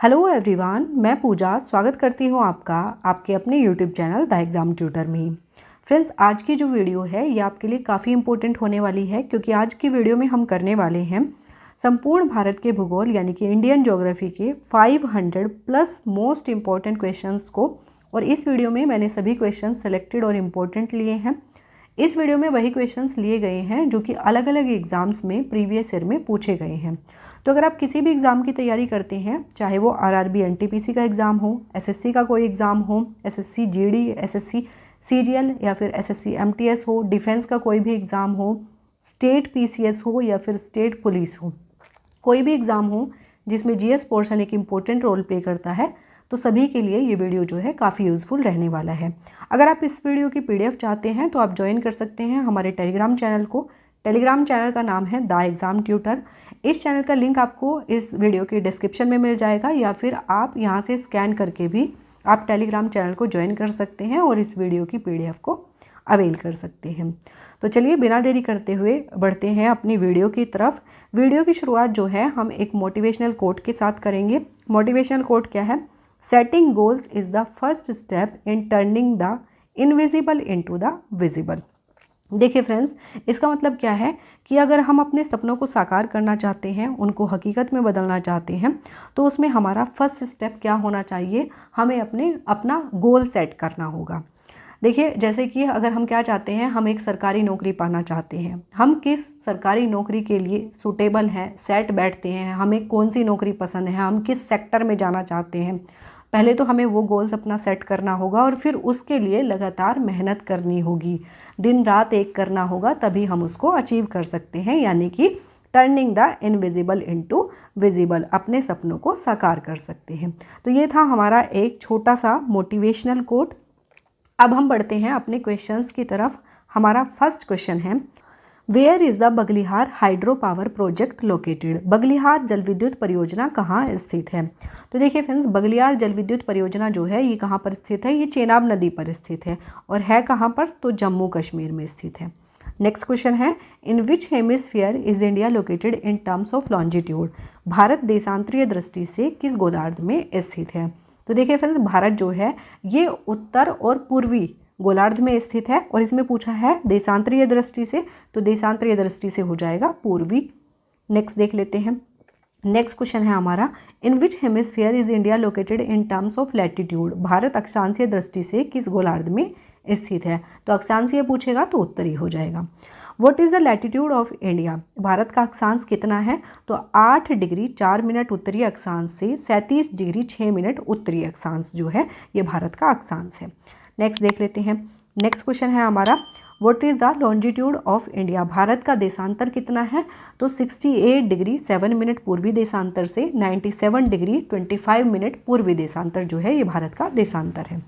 Hello everyone, मैं पूजा स्वागत करती हूँ आपका आपके अपने YouTube channel the exam tutor में। फ्रेंड्स, आज की जो वीडियो है ये आपके लिए काफ़ी इंपॉर्टेंट होने वाली है, क्योंकि आज की वीडियो में हम करने वाले हैं संपूर्ण भारत के भूगोल यानी कि इंडियन ज्योग्राफी के 500 प्लस मोस्ट इम्पॉर्टेंट क्वेश्चंस को। और इस वीडियो में मैंने सभी क्वेश्चन सेलेक्टेड और इम्पोर्टेंट लिए हैं। इस वीडियो में वही क्वेश्चंस लिए गए हैं जो कि अलग अलग एग्ज़ाम्स में प्रीवियस ईयर में पूछे गए हैं। तो अगर आप किसी भी एग्ज़ाम की तैयारी करते हैं, चाहे वो आरआरबी एनटीपीसी का एग्ज़ाम हो, एसएससी का कोई एग्ज़ाम हो, एसएससी जीडी, एसएससी सीजीएल या फिर एसएससी एमटीएस हो, डिफेंस का कोई भी एग्ज़ाम हो, स्टेट पीसीएस हो या फिर स्टेट पुलिस हो, कोई भी एग्ज़ाम हो जिसमें जीएस पोर्शन एक इम्पोर्टेंट रोल प्ले करता है, तो सभी के लिए ये वीडियो जो है काफ़ी यूज़फुल रहने वाला है। अगर आप इस वीडियो की पीडीएफ चाहते हैं तो आप ज्वाइन कर सकते हैं हमारे टेलीग्राम चैनल को। टेलीग्राम चैनल का नाम है द एग्ज़ाम ट्यूटर। इस चैनल का लिंक आपको इस वीडियो के डिस्क्रिप्शन में मिल जाएगा, या फिर आप यहाँ से स्कैन करके भी आप टेलीग्राम चैनल को ज्वाइन कर सकते हैं और इस वीडियो की पीडीएफ को अवेल कर सकते हैं। तो चलिए बिना देरी करते हुए बढ़ते हैं अपनी वीडियो की तरफ। वीडियो की शुरुआत जो है हम एक मोटिवेशनल कोट के साथ करेंगे। मोटिवेशनल कोट क्या है? Setting goals is the first step in turning the invisible into the visible. देखिए फ्रेंड्स, इसका मतलब क्या है कि अगर हम अपने सपनों को साकार करना चाहते हैं, उनको हकीकत में बदलना चाहते हैं, तो उसमें हमारा फर्स्ट स्टेप क्या होना चाहिए? हमें अपना गोल सेट करना होगा। देखिए, जैसे कि अगर हम क्या चाहते हैं, हम एक सरकारी नौकरी पाना चाहते हैं, हम किस सरकारी नौकरी के लिए सूटेबल हैं, सेट बैठते हैं, हमें कौन सी नौकरी पसंद है, हम किस सेक्टर में जाना चाहते हैं, पहले तो हमें वो गोल्स अपना सेट करना होगा और फिर उसके लिए लगातार मेहनत करनी होगी, दिन रात एक करना होगा, तभी हम उसको अचीव कर सकते हैं। यानी कि turning the invisible into visible, अपने सपनों को साकार कर सकते हैं। तो ये था हमारा एक छोटा सा मोटिवेशनल कोट। अब हम बढ़ते हैं अपने क्वेश्चंस की तरफ। हमारा फर्स्ट क्वेश्चन है, where is the Baglihar hydro power project located? Baglihar जल विद्युत परियोजना कहाँ स्थित है? तो देखिए फ्रेंड्स, बगलिहार जल विद्युत परियोजना जो है ये कहाँ पर स्थित है? ये चेनाब नदी पर स्थित है। और है कहाँ पर? तो जम्मू कश्मीर में स्थित है। नेक्स्ट क्वेश्चन है, in which hemisphere is India located in terms of longitude? Bharat देशांतरीय दृष्टि से किस गोलार्ध में स्थित है? तो देखिए फ्रेंड्स, भारत जो है ये उत्तर और पूर्वी गोलार्ध में स्थित है, और इसमें पूछा है देशांतरीय दृष्टि से, तो देशांतरीय दृष्टि से हो जाएगा पूर्वी। नेक्स्ट देख लेते हैं। नेक्स्ट क्वेश्चन है हमारा, in which hemisphere is India located in terms of latitude? Bharat अक्षांशीय दृष्टि से किस गोलार्ध में स्थित है? तो अक्षांशीय पूछेगा तो उत्तरी हो जाएगा। What is the latitude of India? Bharat का अक्षांश कितना है? तो 8 डिग्री 4 मिनट उत्तरी अक्षांश से 37 डिग्री 6 मिनट उत्तरी अक्षांश जो है ये भारत का अक्षांश है। नेक्स्ट देख लेते हैं। नेक्स्ट क्वेश्चन है हमारा, what is the longitude of India? Bharat का देशांतर कितना है? तो 68 डिग्री 7 मिनट पूर्वी देशांतर से 97 डिग्री 25 मिनट पूर्वी देशांतर जो है ये भारत का देशांतर है।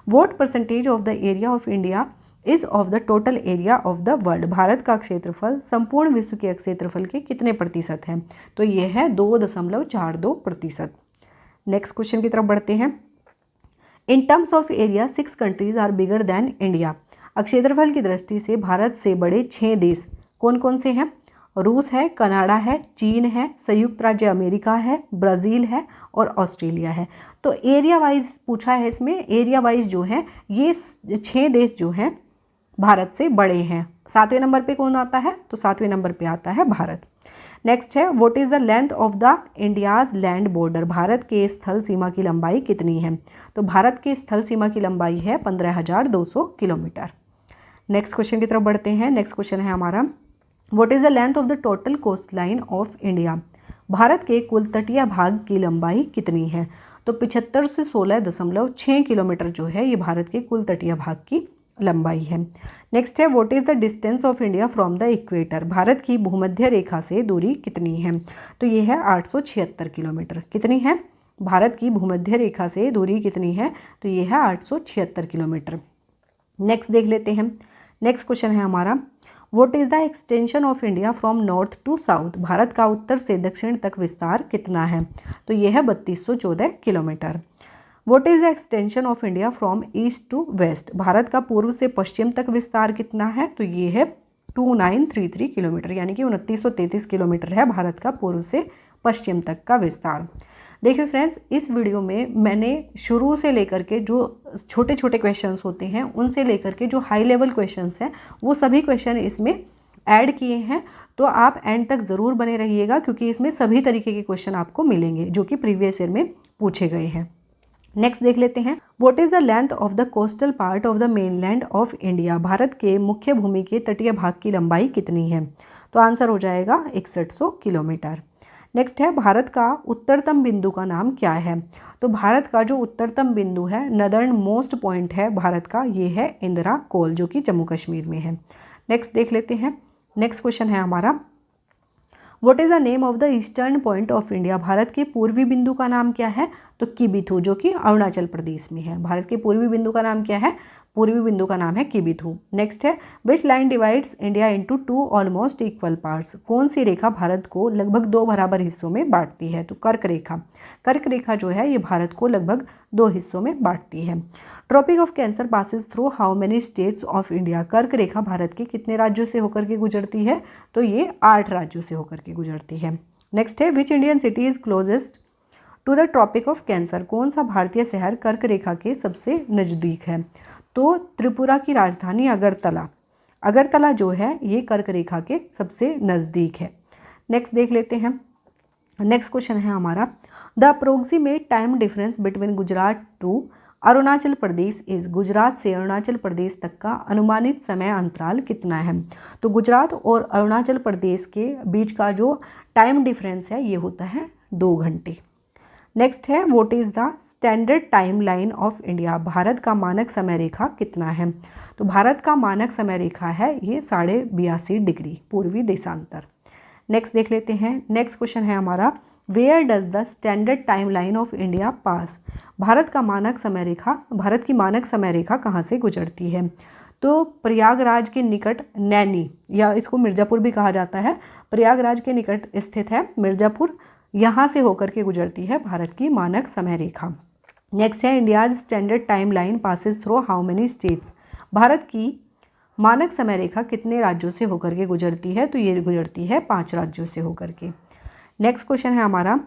What percentage of the area of India is of the total area of the world? Bharat का क्षेत्रफल संपूर्ण विश्व के क्षेत्रफल के कितने प्रतिशत है? तो ये है 2.42%। नेक्स्ट क्वेश्चन की तरफ बढ़ते हैं। In terms of area 6 countries are bigger than India? क्षेत्रफल की दृष्टि से भारत से बड़े 6 देश कौन कौन से हैं? रूस है, कनाडा है, चीन है, संयुक्त राज्य अमेरिका है, ब्राज़ील है और ऑस्ट्रेलिया है। तो एरिया वाइज पूछा है, इसमें एरिया वाइज जो है ये 6 देश जो हैं भारत से बड़े हैं। 7वें नंबर पे कौन आता है? तो 7वें नंबर पे आता है भारत। नेक्स्ट है, what is the length of the India's land border? Bharat के स्थल सीमा की लंबाई कितनी है? तो भारत की स्थल सीमा की लंबाई है 15,200 किलोमीटर। नेक्स्ट क्वेश्चन की तरफ बढ़ते हैं। नेक्स्ट क्वेश्चन है हमारा, what is the length of the total cost line of India? भारत के कुल तटीय भाग की लंबाई कितनी है? तो 75 से 16.6 किलोमीटर जो है ये भारत के कुल तटीय भाग की लंबाई है। नेक्स्ट है, what is the distance of India from the equator? Bharat की भूमध्य रेखा से दूरी कितनी है? तो ये है 876 किलोमीटर। कितनी है? भारत की भूमध्य रेखा से दूरी कितनी है? तो ये है 876 किलोमीटर। नेक्स्ट देख लेते हैं। नेक्स्ट क्वेश्चन है हमारा, what is the extension of India from north to south? Bharat का उत्तर से दक्षिण तक विस्तार कितना है? तो ये है 3214 kilometre. What is the extension of India from east to west? Bharat का पूर्व से पश्चिम तक विस्तार कितना है? तो ये है 2933 किलोमीटर, यानी कि 2933 किलोमीटर है भारत का पूर्व से पश्चिम तक का विस्तार। देखिए फ्रेंड्स, इस वीडियो में मैंने शुरू से लेकर के जो छोटे छोटे क्वेश्चंस होते हैं उनसे लेकर के जो हाई लेवल क्वेश्चंस हैं वो सभी क्वेश्चन इसमें ऐड किए हैं। तो आप एंड तक ज़रूर बने रहिएगा क्योंकि इसमें सभी तरीके के क्वेश्चन आपको मिलेंगे जो कि प्रीवियस ईयर में पूछे गए हैं। नेक्स्ट देख लेते हैं, what is the length of the coastal part of the mainland of India. भारत के मुख्य भूमि के तटीय भाग की लंबाई कितनी है? तो आंसर हो जाएगा 6100 किलोमीटर। नेक्स्ट है, भारत का उत्तरतम बिंदु का नाम क्या है? तो भारत का जो उत्तरतम बिंदु है, नदर्न मोस्ट पॉइंट है भारत का, ये है इंदिरा कोल जो कि जम्मू कश्मीर में है। नेक्स्ट देख लेते हैं, नेक्स्ट क्वेश्चन है हमारा, what is the name of the eastern point of India. भारत के पूर्वी बिंदु का नाम क्या है? तो किबिथू जो कि अरुणाचल प्रदेश में है। भारत के पूर्वी बिंदु का नाम क्या है? पूर्वी बिंदु का नाम है किबिथू। नेक्स्ट है, which line divides India into two almost equal parts. कौन सी रेखा भारत को लगभग 2 बराबर हिस्सों में बांटती है? तो कर्क रेखा। कर्क रेखा जो है ये भारत को लगभग 2 हिस्सों में बांटती है। Tropic of cancer passes through how many states of India. कर्क रेखा भारत के कितने राज्यों से होकर के गुजरती है? तो ये 8 राज्यों से होकर के गुजरती है। नेक्स्ट है, which Indian city is closest to the tropic of cancer. कौन सा भारतीय शहर कर्क रेखा के सबसे नज़दीक है? तो त्रिपुरा की राजधानी अगरतला। अगरतला जो है ये कर्क रेखा के सबसे नज़दीक है। नेक्स्ट देख लेते हैं, नेक्स्ट क्वेश्चन है हमारा, the approximate time difference between Gujarat to Arunachal Pradesh is. Gujarat से अरुणाचल प्रदेश तक का अनुमानित समय अंतराल कितना है? तो गुजरात और अरुणाचल प्रदेश के बीच का जो टाइम डिफरेंस है ये होता है 2 घंटे। नेक्स्ट है, what is the standard time line of India. Bharat का मानक समय रेखा कितना है? तो भारत का मानक समय रेखा है ये 82.5 डिग्री पूर्वी देशांतर। नेक्स्ट देख लेते हैं, नेक्स्ट क्वेश्चन है हमारा, where does the standard time line of India pass. Bharat का मानक समय रेखा, भारत की मानक समय रेखा कहाँ से गुजरती है? तो प्रयागराज के निकट नैनी, या इसको मिर्ज़ापुर भी कहा जाता है, प्रयागराज के निकट स्थित है मिर्ज़ापुर, यहाँ से होकर के गुजरती है भारत की मानक समय रेखा। नेक्स्ट है, India's standard time line passes through how many states. Bharat की मानक समय रेखा कितने राज्यों से होकर के गुजरती है? तो ये गुजरती है 5 राज्यों से होकर के। नेक्स्ट क्वेश्चन है हमारा,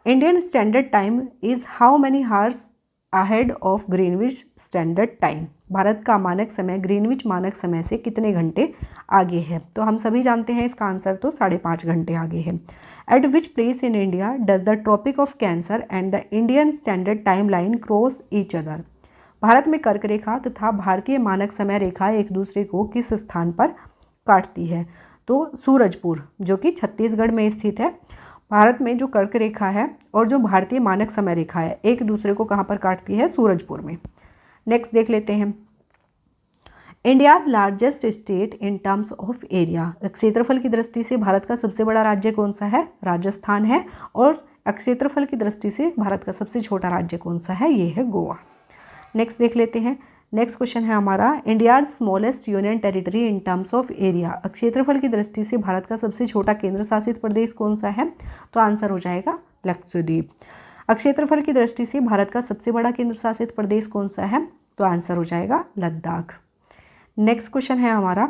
Indian standard time is how many hours ahead of Greenwich standard time. Bharat का मानक समय ग्रीनविच मानक समय से कितने घंटे आगे है? तो हम सभी जानते हैं इसका आंसर तो 5.5 घंटे आगे है। At which place in India does the tropic of cancer and the Indian standard time line cross each other. Bharat में कर्क रेखा तथा भारतीय मानक समय रेखा एक दूसरे को किस स्थान पर काटती है? तो सूरजपुर जो कि छत्तीसगढ़ में स्थित है। भारत में जो कर्क रेखा है और जो भारतीय मानक समय रेखा है एक दूसरे को कहाँ पर काटती है? सूरजपुर में। नेक्स्ट देख लेते हैं, India's largest state in terms of area. क्षेत्रफल की दृष्टि से भारत का सबसे बड़ा राज्य कौन सा है? राजस्थान है। और क्षेत्रफल की दृष्टि से भारत का सबसे छोटा राज्य कौन सा है? ये है गोवा। नेक्स्ट देख लेते हैं, नेक्स्ट क्वेश्चन है हमारा, India's smallest union territory in terms of area. क्षेत्रफल की दृष्टि से भारत का सबसे छोटा केंद्र शासित प्रदेश कौन सा है? तो आंसर हो जाएगा लक्षद्वीप। क्षेत्रफल की दृष्टि से भारत का सबसे बड़ा केंद्र शासित प्रदेश कौन सा है? तो आंसर हो जाएगा लद्दाख। नेक्स्ट क्वेश्चन है हमारा,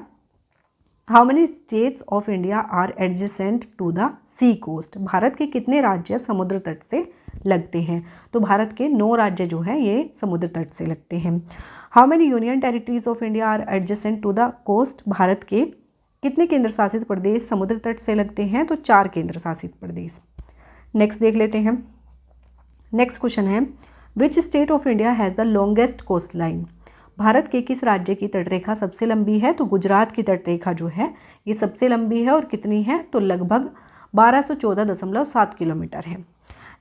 how many states of India are adjacent to the sea coast. Bharat के कितने राज्य समुद्र तट से लगते हैं? तो भारत के 9 राज्य जो हैं ये समुद्र तट से लगते हैं। How many union territories of India are adjacent to the coast. Bharat के कितने केंद्र शासित प्रदेश समुद्र तट से लगते हैं? तो 4 केंद्र शासित प्रदेश। नेक्स्ट देख लेते हैं, नेक्स्ट क्वेश्चन है, which state of India has the longest coast line. Bharat के किस राज्य की तटरेखा सबसे लंबी है? तो गुजरात की तटरेखा जो है ये सबसे लंबी है और कितनी है? तो लगभग 1214.7 किलोमीटर है।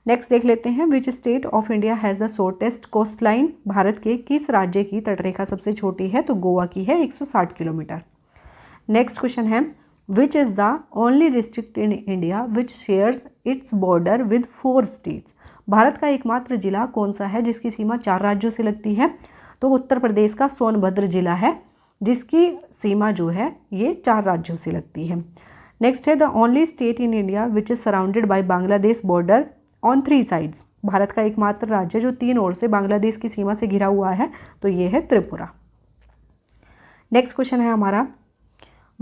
नेक्स्ट देख लेते हैं, which state of India has the shortest coast line. Bharat के किस राज्य की तटरेखा सबसे छोटी है? तो गोवा की है 160 किलोमीटर। नेक्स्ट क्वेश्चन है, which is the only district in India which shares its border with 4 states. Bharat का एकमात्र जिला कौन सा है जिसकी सीमा 4 राज्यों से लगती है? तो उत्तर प्रदेश का सोनभद्र जिला है जिसकी सीमा जो है ये 4 राज्यों से लगती है। नेक्स्ट है, the only state in India which is surrounded by Bangladesh border on 3 sides. Bharat का एकमात्र राज्य जो 3 ओर से बांग्लादेश की सीमा से घिरा हुआ है तो ये है त्रिपुरा। नेक्स्ट क्वेश्चन है हमारा,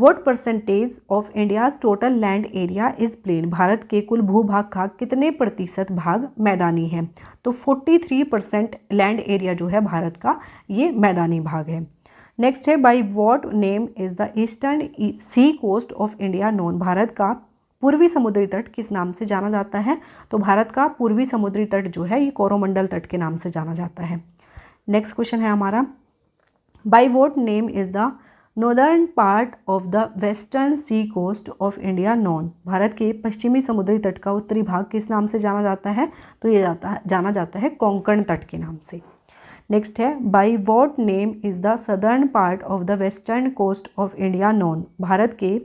what percentage of India's total land area is plain? Bharat के कुल भूभाग का कितने प्रतिशत भाग मैदानी है? तो 43% लैंड एरिया जो है भारत का ये मैदानी भाग है। नेक्स्ट है by what name is the eastern sea coast of India known? Bharat का पूर्वी समुद्री तट किस नाम से जाना जाता है? तो भारत का पूर्वी समुद्री तट जो है ये कोरोमंडल तट के नाम से जाना जाता है। नेक्स्ट क्वेश्चन है हमारा, by what name is the northern part of the western sea coast of India known? Bharat के पश्चिमी समुद्री तट का उत्तरी भाग किस नाम से जाना जाता है? तो ये जाना जाता है कोंकण तट के नाम से। नेक्स्ट है by what name is the southern part of the western coast of India known? Bharat के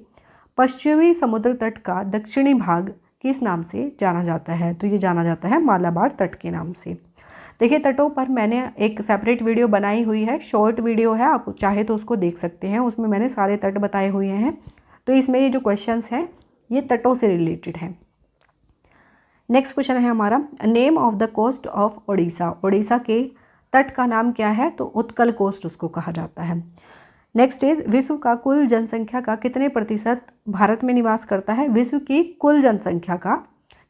पश्चिमी समुद्र तट का दक्षिणी भाग किस नाम से जाना जाता है? तो ये जाना जाता है मालाबार तट के नाम से। देखिए तटों पर मैंने एक सेपरेट वीडियो बनाई हुई है, शॉर्ट वीडियो है, आप चाहे तो उसको देख सकते हैं, उसमें मैंने सारे तट बताए हुए हैं। तो इसमें ये जो क्वेश्चंस हैं ये तटों से रिलेटेड है। नेक्स्ट क्वेश्चन है हमारा, name of the coast of Odisha? Odisha के तट का नाम क्या है? तो उत्कल कोस्ट उसको कहा जाता है। नेक्स्ट इज विश्व का कुल जनसंख्या का कितने प्रतिशत भारत में निवास करता है? विश्व की कुल जनसंख्या का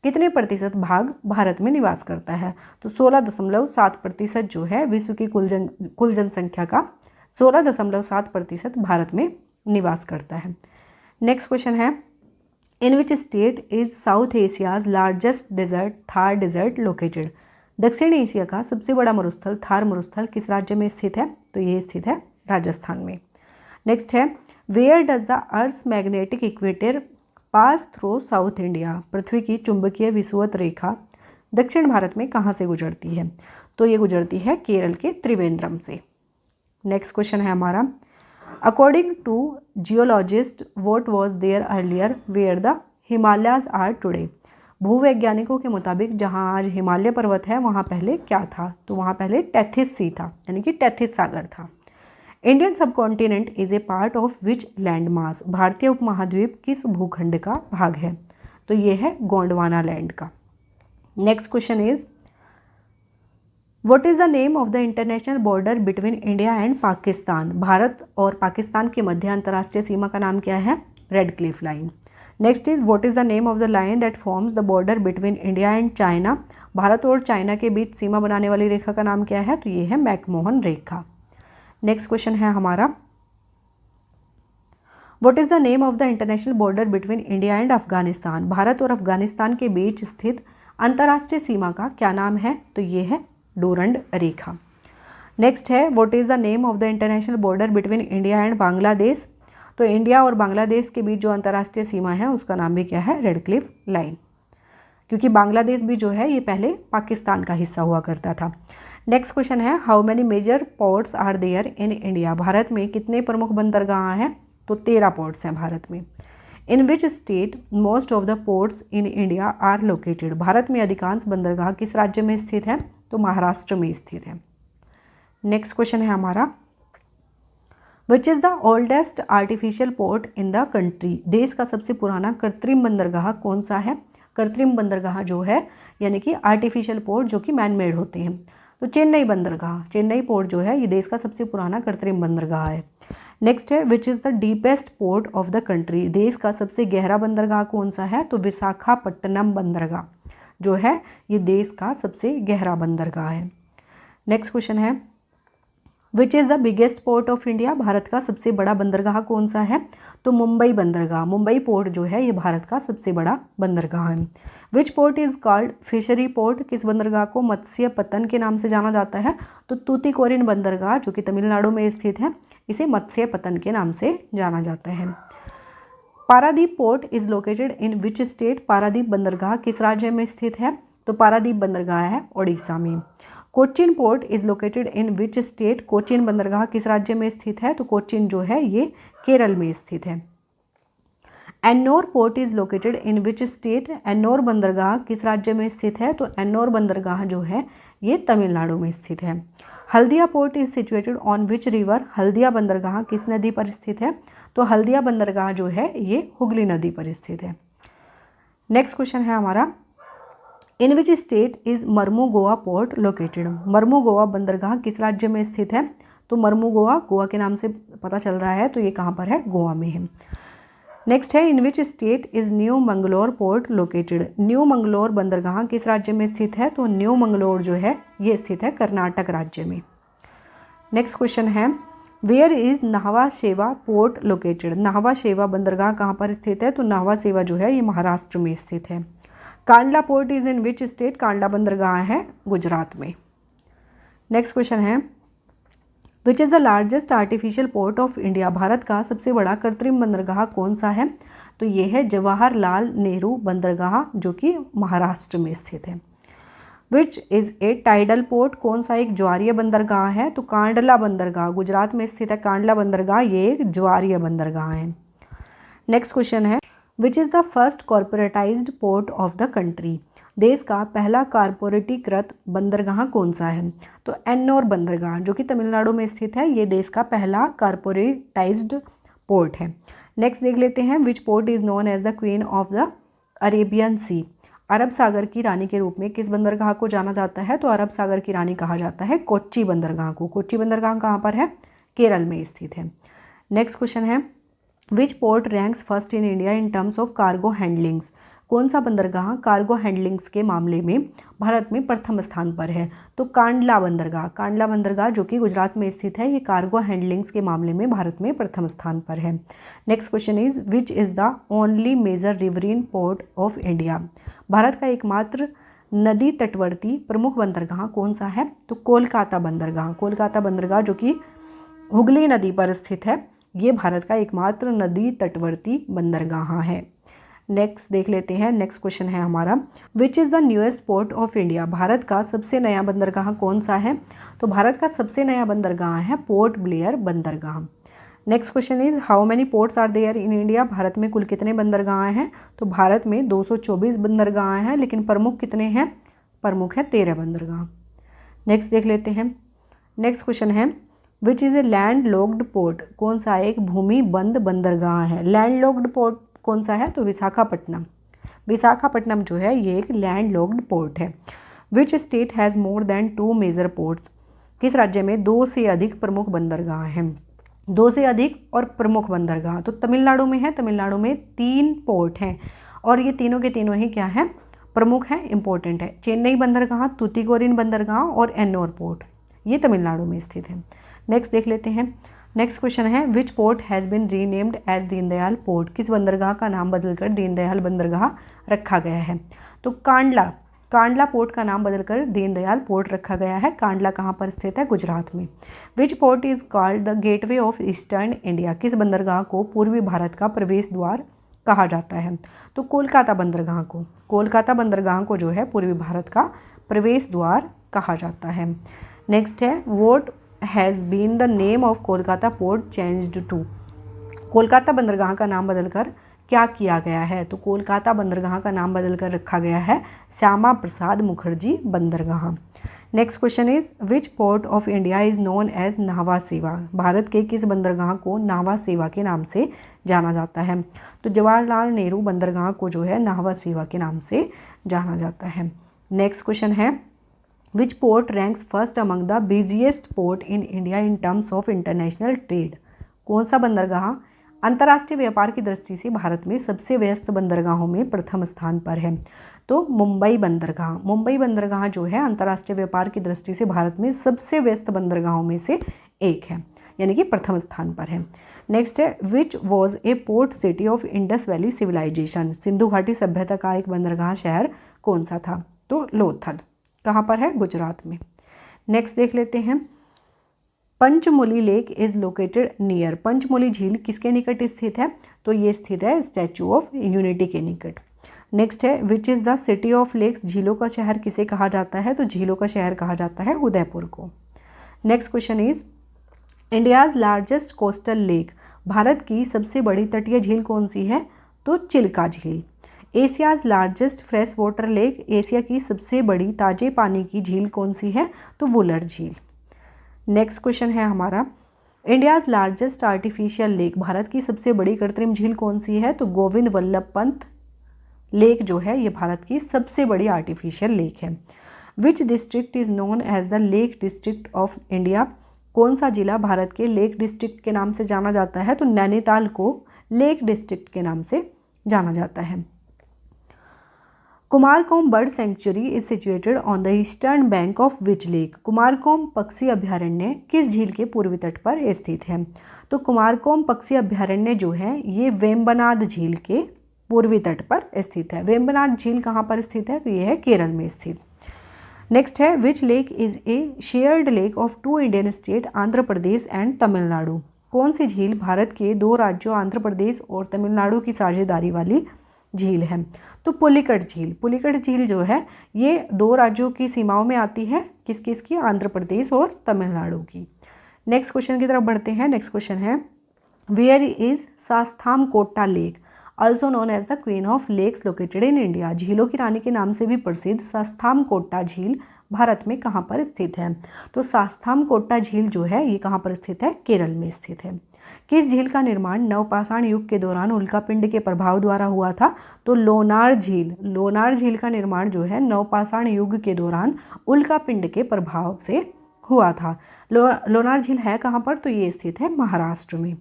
कितने प्रतिशत भाग भारत में निवास करता है? तो 16.7% जो है विश्व की कुल जनसंख्या का 16.7% भारत में निवास करता है। नेक्स्ट क्वेश्चन है, in which state is South Asia's largest desert Thar desert located? दक्षिण एशिया का सबसे बड़ा मरुस्थल थार मरुस्थल किस राज्य में स्थित है? तो ये स्थित है राजस्थान में। नेक्स्ट है, where does the earth magnetic equator pass through South India? पृथ्वी की चुंबकीय विषुवत रेखा दक्षिण भारत में कहाँ से गुजरती है? तो ये गुजरती है केरल के त्रिवेंद्रम से। नेक्स्ट क्वेश्चन है हमारा, according to geologist what was there earlier where the Himalayas are today? भूवैज्ञानिकों के मुताबिक जहाँ आज हिमालय पर्वत है वहाँ पहले क्या था? तो वहाँ पहले टेथिस सी था, यानी कि टेथिस सागर था। Indian subcontinent is a part of which land mass? भारतीय उपमहाद्वीप किस भूखंड का भाग है? तो ये है गोंडवाना लैंड का। Next question is, what is the name of the international border between India and Pakistan? Bharat और पाकिस्तान के मध्य अंतर्राष्ट्रीय सीमा का नाम क्या है? Red Cliff line. Next is, what is the name of the line that forms the border between India and China? Bharat और China के बीच सीमा बनाने वाली रेखा का नाम क्या है? तो ये है मैकमोहन रेखा। नेक्स्ट क्वेश्चन है हमारा, what is the name of the international border between India and Afghanistan? Bharat और अफगानिस्तान के बीच स्थित अंतर्राष्ट्रीय सीमा का क्या नाम है? तो ये है डोरंड रेखा। नेक्स्ट है, what is the name of the international border between India and Bangladesh? तो इंडिया और बांग्लादेश के बीच जो अंतर्राष्ट्रीय सीमा है उसका नाम भी क्या है? रेड क्लिफ लाइन, क्योंकि बांग्लादेश भी जो है ये पहले पाकिस्तान का हिस्सा हुआ करता था। नेक्स्ट क्वेश्चन है, how many major ports are there in India? Bharat में कितने प्रमुख बंदरगाह हैं? तो 13 पोर्ट्स हैं भारत में। In which state most of the ports in India are located? Bharat में अधिकांश बंदरगाह किस राज्य में स्थित है? तो महाराष्ट्र में स्थित है। नेक्स्ट क्वेश्चन है हमारा, which is the oldest artificial port in the country? देश का सबसे पुराना कृत्रिम बंदरगाह कौन सा है? कृत्रिम बंदरगाह जो है यानी कि आर्टिफिशियल पोर्ट जो कि मैन मेड होते हैं, तो चेन्नई बंदरगाह, चेन्नई पोर्ट जो है ये देश का सबसे पुराना कृत्रिम बंदरगाह है। नेक्स्ट है, which is the deepest port of the country? देश का सबसे गहरा बंदरगाह कौन सा है? तो विशाखापट्टनम बंदरगाह जो है ये देश का सबसे गहरा बंदरगाह है। नेक्स्ट क्वेश्चन है, which is the biggest port of India? Bharat का सबसे बड़ा बंदरगाह कौन सा है? तो मुंबई बंदरगाह, मुंबई पोर्ट जो है ये भारत का सबसे बड़ा बंदरगाह है। Which port is called fishery port? किस बंदरगाह को मत्स्य पत्तन के नाम से जाना जाता है? तो तूतीकोरिन बंदरगाह जो कि तमिलनाडु में स्थित है इसे मत्स्य पत्तन के नाम से जाना जाता है। Paradip port is located in which state? Paradip बंदरगाह किस राज्य में स्थित है? तो पारादीप बंदरगाह है ओडिशा में। Cochin port is located in which state? Cochin बंदरगाह किस राज्य में स्थित है? तो कोचिन जो है ये केरल में स्थित है। Ennore port is located in which state? Ennore बंदरगाह किस राज्य में स्थित है? तो एन्नोर बंदरगाह जो है ये तमिलनाडु में स्थित है। Haldia port is situated on which river? Haldia बंदरगाह किस नदी पर स्थित है? तो हल्दिया बंदरगाह जो है ये हुगली नदी पर स्थित है। नेक्स्ट क्वेश्चन है हमारा, in which state is Mormugao port located? Mormugao बंदरगाह किस राज्य में स्थित है? तो मर्मुगोआ गोवा के नाम से पता चल रहा है, तो ये कहाँ पर है, गोवा में है। नेक्स्ट है, in which state is New Mangalore port located. New Mangalore बंदरगाह किस राज्य में स्थित है, तो न्यू मंगलोर जो है ये स्थित है कर्नाटक राज्य में। नेक्स्ट क्वेश्चन है, वेयर इज़ नाहवा शेवा पोर्ट लोकेटेड। नाहवा शेवा बंदरगाह कहाँ पर स्थित है, तो नाहवा शेवा जो है ये महाराष्ट्र में स्थित है। Kandla port is in which state. Kandla बंदरगाह है गुजरात में। नेक्स्ट क्वेश्चन है, which is the largest artificial port of India. Bharat का सबसे बड़ा कृत्रिम बंदरगाह कौन सा है, तो ये है जवाहरलाल नेहरू बंदरगाह जो कि महाराष्ट्र में स्थित है। Which is a tidal port. कौन सा एक ज्वारीय बंदरगाह है, तो कांडला बंदरगाह गुजरात में स्थित है। कांडला बंदरगाह ये एक ज्वारीय बंदरगाह है। नेक्स्ट क्वेश्चन है, which is the first corporatised port of the country. देश का पहला कारपोरेटीकृत बंदरगाह कौन सा है, तो एन्नोर बंदरगाह जो कि तमिलनाडु में स्थित है, ये देश का पहला कारपोरेटाइज्ड पोर्ट है। नेक्स्ट देख लेते हैं, which port is known as the queen of the Arabian सी। अरब सागर की रानी के रूप में किस बंदरगाह को जाना जाता है, तो अरब सागर की रानी कहा जाता है कोच्चि बंदरगाह को। कोच्चि बंदरगाह कहाँ पर है, केरल में स्थित है। नेक्स्ट क्वेश्चन है, which port ranks first in India in terms of cargo handlings. कौन सा बंदरगाह कार्गो हैंडलिंग्स के मामले में भारत में प्रथम स्थान पर है, तो कांडला बंदरगाह। कांडला बंदरगाह जो कि गुजरात में स्थित है, ये कार्गो हैंडलिंग्स के मामले में भारत में प्रथम स्थान पर है। Next question is, which is the only major riverine port of India. Bharat का एकमात्र नदी तटवर्ती प्रमुख बंदरगाह कौन सा है, तो कोलकाता बंदरगाह। कोलकाता बंदरगाह जो कि हुगली नदी पर स्थित है, ये भारत का एकमात्र नदी तटवर्ती बंदरगाह है। नेक्स्ट देख लेते हैं, नेक्स्ट क्वेश्चन है हमारा, which is the newest port of India. Bharat का सबसे नया बंदरगाह कौन सा है, तो भारत का सबसे नया बंदरगाह है पोर्ट ब्लेयर बंदरगाह। Next question is, how many ports are there in India. Bharat में कुल कितने बंदरगाह हैं, तो भारत में 224 बंदरगाह हैं, लेकिन प्रमुख कितने हैं, प्रमुख है 13 बंदरगाह। नेक्स्ट देख लेते हैं, नेक्स्ट क्वेश्चन है, which is a land locked port. कौन सा एक भूमि बंद बंदरगाह है। लैंड लॉक्ड पोर्ट कौन सा है, तो विशाखापट्टनम। विशाखापट्टनम जो है ये एक लैंड लॉक्ड पोर्ट है। Which state has more than 2 major ports. किस राज्य में 2 से अधिक प्रमुख बंदरगाह हैं। 2 से अधिक और प्रमुख बंदरगाह, तो तमिलनाडु में है। तमिलनाडु में 3 पोर्ट हैं और ये तीनों के तीनों ही क्या हैं, प्रमुख हैं, इंपॉर्टेंट है। चेन्नई बंदरगाह, तूतीकोरिन बंदरगाह और एन्नोर पोर्ट, ये तमिलनाडु में स्थित है। नेक्स्ट देख लेते हैं, नेक्स्ट क्वेश्चन है, which port has been renamed as Deendayal port. किस बंदरगाह का नाम बदलकर दीनदयाल बंदरगाह रखा गया है, तो कांडला पोर्ट का नाम बदलकर दीनदयाल पोर्ट रखा गया है। कांडला कहाँ पर स्थित है, गुजरात में। विच port is called the gateway of eastern India. किस बंदरगाह को पूर्वी भारत का प्रवेश द्वार कहा जाता है, तो कोलकाता बंदरगाह को। कोलकाता बंदरगाह को जो है पूर्वी भारत का प्रवेश द्वार कहा जाता है। नेक्स्ट है, what has been the name of Kolkata port changed to. Kolkata बंदरगाह का नाम बदलकर क्या किया गया है, तो कोलकाता बंदरगाह का नाम बदलकर रखा गया है श्यामा प्रसाद मुखर्जी बंदरगाह। Next question is, which port of India is known as Nhava Sheva. Bharat के किस बंदरगाह को नाहवा सेवा के नाम से जाना जाता है, तो जवाहरलाल नेहरू बंदरगाह को जो है नाहवा सेवा के नाम से जाना जाता है। नेक्स्ट क्वेश्चन है, which port ranks first among the busiest port in India in terms of international trade. कौन सा बंदरगाह अंतर्राष्ट्रीय व्यापार की दृष्टि से भारत में सबसे व्यस्त बंदरगाहों में प्रथम स्थान पर है, तो मुंबई बंदरगाह। मुंबई बंदरगाह जो है अंतर्राष्ट्रीय व्यापार की दृष्टि से भारत में सबसे व्यस्त बंदरगाहों में से एक है, यानी कि प्रथम स्थान पर है। नेक्स्ट है, which was a port city of Indus valley civilisation. Sindhu घाटी सभ्यता का एक बंदरगाह शहर कौन सा था, तो लोथल। कहाँ पर है, गुजरात में। नेक्स्ट देख लेते हैं, पंचमुली लेक इज़ लोकेटेड नियर। पंचमुली झील किसके निकट स्थित है, तो ये स्थित है स्टैचू ऑफ यूनिटी के निकट। नेक्स्ट है, which is the city of lakes. झीलों का शहर किसे कहा जाता है, तो झीलों का शहर कहा जाता है उदयपुर को। Next question is, India's largest coastal lake. Bharat की सबसे बड़ी तटीय झील कौन सी है, तो चिल्का झील। Asia's largest fresh water lake. Asia की सबसे बड़ी ताजे पानी की झील कौन सी है, तो वुलर झील। नेक्स्ट क्वेश्चन है हमारा, India's largest artificial lake. Bharat की सबसे बड़ी कृत्रिम झील कौन सी है, तो गोविंद वल्लभ पंत लेक जो है ये भारत की सबसे बड़ी आर्टिफिशियल लेक है। Which district is known as the lake district of India. कौन सा जिला भारत के लेक डिस्ट्रिक्ट के नाम से जाना जाता है? तो नैनीताल को लेक डिस्ट्रिक्ट के नाम से जाना जाता है। Kumarakom bird sanctuary is situated on the eastern bank of which lake? Kumarakom पक्षी अभ्यारण्य किस झील के पूर्वी तट पर स्थित है? तो कुमारकोम पक्षी अभ्यारण्य जो है ये वेम्बनाड झील के पूर्वी तट पर स्थित है। वेम्बनाड झील कहाँ पर स्थित है? तो ये है केरल में स्थित। नेक्स्ट है which lake is a shared lake of two Indian state Andhra Pradesh and Tamil Nadu? कौन सी झील भारत के दो राज्यों आंध्र प्रदेश और तमिलनाडु की साझेदारी वाली झील है? तो पुलिकट झील। पुलिकट झील जो है ये दो राज्यों की सीमाओं में आती है, किस किस की? आंध्र प्रदेश और तमिलनाडु की। नेक्स्ट क्वेश्चन की तरफ बढ़ते हैं। नेक्स्ट क्वेश्चन है where is Sasthamcotta lake also known as the queen of lakes located in India? झीलों की रानी के नाम से भी प्रसिद्ध शास्तामकोटा झील भारत में कहाँ पर स्थित है? तो शास्तामकोटा झील जो है ये कहाँ पर स्थित है? केरल में स्थित है। किस झील का निर्माण नवपाषाण युग के दौरान उल्कापिंड के प्रभाव द्वारा हुआ था? तो लोनार झील। लोनार झील का निर्माण जो है नवपाषाण युग के दौरान उल्कापिंड के प्रभाव से हुआ था। लोनार झील है कहाँ पर? तो ये स्थित है महाराष्ट्र में।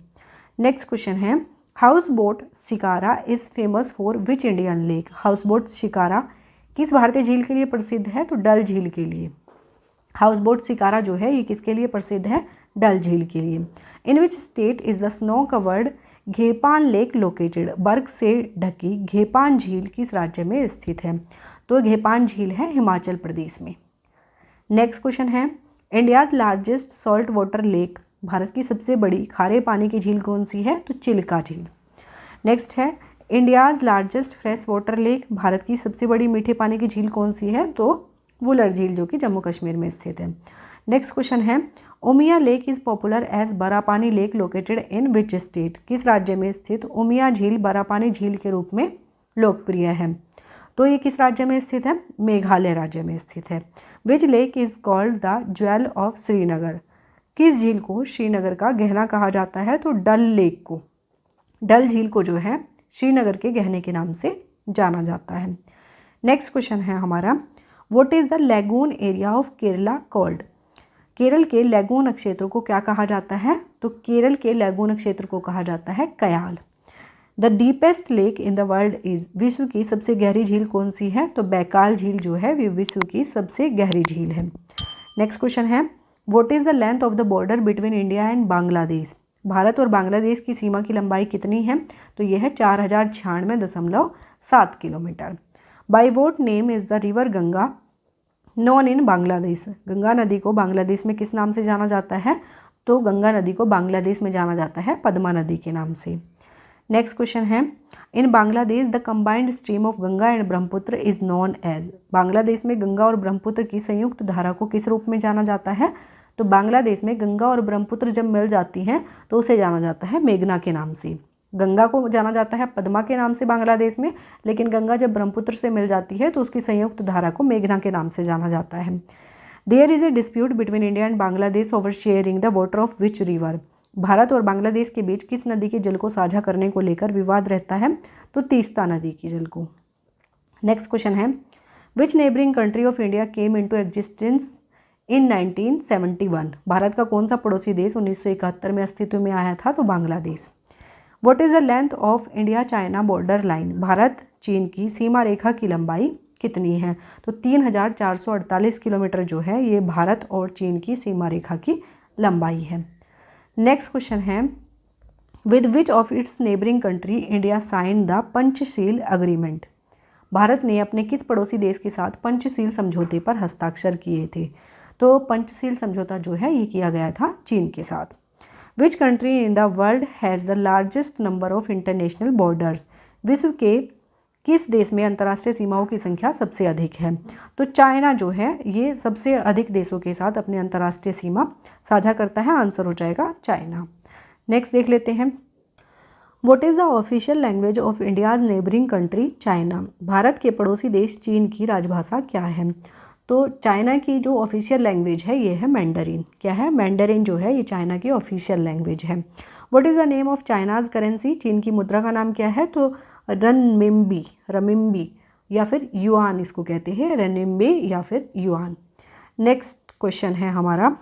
नेक्स्ट क्वेश्चन है house boat shikara is famous for which Indian lake? House boat shikara किस भारतीय झील के लिए प्रसिद्ध है? तो डल झील के लिए। हाउस बोट शिकारा जो है ये किसके लिए प्रसिद्ध है? डल झील के लिए। In which state is the snow covered Ghepan lake located? बर्फ से ढकी घेपान झील किस राज्य में स्थित है? तो घेपान झील है हिमाचल प्रदेश में। नेक्स्ट क्वेश्चन है India's largest salt water lake? Bharat की सबसे बड़ी खारे पानी की झील कौन सी है? तो चिल्का झील। नेक्स्ट है India's largest fresh water lake? Bharat की सबसे बड़ी मीठे पानी की झील कौन सी है? तो वुलर झील जो कि जम्मू कश्मीर में स्थित है। नेक्स्ट क्वेश्चन है Umiam lake is popular as Barapani lake located in which state? किस राज्य में स्थित उमिया झील बरापानी झील के रूप में लोकप्रिय है? तो ये किस राज्य में स्थित है? मेघालय राज्य में स्थित है। Which lake is called the jewel of Srinagar? किस झील को श्रीनगर का गहना कहा जाता है? तो डल लेक को, डल झील को जो है श्रीनगर के गहने के नाम से जाना जाता है। नेक्स्ट क्वेश्चन है हमारा what is the lagoon area of Kerala called? Kerala के लैगून क्षेत्र को क्या कहा जाता है? तो केरल के लैगून क्षेत्र को कहा जाता है कयाल। The deepest lake in the world is? विश्व की सबसे गहरी झील कौन सी है? तो बैकाल झील जो है वे विश्व की सबसे गहरी झील है। नेक्स्ट क्वेश्चन है what is the length of the border between India and Bangladesh? Bharat और बांग्लादेश की सीमा की लंबाई कितनी है? तो यह है 4096.7 किलोमीटर। By what name is the river Ganga known in Bangladesh? Ganga नदी को बांग्लादेश में किस नाम से जाना जाता है? तो गंगा नदी को बांग्लादेश में जाना जाता है पद्मा नदी के नाम से। नेक्स्ट क्वेश्चन है in Bangladesh the combined stream of Ganga and Brahmaputra is known as? Bangladesh में गंगा और ब्रह्मपुत्र की संयुक्त धारा को किस रूप में जाना जाता है? तो बांग्लादेश में गंगा और ब्रह्मपुत्र जब मिल जाती हैं तो उसे जाना जाता है मेघना के नाम से। गंगा को जाना जाता है पद्मा के नाम से बांग्लादेश में, लेकिन गंगा जब ब्रह्मपुत्र से मिल जाती है तो उसकी संयुक्त धारा को मेघना के नाम से जाना जाता है। There is a dispute between India and Bangladesh over sharing the water of which river? Bharat और बांग्लादेश के बीच किस नदी के जल को साझा करने को लेकर विवाद रहता है? तो तीस्ता नदी के जल को। नेक्स्ट क्वेश्चन है which neighbouring country of India came into existence in 1971? Bharat का कौन सा पड़ोसी देश 1971 में अस्तित्व में आया था? तो Bangladesh. What is the length of India China border line? Bharat चीन की सीमा रेखा की लंबाई कितनी है? तो 3448 किलोमीटर जो है ये भारत और चीन की सीमा रेखा की लंबाई है। नेक्स्ट क्वेश्चन है with which of its neighbouring country India sign the Panchsheel agreement? Bharat ने अपने किस पड़ोसी देश के साथ पंचशील समझौते पर हस्ताक्षर किए थे? तो पंचशील समझौता जो है ये किया गया था चीन के साथ। Which country in the world has the largest number of international borders? विश्व के किस देश में अंतर्राष्ट्रीय सीमाओं की संख्या सबसे अधिक है? तो चाइना जो है ये सबसे अधिक देशों के साथ अपनी अंतर्राष्ट्रीय सीमा साझा करता है। आंसर हो जाएगा चाइना। नेक्स्ट देख लेते हैं what is the official language of India's neighbouring country China? Bharat के पड़ोसी देश चीन की राजभाषा क्या है? तो चाइना की जो ऑफिशियल लैंग्वेज है ये है मैंडरीन। क्या है? मैंडरीन जो है ये चाइना की ऑफिशियल लैंग्वेज है। What is the name of China's currency? चीन की मुद्रा का नाम क्या है? तो रनमिंबी या फिर युआन इसको कहते हैं, रनमिंबी या फिर युआन। नेक्स्ट क्वेश्चन है हमारा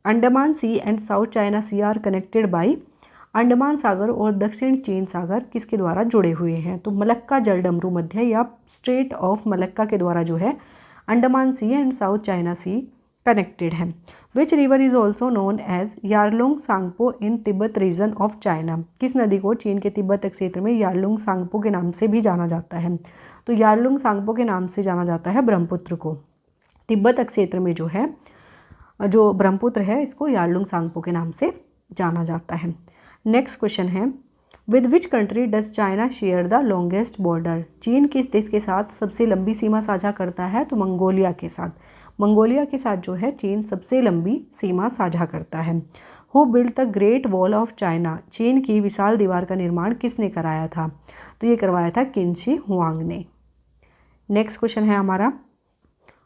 Andaman Sea and South China Sea are connected by. Andaman सागर और दक्षिण चीन सागर किसके द्वारा जुड़े हुए हैं? तो मलक्का जलडमरू मध्य या स्ट्रेट ऑफ मलक्का के द्वारा जो है Andaman Sea and South China Sea connected है। Which river is also known as Yarlung Tsangpo in Tibet region of China. किस नदी को चीन के तिब्बत क्षेत्र में यारलुंग सांगपो के नाम से भी जाना जाता है? तो यारलुंग सांगपो के नाम से जाना जाता है ब्रह्मपुत्र को। तिब्बत क्षेत्र में जो है जो ब्रह्मपुत्र है इसको यारलुंग सांगपो के नाम से जाना जाता है। नेक्स्ट क्वेश्चन है with which country does China share the longest border. चीन किस देश के साथ सबसे लंबी सीमा साझा करता है? तो मंगोलिया के साथ। मंगोलिया के साथ जो है चीन सबसे लंबी सीमा साझा करता है। Who build the great wall of China. चीन की विशाल दीवार का निर्माण किसने कराया था? तो ये करवाया था किन शी हुआंग ने। नेक्स्ट क्वेश्चन है हमारा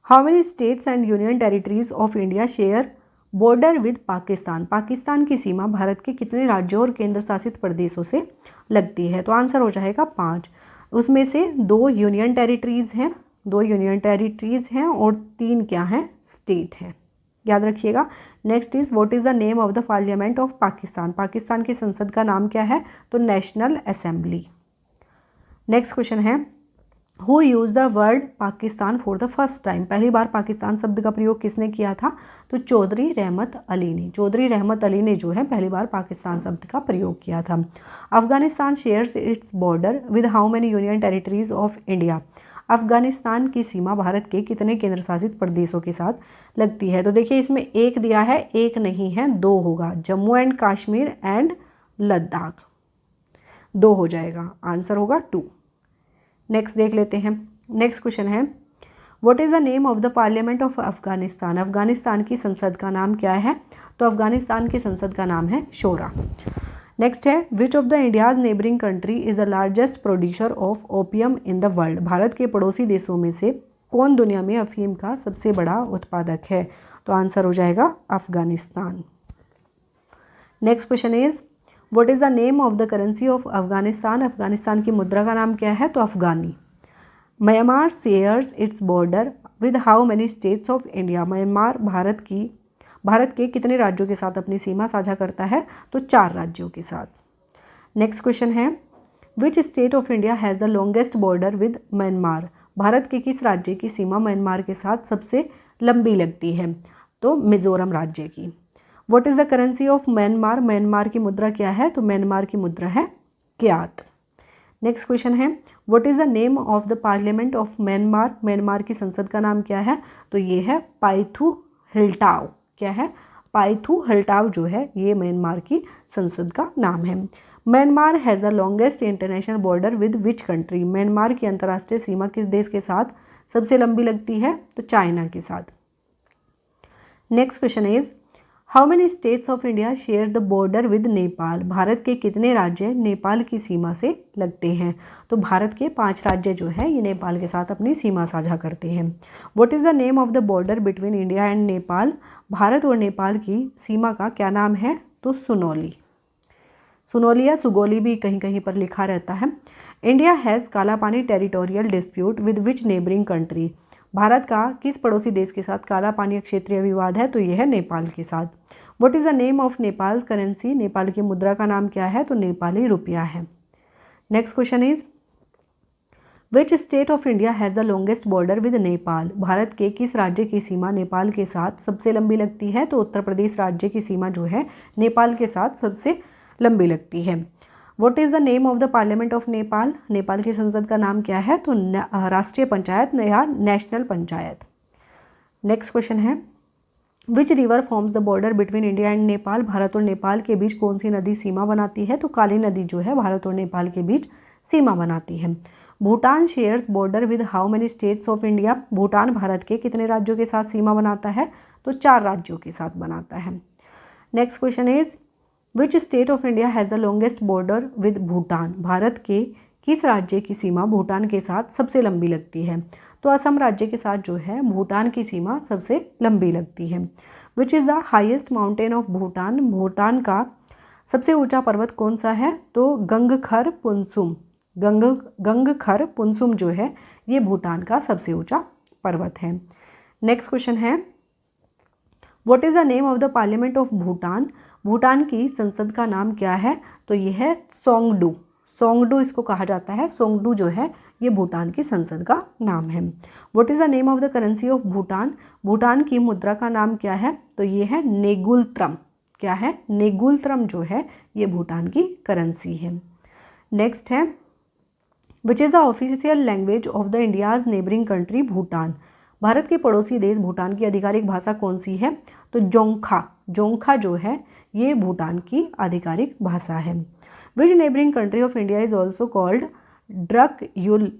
how many states and union territories of India share border with Pakistan. Pakistan की सीमा भारत के कितने राज्यों और केंद्र शासित प्रदेशों से लगती है? तो आंसर हो जाएगा 5। उसमें से 2 यूनियन टेरिटरीज हैं, 2 यूनियन टेरिटरीज हैं और 3 क्या हैं? स्टेट हैं, याद रखिएगा। Next is what is the name of the parliament of Pakistan. Pakistan की संसद का नाम क्या है? तो नेशनल असेंबली। नेक्स्ट क्वेश्चन है who use the word Pakistan for the first time. पहली बार पाकिस्तान शब्द का प्रयोग किसने किया था? तो चौधरी रहमत अली ने। चौधरी रहमत अली ने जो है पहली बार पाकिस्तान शब्द का प्रयोग किया था। Afghanistan shares its border with how many union territories of India. Afghanistan की सीमा भारत के कितने केंद्र शासित प्रदेशों के साथ लगती है? तो देखिए इसमें 1 दिया है, 1 नहीं है, 2 होगा। जम्मू एंड कश्मीर एंड लद्दाख, 2 हो जाएगा, आंसर होगा 2। नेक्स्ट देख लेते हैं। नेक्स्ट क्वेश्चन है what is the name of the parliament of Afghanistan. Afghanistan की संसद का नाम क्या है? तो अफगानिस्तान की संसद का नाम है शोरा। नेक्स्ट है विच of the India's neighbouring country is the largest producer of opium in the world. Bharat के पड़ोसी देशों में से कौन दुनिया में अफीम का सबसे बड़ा उत्पादक है? तो आंसर हो जाएगा Afghanistan. Next question is what is the name of the currency of Afghanistan. Afghanistan की मुद्रा का नाम क्या है? तो Afghani. Myanmar shares its border with how many states of India. Myanmar भारत के कितने राज्यों के साथ अपनी सीमा साझा करता है? तो 4 राज्यों के साथ। नेक्स्ट क्वेश्चन है which state of India has the longest border with Myanmar. भारत के किस राज्य की सीमा म्यांमार के साथ सबसे लंबी लगती है? तो मिजोरम राज्य की। What is the currency of Myanmar. Myanmar की मुद्रा क्या है? तो म्यांमार की मुद्रा है क्यात। नेक्स्ट क्वेश्चन है what is the name of the parliament of Myanmar. Myanmar की संसद का नाम क्या है? तो ये है पाइथू हिल्टाओ। क्या है? पाइथू हिल्टाओ जो है ये म्यांमार की संसद का नाम है। Myanmar has the longest international border with which country. Myanmar की अंतर्राष्ट्रीय सीमा किस देश के साथ सबसे लंबी लगती है? तो चाइना के साथ। Next question is how many states of India share the border with Nepal. Bharat के कितने राज्य नेपाल की सीमा से लगते हैं? तो भारत के 5 राज्य जो है ये नेपाल के साथ अपनी सीमा साझा करते हैं। What is the name of the border between India and Nepal. Bharat और नेपाल की सीमा का क्या नाम है? तो सुनौली। सुनौली या सुगौली भी कहीं कहीं पर लिखा रहता है। India has Kalapani territorial dispute with which neighbouring country. Bharat का किस पड़ोसी देश के साथ काला पानी क्षेत्रीय विवाद है? तो यह है नेपाल के साथ। What is the name of Nepals currency. Nepal की मुद्रा का नाम क्या है? तो नेपाली रुपया है। Next question is which state of India has the longest border with Nepal. Bharat के किस राज्य की सीमा नेपाल के साथ सबसे लंबी लगती है? तो उत्तर प्रदेश राज्य की सीमा जो है नेपाल के साथ सबसे लंबी लगती है। What is the name of the parliament of Nepal. Nepal की संसद का नाम क्या है? तो राष्ट्रीय पंचायत या नेशनल पंचायत। नेक्स्ट क्वेश्चन है which river forms the border between India and Nepal. Bharat और नेपाल के बीच कौन सी नदी सीमा बनाती है? तो काली नदी जो है भारत और नेपाल के बीच सीमा बनाती है। Bhutan shares border with how many states of India. Bhutan Bharat के कितने राज्यों के साथ सीमा बनाता है? तो 4 राज्यों के साथ बनाता है। Next question is which state of India has the longest border with Bhutan. Bharat के किस राज्य की सीमा भूटान के साथ सबसे लंबी लगती है? तो असम राज्य के साथ जो है भूटान की सीमा सबसे लंबी लगती है। Which is the highest mountain of Bhutan. Bhutan का सबसे ऊंचा पर्वत कौन सा है? तो गंगखर पुनसुम। गंगखर पुनसुम जो है ये भूटान का सबसे ऊंचा पर्वत है। नेक्स्ट क्वेश्चन है what is the name of the parliament of Bhutan? Bhutan की संसद का नाम क्या है? तो ये है सोंगडू। सोंगडू इसको कहा जाता है। सोंगडू जो है ये भूटान की संसद का नाम है। What is the name of the currency of Bhutan? Bhutan की मुद्रा का नाम क्या है? तो ये है नेगुलत्रम। क्या है? नेगुलत्रम जो है ये भूटान की करेंसी है। नेक्स्ट है which is the official language of the India's neighbouring country Bhutan? Bharat के पड़ोसी देश भूटान की आधिकारिक भाषा कौन सी है? तो जोंगखा। जोंगखा जो है ये भूटान की आधिकारिक भाषा है। Which neighbouring country of India is also called drug you'll?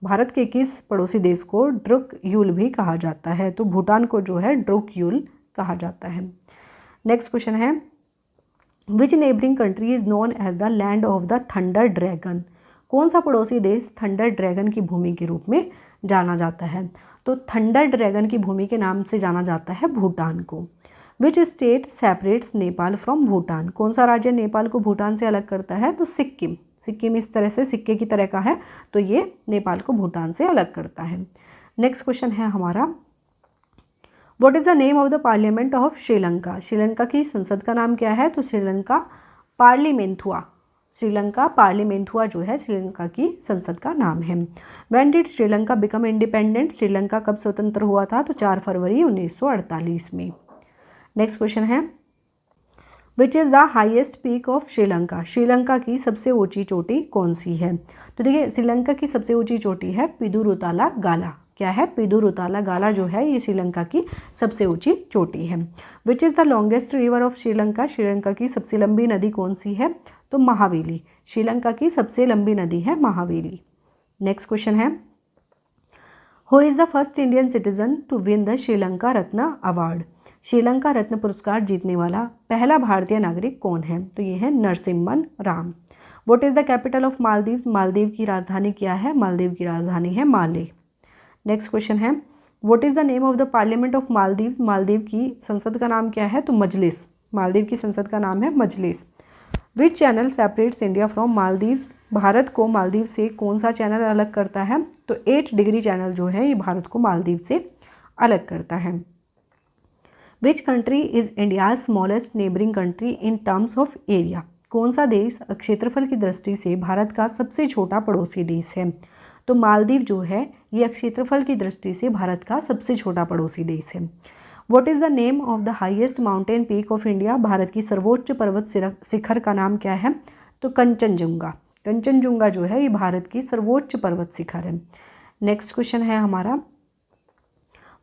Bharat के किस पड़ोसी देश को ड्रुक युल भी कहा जाता है? तो भूटान को जो है ड्रुक युल कहा जाता है। नेक्स्ट क्वेश्चन है which neighbouring country is known as the land of the thunder dragon? कौन सा पड़ोसी देश थंडर ड्रैगन की भूमि के रूप में जाना जाता है? तो थंडर ड्रैगन की भूमि के नाम से जाना जाता है भूटान को। विच state separates Nepal from Bhutan? कौन सा राज्य नेपाल को भूटान से अलग करता है? तो सिक्किम। सिक्किम इस तरह से सिक्के की तरह का है, तो ये नेपाल को भूटान से अलग करता है। नेक्स्ट क्वेश्चन है हमारा what is the name of the parliament of Sri Lanka? Sri Lanka की संसद का नाम क्या है? तो श्रीलंका पार्लिमेंथुआ। श्रीलंका पार्लिमेंथुआ जो है श्रीलंका की संसद का नाम है। When did Sri Lanka become independent? Sri Lanka कब स्वतंत्र हुआ था? तो 4 फरवरी 1948 में। नेक्स्ट क्वेश्चन है which is the highest peak of Sri Lanka? Sri Lanka की सबसे ऊंची चोटी कौन सी है? तो देखिए श्रीलंका की सबसे ऊंची चोटी है पिदुरुताला गाला। क्या है? पिदुरुताला गाला जो है ये श्रीलंका की सबसे ऊंची चोटी है। Which is the longest river of Sri Lanka? Sri Lanka की सबसे लंबी नदी कौन सी है? तो महावेली। श्रीलंका की सबसे लंबी नदी है महावेली। नेक्स्ट क्वेश्चन है who is the first Indian citizen to win the Sri Lanka Ratna award? Sri Lanka Ratna पुरस्कार जीतने वाला पहला भारतीय नागरिक कौन है? तो ये है Narasimhan Ram. What is the capital of Maldives? Maldives की राजधानी क्या है? मालदीव की राजधानी है माले। नेक्स्ट क्वेश्चन है what is the name of the parliament of Maldives? Maldives की संसद का नाम क्या है? तो मजलिस। मालदीव की संसद का नाम है Majlis. Which channel separates India from Maldives? Bharat को मालदीव से कौन सा चैनल अलग करता है? तो 8 डिग्री चैनल जो है ये भारत को मालदीव से अलग करता है। विच country is India smallest neighbouring country in terms of area? कौन सा देश क्षेत्रफल की दृष्टि से भारत का सबसे छोटा पड़ोसी देश है? तो मालदीव जो है ये क्षेत्रफल की दृष्टि से भारत का सबसे छोटा पड़ोसी देश है। What is the name of the highest mountain peak of India? Bharat की सर्वोच्च पर्वत शिखर का नाम क्या है? तो कंचनजुंगा। कंचनजुंगा जो है ये भारत की सर्वोच्च पर्वत शिखर है। नेक्स्ट क्वेश्चन है हमारा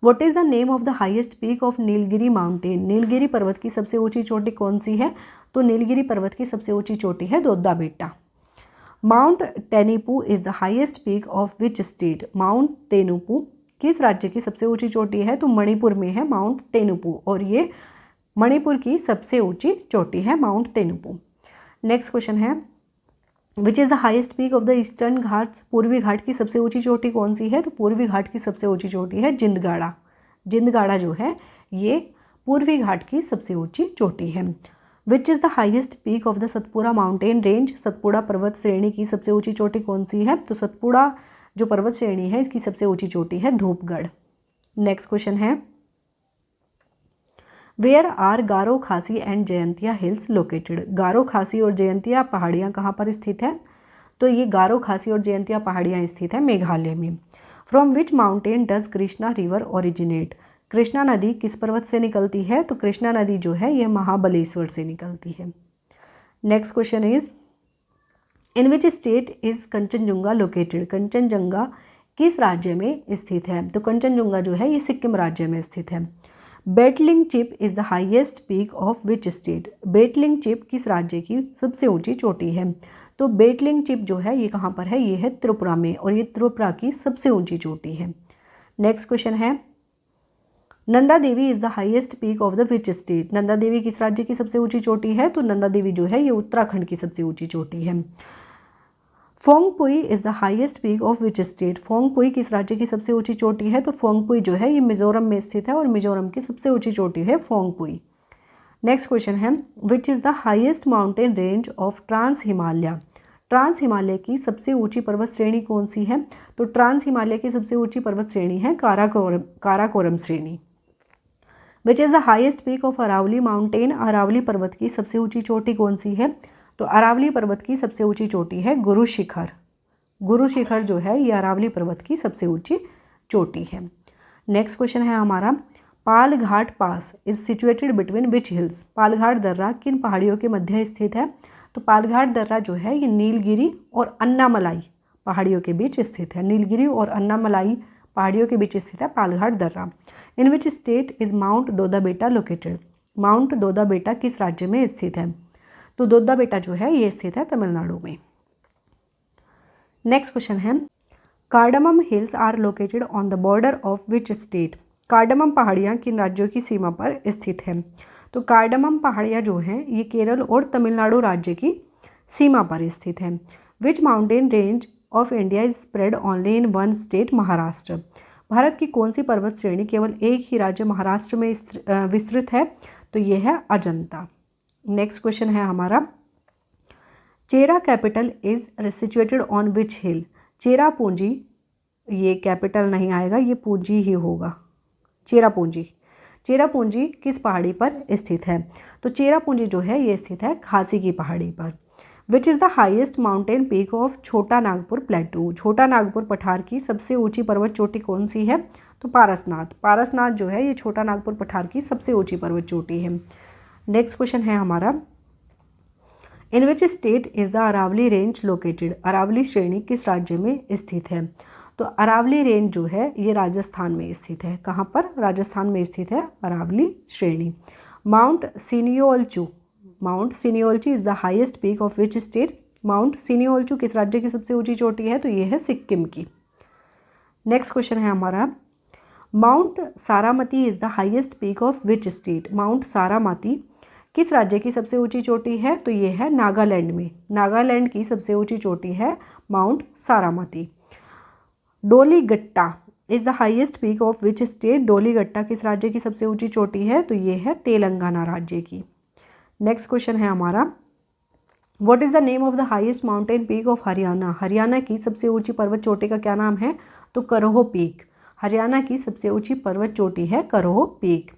what is the name of the highest peak of Nilgiri mountain? Nilgiri पर्वत की सबसे ऊंची चोटी कौन सी है? तो नीलगिरी पर्वत की सबसे ऊंची चोटी है Doddabetta. Mount Tenupu is the highest peak of which state? Mount Tenupu किस राज्य की सबसे ऊंची चोटी है? तो मणिपुर में है माउंट तेनुपू, और ये मणिपुर की सबसे ऊंची चोटी है माउंट तेनुपू। नेक्स्ट क्वेश्चन है which is the highest peak of the Eastern Ghats? पूर्वी घाट की सबसे ऊंची चोटी कौन सी है? तो पूर्वी घाट की सबसे ऊंची चोटी है जिंदगाड़ा। जिंदगाड़ा जो है ये पूर्वी घाट की सबसे ऊंची चोटी है। Which is the highest peak of the Satpura mountain range? Satpura पर्वत श्रेणी की सबसे ऊंची चोटी कौन सी है? तो सतपुड़ा जो पर्वत श्रेणी है इसकी सबसे ऊंची चोटी है धूपगढ़। नेक्स्ट क्वेश्चन है वेयर आर गारो खासी एंड जयंतिया हिल्स लोकेटेड? गारो खासी और जयंतिया पहाड़ियाँ कहाँ पर स्थित है? तो ये गारो खासी और जयंतिया पहाड़ियाँ स्थित है मेघालय में। From which mountain does Krishna river originate? Krishna नदी किस पर्वत से निकलती है? तो कृष्णा नदी जो है ये महाबलेश्वर से निकलती है। Next question is in which state is Kanchenjunga located? Kanchenjunga किस राज्य में स्थित है? तो कंचनजुंगा जो है ये सिक्किम राज्य में स्थित है। Betling Chhip is the highest peak of which state? Betling Chhip किस राज्य की सबसे ऊंची चोटी है? तो बेटलिंग चिप जो है ये कहाँ पर है? ये है त्रिपुरा में, और ये त्रिपुरा की सबसे ऊंची चोटी है। नेक्स्ट क्वेश्चन है Nanda Devi is the highest peak of the which state? Nanda Devi किस राज्य की सबसे ऊंची चोटी है? तो नंदा देवी जो है ये उत्तराखंड की सबसे ऊंची चोटी है। Phawngpui is the highest peak of which state? Phawngpui किस राज्य की सबसे ऊंची चोटी है? तो फोंगपुई जो है ये मिजोरम में स्थित है, और मिजोरम की सबसे ऊंची चोटी है फोंगपुई। नेक्स्ट क्वेश्चन है which is the highest mountain range of trans Himalaya? Trans Himalaya की सबसे ऊंची पर्वत श्रेणी कौन सी है? तो ट्रांस हिमालय की सबसे ऊंची पर्वत श्रेणी है काराकोरम श्रेणी। Which is the highest peak of Aravalli mountain, Aravalli पर्वत की सबसे ऊंची चोटी कौन सी है? तो अरावली पर्वत की सबसे ऊंची चोटी है गुरु शिखर। गुरु शिखर जो है ये अरावली पर्वत की सबसे ऊंची चोटी है। नेक्स्ट क्वेश्चन है हमारा, Palghat pass is situated between which hills? Palghat दर्रा किन पहाड़ियों के मध्य स्थित है? तो पालघाट दर्रा जो है ये नीलगिरी और अन्नामलाई पहाड़ियों के बीच स्थित है। नीलगिरी और अन्नामलाई पहाड़ियों के बीच स्थित है पालघाट दर्रा। इन which state is mount Doda बेटा लोकेटेड? माउंट दोदा बेटा किस राज्य में स्थित है? तो दोदा बेटा जो है ये स्थित है तमिलनाडु में। नेक्स्ट क्वेश्चन है, cardamom hills are located on the border of which state? Cardamom पहाड़ियाँ किन राज्यों की सीमा पर स्थित हैं? तो कार्डमम पहाड़ियाँ जो हैं ये केरल और तमिलनाडु राज्य की सीमा पर स्थित हैं। विच mountain range of India is spread only in one state Maharashtra? Bharat की कौन सी पर्वत श्रेणी केवल एक ही राज्य महाराष्ट्र में विस्तृत है? तो ये है अजंता। नेक्स्ट क्वेश्चन है हमारा, Chera capital is situated on which hill? Cherrapunji, ये कैपिटल नहीं आएगा, ये पूंजी ही होगा, चेरा पूंजी। चेरा पूंजी किस पहाड़ी पर स्थित है? तो चेरा पूंजी जो है ये स्थित है खासी की पहाड़ी पर। विच is the highest mountain peak of छोटा नागपुर प्लेटू? छोटा नागपुर पठार की सबसे ऊंची पर्वत चोटी कौन सी है? तो पारसनाथ। पारसनाथ जो है ये छोटा नागपुर पठार की सबसे ऊंची पर्वत चोटी है। नेक्स्ट क्वेश्चन है हमारा, in which state is the Aravalli range located? Aravalli श्रेणी किस राज्य में स्थित है? तो अरावली रेंज जो है ये राजस्थान में स्थित है। कहाँ पर? राजस्थान में स्थित है अरावली श्रेणी। Mount Siniolchu, Mount Siniolchu is the highest peak of which state? Mount Siniolchu किस राज्य की सबसे ऊंची चोटी है? तो ये है सिक्किम की। नेक्स्ट क्वेश्चन है हमारा, mount Saramati is the highest peak of which state? Mount Saramati किस राज्य की सबसे ऊंची चोटी है? तो ये है नागालैंड में। नागालैंड की सबसे ऊंची चोटी है Mount Saramati. Doligatta is the highest peak of which state? Doligatta किस राज्य की सबसे ऊंची चोटी है? तो ये है तेलंगाना राज्य की। नेक्स्ट क्वेश्चन है हमारा, what is the name of the highest mountain peak of Haryana? Haryana की सबसे ऊंची पर्वत चोटी का क्या नाम है? तो करोह पीक। हरियाणा की सबसे ऊंची पर्वत चोटी है Karoh peak.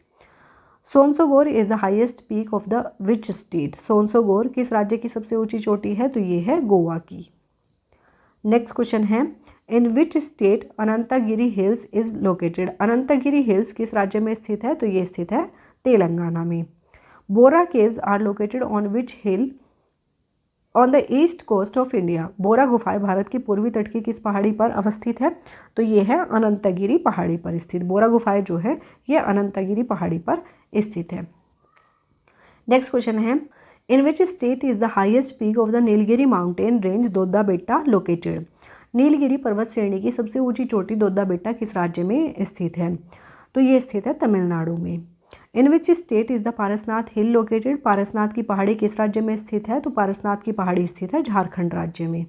Sonsogor is the highest peak of the which state? Sonsogor किस राज्य की सबसे ऊंची चोटी है? तो ये है गोवा की। नेक्स्ट क्वेश्चन है, in which state Ananthagiri hills is located? Ananthagiri hills किस राज्य में स्थित है? तो ये स्थित है तेलंगाना में। Borra caves are located on which hill on the east coast of India? Borra गुफाएं भारत की पूर्वी तट की किस पहाड़ी पर अवस्थित है? तो ये है अनंतगिरी पहाड़ी पर स्थित। बोरा गुफाएं जो है ये अनंतगिरी पहाड़ी पर स्थित है। नेक्स्ट क्वेश्चन है, in which state is the highest peak of the Nilgiri mountain range Doddabetta located? Nilgiri पर्वत श्रेणी की सबसे ऊंची चोटी दोदा बेटा किस राज्य में स्थित है? तो ये स्थित है तमिलनाडु में। In which state is the Parasnath hill located? Parasnath की पहाड़ी किस राज्य में स्थित है? तो पारसनाथ की पहाड़ी स्थित है झारखंड राज्य में।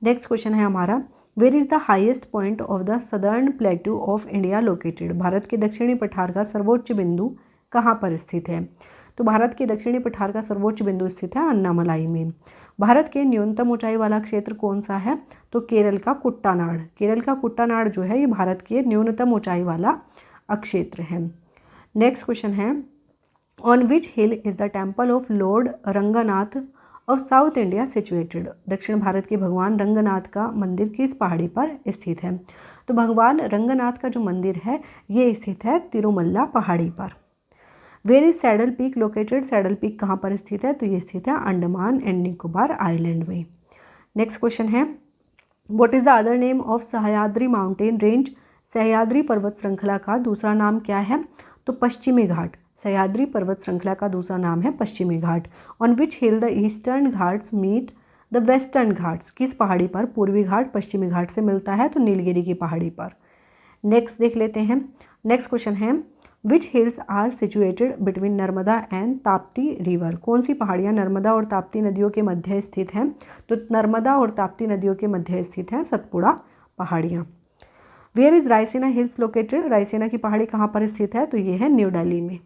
नेक्स्ट क्वेश्चन है हमारा, where is the highest point of the southern plateau of India located? Bharat के दक्षिणी पठार का सर्वोच्च बिंदु कहाँ पर स्थित है? तो भारत के दक्षिणी पठार का सर्वोच्च बिंदु स्थित है अन्नामलाई में। भारत के न्यूनतम ऊंचाई वाला क्षेत्र कौन सा है? तो केरल का कुट्टानाड। केरल का कुट्टानाड जो है ये भारत के न्यूनतम ऊंचाई वाला क्षेत्र है। नेक्स्ट क्वेश्चन है, on which hill is the temple of Lord Ranganath of south India situated? दक्षिण भारत के भगवान रंगनाथ का मंदिर किस पहाड़ी पर स्थित है? तो भगवान रंगनाथ का जो मंदिर है ये स्थित है तिरुमल्ला पहाड़ी पर। Where is saddle peak located? Saddle peak कहाँ पर स्थित है? तो ये स्थित है अंडमान एंड निकोबार आइलैंड में। नेक्स्ट क्वेश्चन है, what is the other name of Sahyadri mountain range? Sahyadri पर्वत श्रृंखला का दूसरा नाम क्या है? तो पश्चिमी घाट। सह्याद्री पर्वत श्रृंखला का दूसरा नाम है पश्चिमी घाट। On which hill the Eastern Ghats meet the Western Ghats? किस पहाड़ी पर पूर्वी घाट पश्चिमी घाट से मिलता है? तो नीलगिरी की पहाड़ी पर। नेक्स्ट देख लेते हैं। नेक्स्ट क्वेश्चन है, which hills are situated between Narmada and Tapti river? कौन सी पहाड़ियाँ नर्मदा और ताप्ती नदियों के मध्य स्थित हैं? तो नर्मदा और ताप्ती नदियों के मध्य स्थित हैं सतपुड़ा पहाड़ियाँ। Where is Raisina hills located? Raisina की पहाड़ी कहाँ पर स्थित है? तो ये है न्यू दिल्ली में।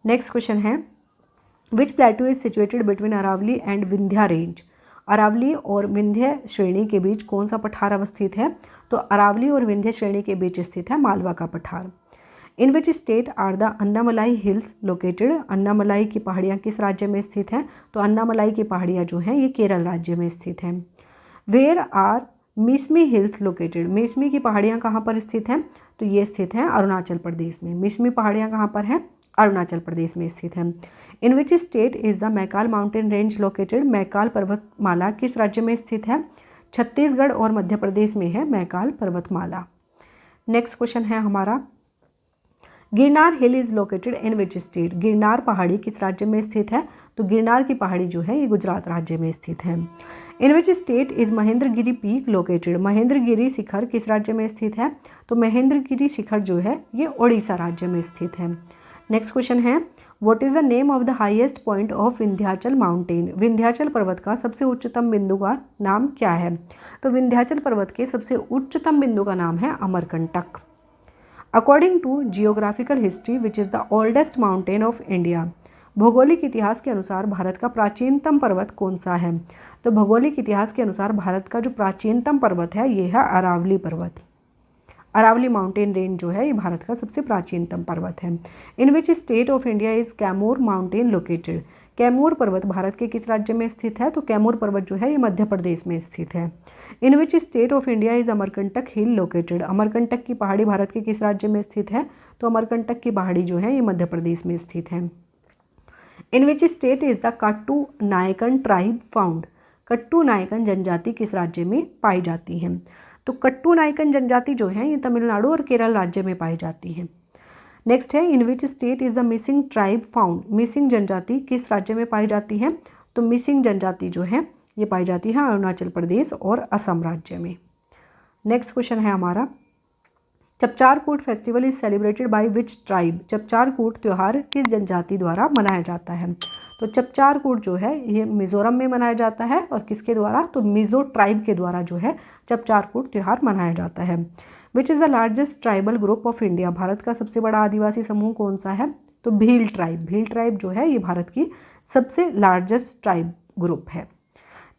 नेक्स्ट क्वेश्चन है, which plateau is situated between Aravalli and Vindhya range? Aravalli और विंध्य श्रेणी के बीच कौन सा पठार अवस्थित है? तो अरावली और विंध्य श्रेणी के बीच स्थित है मालवा का पठार। In which state are the Anamalai hills located. Anamalai की पहाड़ियाँ किस राज्य में स्थित हैं? तो अन्नामलाई की पहाड़ियाँ जो हैं ये केरल राज्य में स्थित हैं। Where are Mishmi hills located. Mishmi की पहाड़ियाँ कहाँ पर स्थित हैं? तो ये स्थित हैं अरुणाचल प्रदेश में। मिसमी पहाड़ियाँ कहाँ पर हैं? अरुणाचल प्रदेश में स्थित हैं। In which state is the Maikal mountain range located. Maikal पर्वतमाला किस राज्य में स्थित है? छत्तीसगढ़ और मध्य प्रदेश में है मैकाल पर्वतमाला। नेक्स्ट क्वेश्चन है हमारा, Girnar hill is located in which state. Girnar पहाड़ी किस राज्य में स्थित है? तो गिरनार की पहाड़ी जो है ये गुजरात राज्य में स्थित है। In which state is Mahendragiri peak located. Mahendragiri शिखर किस राज्य में स्थित है? तो महेंद्रगिरी शिखर जो है ये ओडिशा राज्य में स्थित है। नेक्स्ट क्वेश्चन है, what is the name of the highest point of Vindhyachal mountain. Vindhyachal पर्वत का सबसे उच्चतम बिंदु का नाम क्या है? तो विंध्याचल पर्वत के सबसे उच्चतम बिंदु का नाम है Amarkantak. According to geographical history which is the oldest mountain of India. भौगोलिक इतिहास के अनुसार भारत का प्राचीनतम पर्वत कौन सा है? तो भौगोलिक इतिहास के अनुसार भारत का जो प्राचीनतम पर्वत है ये है अरावली पर्वत। अरावली माउंटेन रेंज जो है ये भारत का सबसे प्राचीनतम पर्वत है। In which state of India is Kaimur mountain located. Kaimur पर्वत भारत के किस राज्य में स्थित है? तो कैमूर पर्वत जो है ये मध्य प्रदेश में स्थित है। In which state of India is Amarkantak hill located. Amarkantak की पहाड़ी भारत के किस राज्य में स्थित है? तो अमरकंटक की पहाड़ी जो है ये मध्य प्रदेश में स्थित है। In which state is the कट्टू नायकन ट्राइब फाउंड। कट्टू नायकन जनजाति किस राज्य में पाई जाती है? तो कट्टू नायकन जनजाति जो है ये तमिलनाडु और केरल राज्य में पाई जाती है। नेक्स्ट है, in which state is the Mising tribe found. Mising जनजाति किस राज्य में पाई जाती है? तो मिसिंग जनजाति जो है ये पाई जाती है अरुणाचल प्रदेश और असम राज्य में। नेक्स्ट क्वेश्चन है हमारा, Chapchar Kut festival is celebrated by which tribe. Chapchar Kut त्यौहार किस जनजाति द्वारा मनाया जाता है? तो चपचार कूट जो है ये मिजोरम में मनाया जाता है और किसके द्वारा? तो मिजो ट्राइब के द्वारा जो है चपचार कूट त्यौहार मनाया जाता है। Which is the largest tribal group of India. Bharat का सबसे बड़ा आदिवासी समूह कौन सा है? तो भील ट्राइब। भील ट्राइब जो है ये भारत की सबसे लार्जेस्ट ट्राइब ग्रुप है।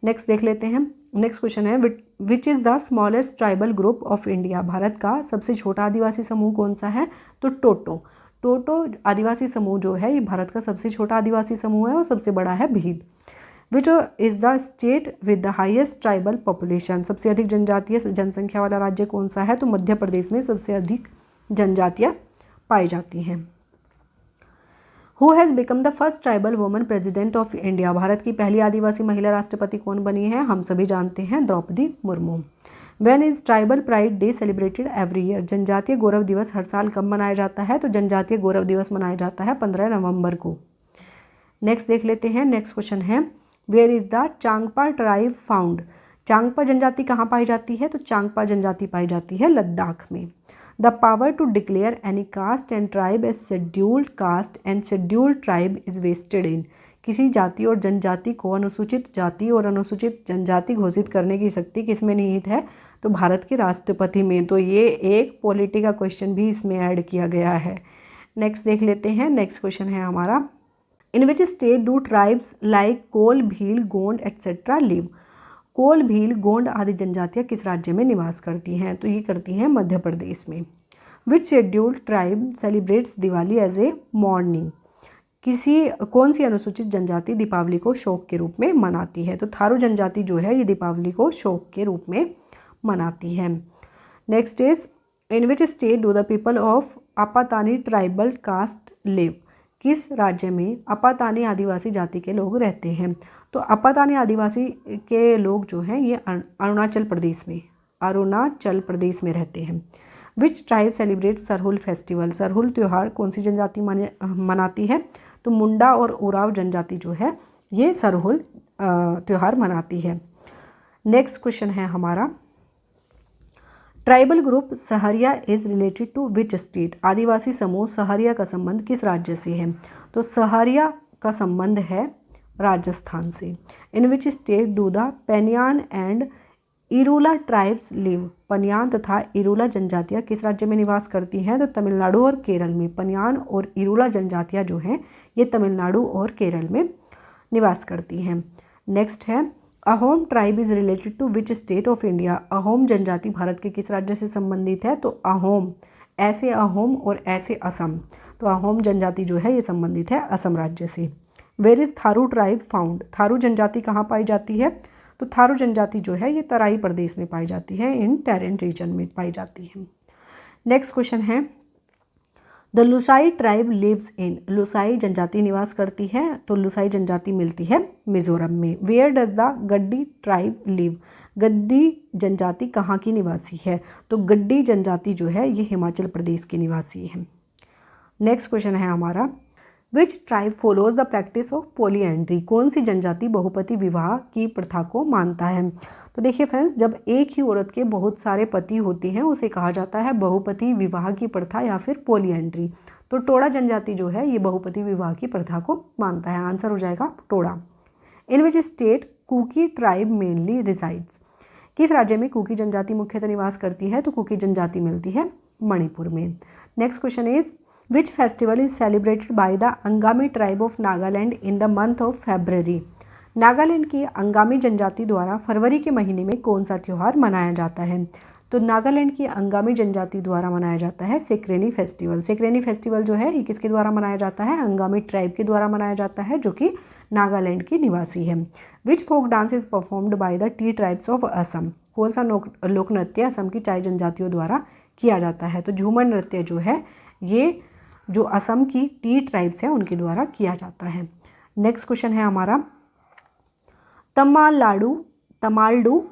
नेक्स्ट देख लेते हैं। नेक्स्ट क्वेश्चन है, which is the smallest tribal group of India. Bharat का सबसे छोटा आदिवासी समूह कौन सा है? तो टोटो। टोटो आदिवासी समूह जो है ये भारत का सबसे छोटा आदिवासी समूह है और सबसे बड़ा है भील। विच is the state with the highest tribal population. सबसे अधिक जनजातीय जनसंख्या वाला राज्य कौन सा है? तो मध्य प्रदेश में सबसे अधिक जनजातियाँ पाई जाती हैं। Who has become the first tribal woman president of India. Bharat की पहली आदिवासी महिला राष्ट्रपति कौन बनी है? हम सभी जानते हैं, Draupadi Murmu. When is tribal pride day celebrated every year. जनजातीय गौरव दिवस हर साल कब मनाया जाता है? तो जनजातीय गौरव दिवस मनाया जाता है 15 नवंबर को। नेक्स्ट देख लेते हैं। नेक्स्ट क्वेश्चन है, where is the Changpa tribe found. Changpa जनजाति कहाँ पाई जाती है? तो चांगपा जनजाति पाई जाती है लद्दाख में। The power to declare any caste and tribe as scheduled caste and scheduled tribe is vested in. किसी जाति और जनजाति को अनुसूचित जाति और अनुसूचित जनजाति घोषित करने की शक्ति किस में निहित है? तो भारत के राष्ट्रपति में। तो ये एक पॉलिटी का क्वेश्चन भी इसमें ऐड किया गया है। नेक्स्ट देख लेते हैं। नेक्स्ट क्वेश्चन है हमारा, in which state do tribes like Kol, Bhil, Gond etcetera live. Kol, Bhil, Gond आदि जनजातियाँ किस राज्य में निवास करती हैं? तो ये करती हैं मध्य प्रदेश में। Which scheduled tribe celebrates Diwali as a morning. कौन सी अनुसूचित जनजाति दीपावली को शोक के रूप में मनाती है? तो थारू जनजाति जो है ये दीपावली को शोक के रूप में मनाती है। Next is, in which state do the people of Apatani tribal caste live. किस राज्य में आपातानी आदिवासी जाति के लोग रहते हैं? तो आपातानी आदिवासी के लोग जो हैं ये अरुणाचल प्रदेश में रहते हैं। Which tribe celebrate Sarhul festival. Sarhul त्यौहार कौन सी जनजाति मनाती है? तो मुंडा और उराव जनजाति जो है ये सरहुल त्यौहार मनाती है। नेक्स्ट क्वेश्चन है हमारा, tribal group Sahariya is related to which state. आदिवासी समूह सहरिया का संबंध किस राज्य से है? तो सहरिया का संबंध है राजस्थान से। In which state do the Paniyan and Irula tribes live. Paniyan तथा इरूला जनजातियाँ किस राज्य में निवास करती हैं? तो तमिलनाडु और केरल में। पनियान और इरूला जनजातियाँ जो हैं ये तमिलनाडु और केरल में निवास करती हैं। नेक्स्ट है, Ahom tribe is related to which state of India. Ahom जनजाति भारत के किस राज्य से संबंधित है? तो अहोम ऐसे अहोम और ऐसे असम। तो अहोम जनजाति जो है ये संबंधित है असम राज्य से। Where is Tharu tribe found, Tharu जनजाति कहाँ पाई जाती है? तो थारू जनजाति जो है ये तराई प्रदेश में पाई जाती है, इन टेरेन रीजन में पाई जाती है। नेक्स्ट क्वेश्चन है the Lushai tribe lives in, Lushai जनजाति निवास करती है, तो लुसाई जनजाति मिलती है मिजोरम में। वेयर डज द गड्डी ट्राइब लिव, गड्डी जनजाति कहाँ की निवासी है? तो गड्डी जनजाति जो है ये हिमाचल प्रदेश की निवासी है। नेक्स्ट क्वेश्चन है हमारा which tribe follows the practice of polyandry, कौन सी जनजाति बहुपति विवाह की प्रथा को मानता है? तो देखिए फ्रेंड्स, जब एक ही औरत के बहुत सारे पति होते हैं उसे कहा जाता है बहुपति विवाह की प्रथा या फिर पॉलीएंड्री। तो टोडा जनजाति जो है ये बहुपति विवाह की प्रथा को मानता है। आंसर हो जाएगा Toda. In which state Kuki tribe mainly resides, किस राज्य में कुकी जनजाति मुख्यतः निवास करती है? तो कुकी जनजाति मिलती है मणिपुर में। Next question is which festival is celebrated by the Angami tribe of Nagaland in the month of February, Nagaland की अंगामी जनजाति द्वारा फरवरी के महीने में कौन सा त्यौहार मनाया जाता है? तो नागालैंड की अंगामी जनजाति द्वारा मनाया जाता है सेक्रेनी फेस्टिवल। सेक्रेनी फेस्टिवल जो है ये किसके द्वारा मनाया जाता है? अंगामी ट्राइब के द्वारा मनाया जाता है जो कि नागालैंड की निवासी है। Which folk dance is performed by the tea tribes of Assam, कौन सा लोक नृत्य असम की चाय जनजातियों द्वारा किया जाता है? तो झूमर नृत्य जो है ये जो असम की टी ट्राइब्स है उनके द्वारा किया जाता है। नेक्स्ट क्वेश्चन है हमारा तमालडू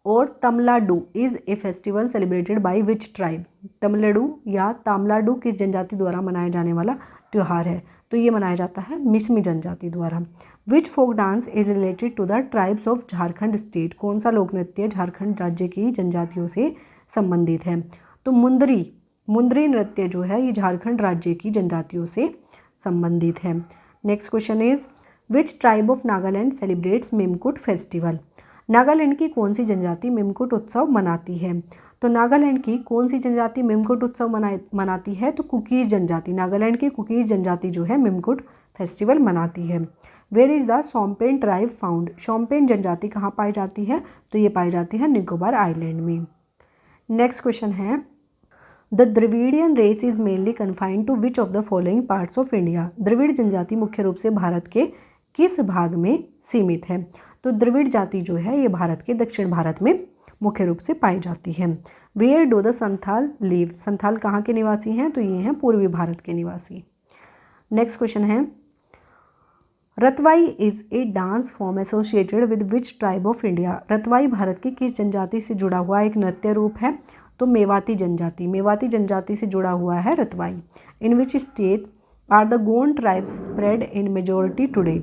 और Tamladu is a festival celebrated by which tribe, Tamladu या तमलाडू किस जनजाति द्वारा मनाया जाने वाला त्यौहार है? तो ये मनाया जाता है मिसमी जनजाति द्वारा। Which folk dance is related to the tribes of Jharkhand state, कौन सा लोक नृत्य झारखंड राज्य की जनजातियों से संबंधित है? तो मुंदरी नृत्य जो है ये झारखंड राज्य की जनजातियों से संबंधित है। Next question is which tribe of Nagaland celebrates Mimkut festival, Nagaland की कौन सी जनजाति मिमकुट उत्सव मनाती है? तो नागालैंड की कौन सी जनजाति मिमकुट उत्सव मनाती है? तो कुकीज़ जनजाति, नागालैंड की कुकीज़ जनजाति जो है मिमकुट फेस्टिवल मनाती है। Where is the Shompen tribe found, Shompen जनजाति कहाँ पाई जाती है? तो ये पाई जाती है निकोबार आइलैंड में। नेक्स्ट क्वेश्चन है the Dravidian race is mainly confined to which of the following parts of India, Dravid जनजाति मुख्य रूप से भारत के किस भाग में सीमित है? तो द्रविड़ जाति जो है ये भारत के दक्षिण भारत में मुख्य रूप से पाई जाती है। Where do the Santhal live, Santhal कहाँ के निवासी हैं? तो ये हैं पूर्वी भारत के निवासी। नेक्स्ट क्वेश्चन है Ratwai is a dance form associated with which tribe of India, Ratwai Bharat की किस जनजाति से जुड़ा हुआ एक नृत्य रूप है? तो मेवाती जनजाति, मेवाती जनजाति से जुड़ा हुआ है Ratwai. In which state are the Gond tribes spread in majority today,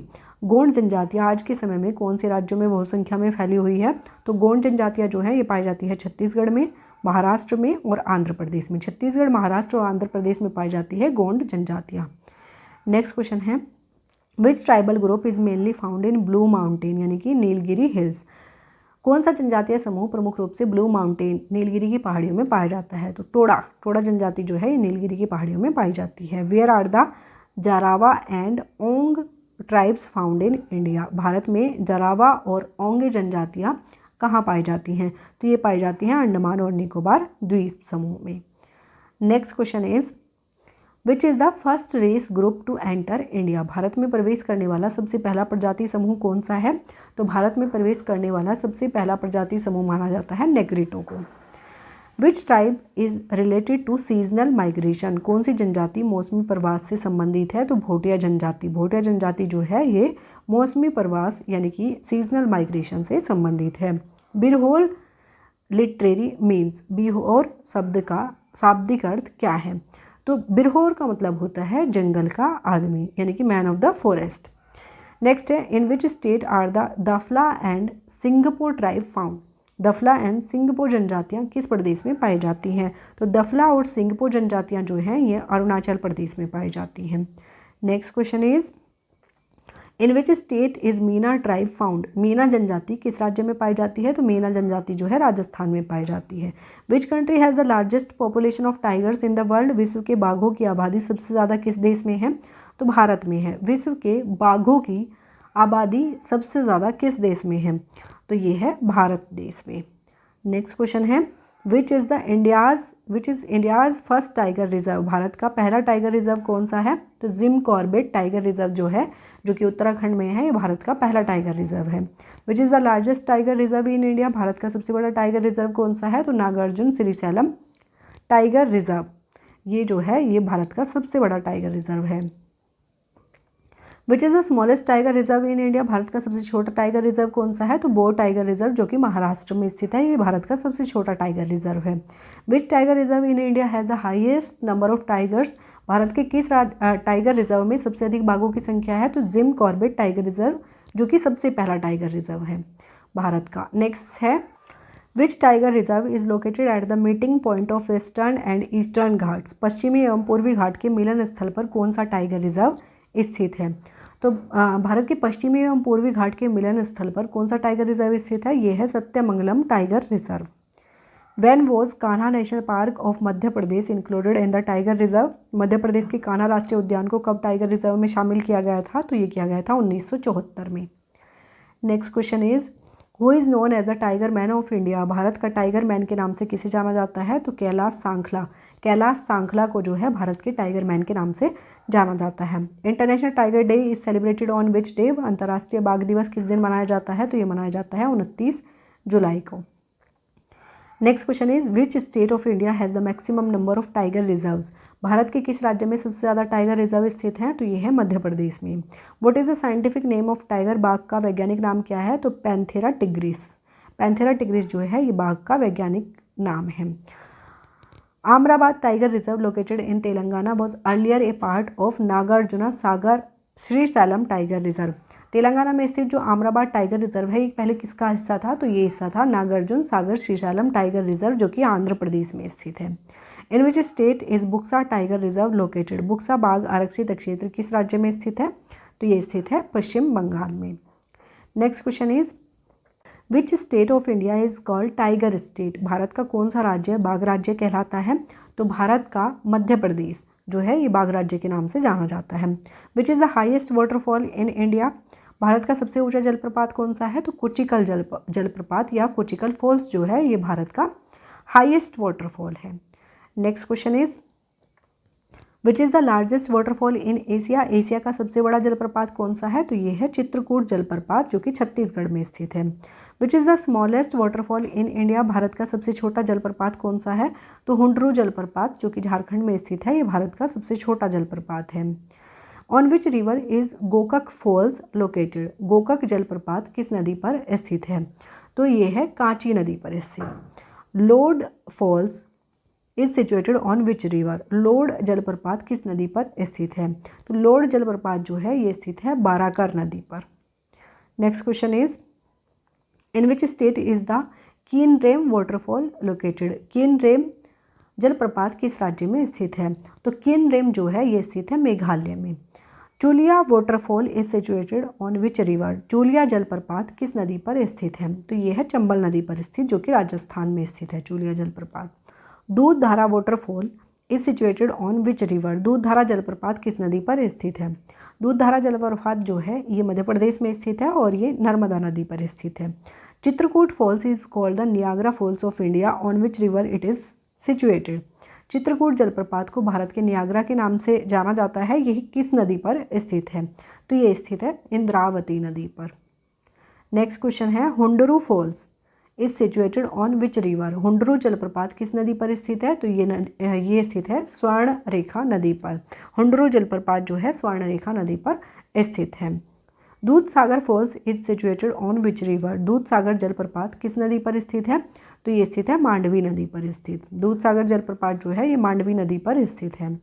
Gond जनजातियाँ आज के समय में कौन से राज्यों में बहुत संख्या में फैली हुई है? तो गोंड जनजातियाँ जो है ये पाई जाती है छत्तीसगढ़ में, महाराष्ट्र में और आंध्र प्रदेश में। छत्तीसगढ़, महाराष्ट्र और आंध्र प्रदेश में पाई जाती है गोंड जनजातियाँ। नेक्स्ट क्वेश्चन है which tribal group is mainly found in blue mountain यानी कि नीलगिरी हिल्स, कौन सा जनजातीय समूह प्रमुख रूप से ब्लू माउंटेन नीलगिरी की पहाड़ियों में पाया जाता है? तो टोडा जनजाति जो है ये नीलगिरी की पहाड़ियों में पाई जाती है। Where are the Jarawa and Onge tribes found in India, Bharat में जारावा और ओंगे जनजातियाँ कहाँ पाई जाती हैं? तो ये पाई जाती हैं अंडमान और निकोबार द्वीप समूह में। Next question is which is the first race group to enter India, Bharat में प्रवेश करने वाला सबसे पहला प्रजाति समूह कौन सा है? तो भारत में प्रवेश करने वाला सबसे पहला प्रजाति समूह माना जाता है नेग्रिटो को। Which tribe is related to seasonal migration, कौन सी जनजाति मौसमी प्रवास से संबंधित है? तो भोटिया जनजाति, भोटिया जनजाति जो है ये मौसमी प्रवास यानी कि सीजनल माइग्रेशन से संबंधित है। बिरहोल लिटरेरी मीन्स, बिरहोर शब्द का शाब्दिक अर्थ क्या है? तो बिरहोर का मतलब होता है जंगल का आदमी यानी कि man of the forest. Next है in which state are the Dafla and Singapore tribe found, Dafla and Singapore जनजातियाँ किस प्रदेश में पाई जाती हैं? तो दफला और सिंगापुर जनजातियाँ जो हैं ये अरुणाचल प्रदेश में पाई जाती हैं। Next question is in which state is Meena tribe found, Meena जनजाति किस राज्य में पाई जाती है? तो मीना जनजाति जो है राजस्थान में पाई जाती है। Which country has the largest population of tigers in the world, विश्व के बाघों की आबादी सबसे ज़्यादा किस देश में है? तो भारत में है। विश्व के बाघों की आबादी सबसे ज़्यादा किस देश में है? तो ये है भारत देश में। नेक्स्ट क्वेश्चन है which is India's first tiger reserve, Bharat का पहला टाइगर रिजर्व कौन सा है? तो जिम कॉर्बेट टाइगर रिजर्व जो है, जो कि उत्तराखंड में है, ये भारत का पहला टाइगर रिजर्व है। Which is the largest tiger reserve in India, Bharat का सबसे बड़ा टाइगर रिजर्व कौन सा है? तो नागार्जुन श्रीशैलम टाइगर रिजर्व, ये जो है ये भारत का सबसे बड़ा टाइगर रिजर्व है। Which is the smallest tiger reserve in India, Bharat का सबसे छोटा टाइगर रिजर्व कौन सा है? तो बोर टाइगर रिजर्व, जो कि महाराष्ट्र में स्थित है, ये भारत का सबसे छोटा टाइगर रिजर्व है। Which tiger reserve in India has the highest number of tigers, Bharat के किस टाइगर रिजर्व में सबसे अधिक बाघों की संख्या है? तो जिम कॉर्बेट टाइगर रिजर्व, जो कि सबसे पहला टाइगर रिजर्व है भारत का। नेक्स्ट है which tiger reserve is located at the meeting point of western and eastern Ghats, पश्चिमी एवं पूर्वी घाट के मिलन स्थल पर कौन सा टाइगर रिजर्व स्थित है? तो भारत के पश्चिमी एवं पूर्वी घाट के मिलन स्थल पर कौन सा टाइगर रिजर्व स्थित है? ये है Sathyamangalam tiger reserve. When was Kanha national park of Madhya Pradesh included in the tiger reserve, Madhya Pradesh के कान्हा राष्ट्रीय उद्यान को कब टाइगर रिजर्व में शामिल किया गया था? तो ये किया गया था 1974 में। Next question is who is known as the tiger man of India, Bharat का टाइगर मैन के नाम से किसे जाना जाता है? तो कैलाश सांखला, कैलाश सांखला को जो है भारत के टाइगर मैन के नाम से जाना जाता है। International tiger day is celebrated on which day, अंतर्राष्ट्रीय बाघ दिवस किस दिन मनाया जाता है? तो ये मनाया जाता है 29 जुलाई को। Next question is which state of India has the maximum number of tiger reserves, Bharat के किस राज्य में सबसे ज़्यादा टाइगर रिजर्व स्थित हैं? तो ये है मध्य प्रदेश में। What is the scientific name of tiger, बाघ का वैज्ञानिक नाम क्या है? तो पैंथेरा टिग्रिस, पैंथेरा टिग्रिस जो है ये बाघ का वैज्ञानिक नाम है। Amrabad tiger reserve located in Telangana was earlier a part of Nagarjuna Sagar Srisailam tiger reserve, Telangana में स्थित जो आमराबाद टाइगर रिजर्व है ये पहले किसका हिस्सा था? तो ये हिस्सा था नागार्जुन सागर श्रीशैलम टाइगर रिजर्व, जो कि आंध्र प्रदेश में स्थित है। In which state is Buxa tiger reserve located, Buxa बाघ आरक्षित क्षेत्र किस राज्य में स्थित है? तो ये स्थित है पश्चिम बंगाल में। Next question is which state of India is called tiger state, Bharat का कौन सा राज्य बाघ राज्य कहलाता है? तो भारत का मध्य प्रदेश जो है ये बाघ राज्य के नाम से जाना जाता है। Which is the highest waterfall in India, Bharat का सबसे ऊंचा जलप्रपात कौन सा है? तो कोचिकल जलप्रपात या कोचिकल फॉल्स जो है ये भारत का हाईएस्ट वाटरफॉल है। Next question is which is the largest waterfall in Asia, Asia का सबसे बड़ा जलप्रपात कौन सा है? तो ये है चित्रकूट जलप्रपात, जो कि छत्तीसगढ़ में स्थित है। Which is the smallest waterfall in India, Bharat का सबसे छोटा जलप्रपात कौन सा है? तो हुंड्रू जलप्रपात, जो कि झारखंड में स्थित है, ये भारत का सबसे छोटा जलप्रपात है। On which river is Gokak falls located, Gokak जलप्रपात किस नदी पर स्थित है? तो ये है कांची नदी पर स्थित। Lodh falls is situated on which river, Lodh जलप्रपात किस नदी पर स्थित है? तो लोड जलप्रपात जो है ये स्थित है बाराकर नदी पर। Next question is in which state is the Kynrem waterfall located, Kynrem जलप्रपात किस राज्य में स्थित है? तो कीनरेम जो है ये स्थित है मेघालय में। Chuliya waterfall is situated on which river, Chuliya जलप्रपात किस नदी पर स्थित है? तो ये है चंबल नदी पर स्थित, जो कि राजस्थान में स्थित है चूलिया जलप्रपात। दूध धारा waterfall is situated on which river, दूध धारा जलप्रपात किस नदी पर स्थित है? दूध धारा जलप्रपात जो है ये मध्य प्रदेश में स्थित है और ये नर्मदा नदी पर स्थित है। Chitrakoot falls is called the Niagara falls of India, on which river it is situated, Chitrakoot जलप्रपात को भारत के नियाग्रा के नाम से जाना जाता है, यही किस नदी पर स्थित है? तो ये स्थित है इंद्रावती नदी पर। नेक्स्ट क्वेश्चन है Hundru falls is situated on which river, Hundru जलप्रपात किस नदी पर स्थित है? तो ये स्थित है स्वर्ण रेखा नदी पर, हुंडरू जलप्रपात जो है स्वर्ण रेखा नदी पर स्थित है। Dudh Sagar falls is situated on which river, Dudh Sagar जलप्रपात किस नदी पर स्थित है? तो ये स्थित है मांडवी नदी पर स्थित, दूध सागर जलप्रपात जो है ये मांडवी नदी पर स्थित है।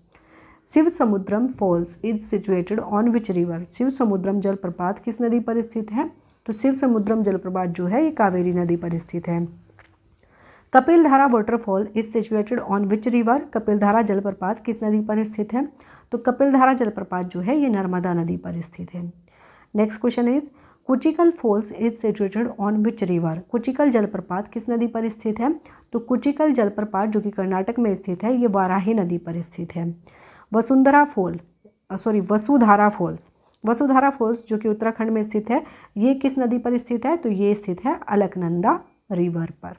Shiva Samudram falls is situated on which river, Shiva Samudram जलप्रपात किस नदी पर स्थित है? तो शिव समुद्रम जलप्रपात जो है ये कावेरी नदी पर स्थित है। Kapildhara waterfall is situated on which river, Kapildhara जलप्रपात किस नदी पर स्थित है? तो कपिलधारा जलप्रपात जो है ये नर्मदा नदी पर स्थित है। Next question is Kuchikal falls is situated on which river, Kuchikal जलप्रपात किस नदी पर स्थित है? तो कुचिकल जलप्रपात जो कि कर्नाटक में स्थित है ये वाराही नदी पर स्थित है। वसुधारा फॉल्स जो कि उत्तराखंड में स्थित है ये किस नदी पर स्थित है? तो ये स्थित है अलकनंदा रिवर पर।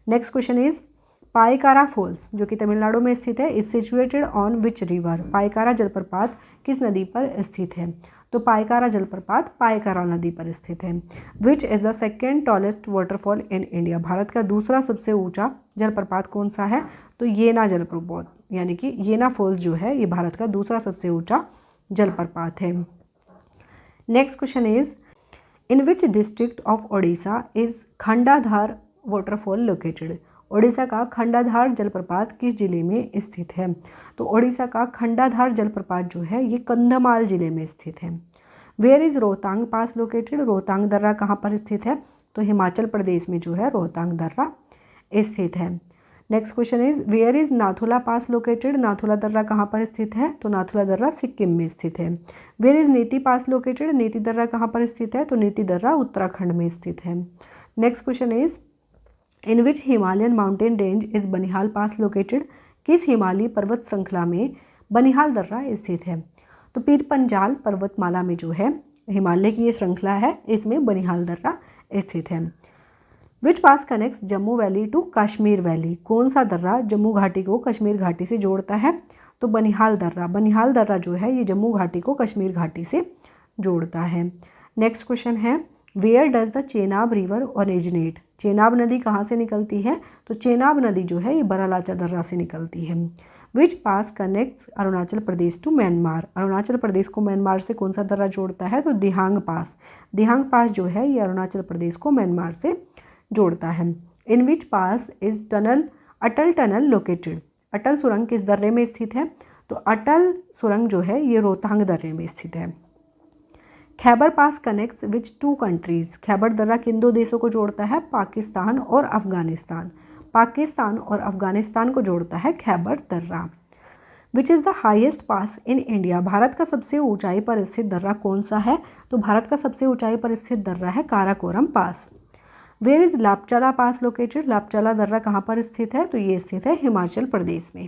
Next question is Pykara falls जो कि तमिलनाडु में स्थित है, is situated on which river. Pykara जलप्रपात किस नदी पर स्थित है? तो पायकारा जलप्रपात पायकारा नदी पर स्थित है। Which is the second tallest waterfall in India. Bharat का दूसरा सबसे ऊंचा जलप्रपात कौन सा है? तो येना जलप्रपात, यानी कि येना फॉल्स जो है ये भारत का दूसरा सबसे ऊंचा जलप्रपात है। Next question is in which district of Odisha is Khandadhar waterfall located. Odisha का खंडाधार जलप्रपात किस जिले में स्थित है? तो ओडिशा का खंडाधार जलप्रपात जो है ये कंधमाल जिले में स्थित है। Where is Rohtang pass located. Rohtang दर्रा कहाँ पर स्थित है? तो हिमाचल प्रदेश में जो है रोहतांग दर्रा स्थित है। Next question is where is Nathu La pass located. Nathu La दर्रा कहाँ पर स्थित है? तो नाथुला दर्रा सिक्किम में स्थित है। वेयर इज नीति पास लोकेटेड। नीति दर्रा कहाँ पर स्थित है? तो नीति दर्रा उत्तराखंड में स्थित है। Next question is in which Himalayan mountain range is Banihal pass located. किस हिमालयी पर्वत श्रृंखला में बनिहाल दर्रा स्थित है? तो पीर पंजाल पर्वतमाला में जो है हिमालय की ये श्रृंखला है, इसमें बनिहाल दर्रा स्थित है। Which pass connects Jammu valley to Kashmir valley. कौन सा दर्रा जम्मू घाटी को कश्मीर घाटी से जोड़ता है? तो बनिहाल दर्रा। बनिहाल दर्रा जो है ये जम्मू घाटी को कश्मीर घाटी से जोड़ता है। नेक्स्ट क्वेश्चन है where does the Chenab river originate. Chenab नदी कहाँ से निकलती है? तो चेनाब नदी जो है ये बरालाचा दर्रा से निकलती है। Which pass connects Arunachal Pradesh to Myanmar. Arunachal Pradesh को म्यांमार से कौन सा दर्रा जोड़ता है? तो दिहांग पास। दिहांग पास जो है ये अरुणाचल प्रदेश को म्यांमार से जोड़ता है। In which pass is Atal tunnel located. अटल सुरंग किस दर्रे में स्थित है? तो अटल सुरंग जो है ये रोहतांग दर्रे में स्थित है। Khyber pass connects which two countries. Khyber दर्रा किन दो देशों को जोड़ता है? पाकिस्तान और अफगानिस्तान। पाकिस्तान और अफगानिस्तान को जोड़ता है खैबर दर्रा। विच is the highest pass in India. Bharat का सबसे ऊंचाई पर स्थित दर्रा कौन सा है? तो भारत का सबसे ऊंचाई पर स्थित दर्रा है Karakoram pass. Where is Lapchala pass located. Lapchala दर्रा कहाँ पर स्थित है? तो ये स्थित है हिमाचल प्रदेश में।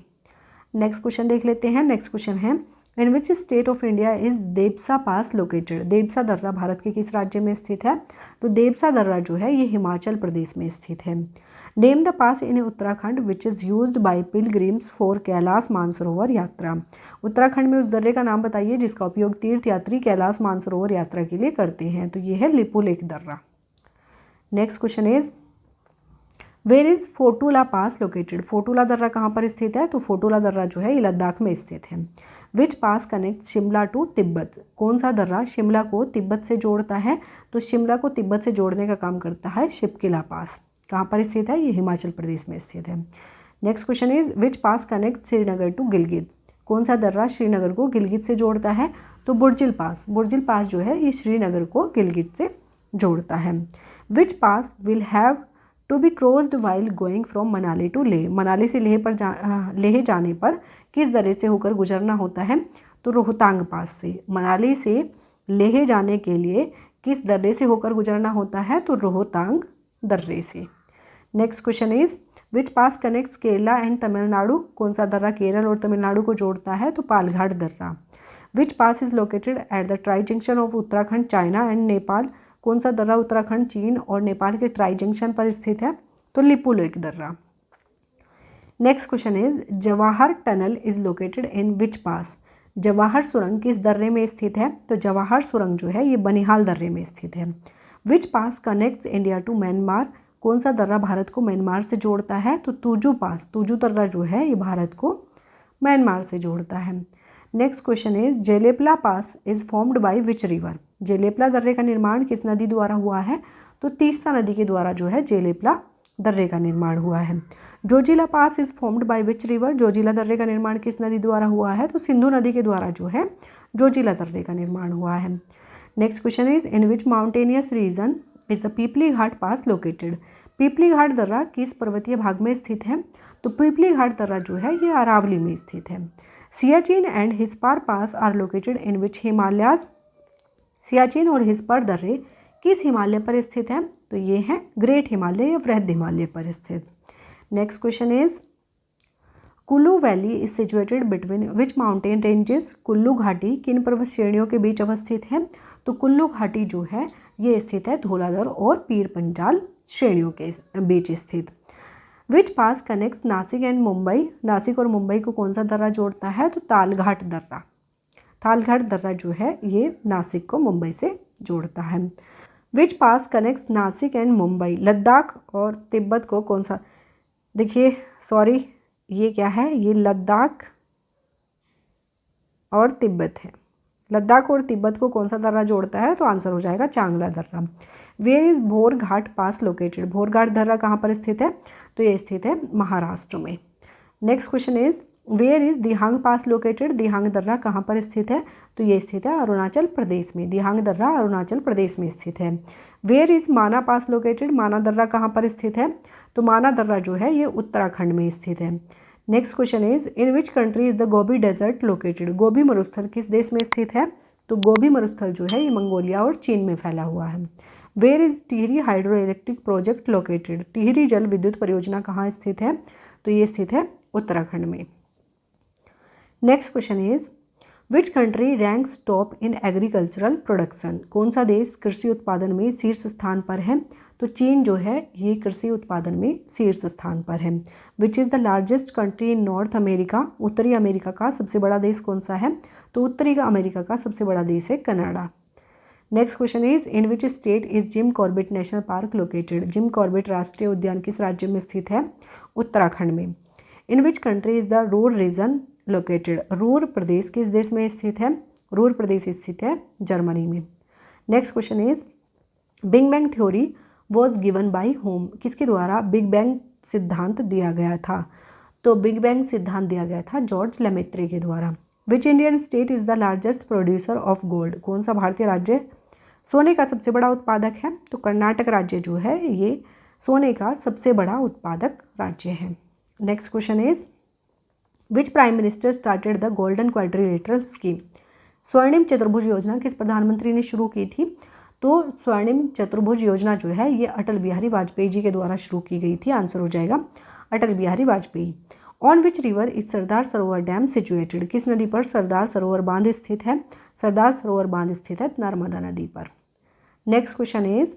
नेक्स्ट क्वेश्चन देख लेते हैं। नेक्स्ट क्वेश्चन है in which state of India is Debsa pass located. Debsa दर्रा भारत के किस राज्य में स्थित है? तो देबसा दर्रा जो है ये हिमाचल प्रदेश में स्थित है। Name the pass in Uttarakhand which is used by pilgrims for Kailash Mansarovar यात्रा। उत्तराखंड में उस दर्रे का नाम बताइए जिसका उपयोग तीर्थयात्री कैलाश मानसरोवर यात्रा के लिए करते हैं। तो ये है लिपुलेख दर्रा। Next question is where is Fotu La pass located. Fotu La दर्रा कहाँ पर स्थित है? तो फोटुला दर्रा जो है ये लद्दाख में स्थित है। Which pass connect Shimla to Tibet. कौन सा दर्रा शिमला को तिब्बत से जोड़ता है? तो शिमला को तिब्बत से जोड़ने का काम करता है शिपकिला पास। कहाँ पर स्थित है? ये हिमाचल प्रदेश में स्थित है। Next question is which pass connect Srinagar to Gilgit. कौन सा दर्रा श्रीनगर को गिलगित से जोड़ता है? तो बुर्जिल पास। बुर्जिल पास जो है ये श्रीनगर को गिलगित से जोड़ता है। Which pass will have to be crossed while going from Manali to Leh. Manali से लेह जाने पर किस दर्रे से होकर गुजरना होता है? तो रोहतांग पास से। मनाली से लेह जाने के लिए किस दर्रे से होकर गुजरना होता है? तो रोहतांग दर्रे से। Next question is which pass connects Kerala and Tamil Nadu. कौन सा दर्रा केरल और तमिलनाडु को जोड़ता है? तो पालघाट दर्रा। Which pass is located at the tri junction of Uttarakhand China and Nepal. कौन सा दर्रा उत्तराखंड चीन और नेपाल के ट्राई जंक्शन पर स्थित है? तो लिपुलेख दर्रा। Next question is Jawahar tunnel is located in which pass. Jawahar सुरंग किस दर्रे में स्थित है? तो जवाहर सुरंग जो है ये बनिहाल दर्रे में स्थित है। Which pass connects India to Myanmar. कौन सा दर्रा भारत को म्यांमार से जोड़ता है? तो तुजू पास। तुजू दर्रा जो है ये भारत को म्यांमार से जोड़ता है। Next question is Jelepla pass is formed by which river. Jelepla दर्रे का निर्माण किस नदी द्वारा हुआ है? तो तीस्ता नदी के द्वारा जो है जेलेपला दर्रे का निर्माण हुआ है। Zojila pass is formed by which river. Zojila दर्रे का निर्माण किस नदी द्वारा हुआ है? तो सिंधु नदी के द्वारा जो है जोजिला दर्रे का निर्माण हुआ है। Next question is in which mountainous region is the Pipli Ghat pass located. Pipli Ghat दर्रा किस पर्वतीय भाग में स्थित है? तो पीपली घाट दर्रा जो है ये अरावली में स्थित है। Siachen and Hispar pass are located in which Himalayas. Siachen और हिस्पार दर्रे किस हिमालय पर स्थित हैं? तो ये हैं ग्रेट हिमालय या वृहद हिमालय पर स्थित। Next question is Kullu valley is situated between which mountain ranges. Kullu घाटी किन पर्वत श्रेणियों के बीच अवस्थित है? तो कुल्लू घाटी जो है ये स्थित है धौलाधर और पीर पंजाल श्रेणियों के बीच स्थित। विच pass connects Nashik and Mumbai, Nashik और मुंबई को कौन सा दर्रा जोड़ता है? तो तालघाट दर्रा। तालघाट दर्रा जो है ये नासिक को मुंबई से जोड़ता है। Which pass connects Nashik and Mumbai, Ladakh और तिब्बत को कौन सा, देखिए सॉरी ये क्या है, ये लद्दाख और तिब्बत है। लद्दाख और तिब्बत को कौन सा दर्रा जोड़ता है? तो आंसर हो जाएगा चांगला दर्रा। वेयर इज़ भोर घाट पास लोकेटेड, भोर घाट दर्रा कहाँ पर स्थित है? तो ये स्थित है महाराष्ट्र में। Next question is where is Dihang pass located, Dihang दर्रा कहाँ पर स्थित है? तो ये स्थित है अरुणाचल प्रदेश में। दिहांग दर्रा अरुणाचल प्रदेश में स्थित है। वेयर इज़ माना पास लोकेटेड, माना दर्रा कहाँ पर स्थित है? तो माना दर्रा जो है ये उत्तराखंड में स्थित है। Next question is in which country is the Gobi desert located, Gobi मरुस्थल किस देश में स्थित है? तो गोबी मरुस्थल जो है ये मंगोलिया और चीन में फैला हुआ है। Where is Tehri hydro electric project located, Tehri जल विद्युत परियोजना कहाँ स्थित है? तो ये स्थित है उत्तराखंड में। Next question is which country ranks top in agricultural production, कौन सा देश कृषि उत्पादन में शीर्ष स्थान पर है? तो चीन जो है ये कृषि उत्पादन में शीर्ष स्थान पर है। Which is the largest country in north America, उत्तरी अमेरिका का सबसे बड़ा देश कौन सा है? तो उत्तरी अमेरिका का सबसे बड़ा देश है Canada. Next question is in which state is Jim Corbett national park located, Jim Corbett राष्ट्रीय उद्यान किस राज्य में स्थित है? उत्तराखंड में। In which country is the Ruhr region located, Ruhr प्रदेश किस देश में स्थित है? रूर प्रदेश स्थित है जर्मनी में। Next question is big bang theory was given by home, किसके द्वारा बिग बैंग सिद्धांत दिया गया था? तो बिग बैंग सिद्धांत दिया गया था जॉर्ज लेमेत्रे के द्वारा। Which Indian state is the largest producer of gold, कौन सा भारतीय राज्य सोने का सबसे बड़ा उत्पादक है? तो कर्नाटक राज्य जो है ये सोने का सबसे बड़ा उत्पादक राज्य है। Next question is which prime minister started the golden quadrilateral scheme, स्वर्णिम चतुर्भुज योजना किस प्रधानमंत्री ने शुरू की थी? तो स्वर्णिम चतुर्भुज योजना जो है ये अटल बिहारी वाजपेयी जी के द्वारा शुरू की गई थी। आंसर हो जाएगा Atal Bihari Vajpayee. On which river is Sardar Sarovar dam situated, किस नदी पर सरदार सरोवर बांध स्थित है? सरदार सरोवर बांध स्थित है नर्मदा नदी पर। Next question is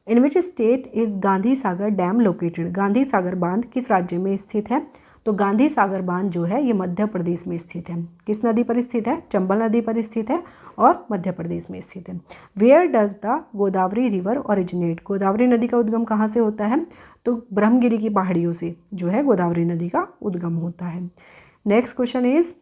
in which state is Gandhi Sagar dam located, Gandhi Sagar बांध किस राज्य में स्थित है? तो गांधी सागर बांध जो है ये मध्य प्रदेश में स्थित है। किस नदी पर स्थित है? चंबल नदी पर स्थित है और मध्य प्रदेश में स्थित है। Where does the Godavari river originate, Godavari नदी का उद्गम कहाँ से होता है? तो ब्रह्मगिरी की पहाड़ियों से जो है गोदावरी नदी का उद्गम होता है। Next question is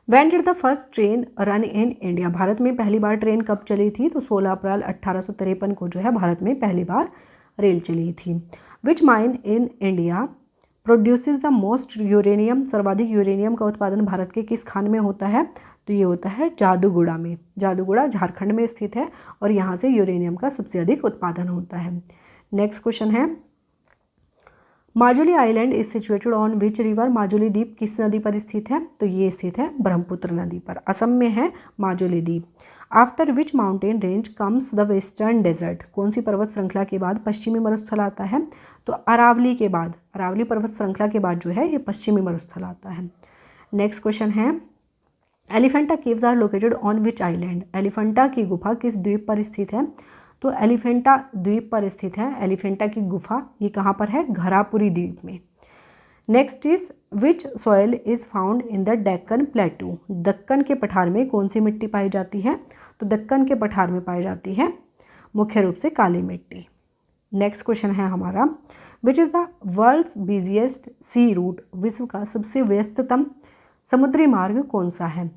when did the first train run in India, Bharat में पहली बार ट्रेन कब चली थी? तो 16 अप्रैल 1853 को जो है भारत में पहली बार रेल चली थी। Which mine in India produces the most uranium, सर्वाधिक यूरेनियम का उत्पादन भारत के किस खान में होता है? तो ये होता है जादूगुड़ा में। जादूगुड़ा झारखंड में स्थित है और यहाँ से यूरेनियम का सबसे अधिक उत्पादन होता है। नेक्स्ट क्वेश्चन है Majuli island is situated on which river, Majuli द्वीप किस नदी पर स्थित है? तो ये स्थित है ब्रह्मपुत्र नदी पर, असम में है माजुली द्वीप। After which mountain range comes the western desert, कौन सी पर्वत श्रृंखला के बाद पश्चिमी मरुस्थल आता है? तो अरावली के बाद, अरावली पर्वत श्रृंखला के बाद जो है ये पश्चिमी मरुस्थल आता है। नेक्स्ट क्वेश्चन है Elephanta caves are located on which island, Elephanta की गुफा किस द्वीप पर स्थित है? तो एलिफेंटा द्वीप पर स्थित है। एलिफेंटा की गुफा ये कहाँ पर है? घरापुरी द्वीप में। Next is which soil is found in the Deccan प्लेटू, Deccan के पठार में कौन सी मिट्टी पाई जाती है? तो दक्कन के पठार में पाई जाती है मुख्य रूप से काली मिट्टी। नेक्स्ट क्वेश्चन है हमारा which is the world's busiest sea route, विश्व का सबसे व्यस्ततम समुद्री मार्ग कौन सा है?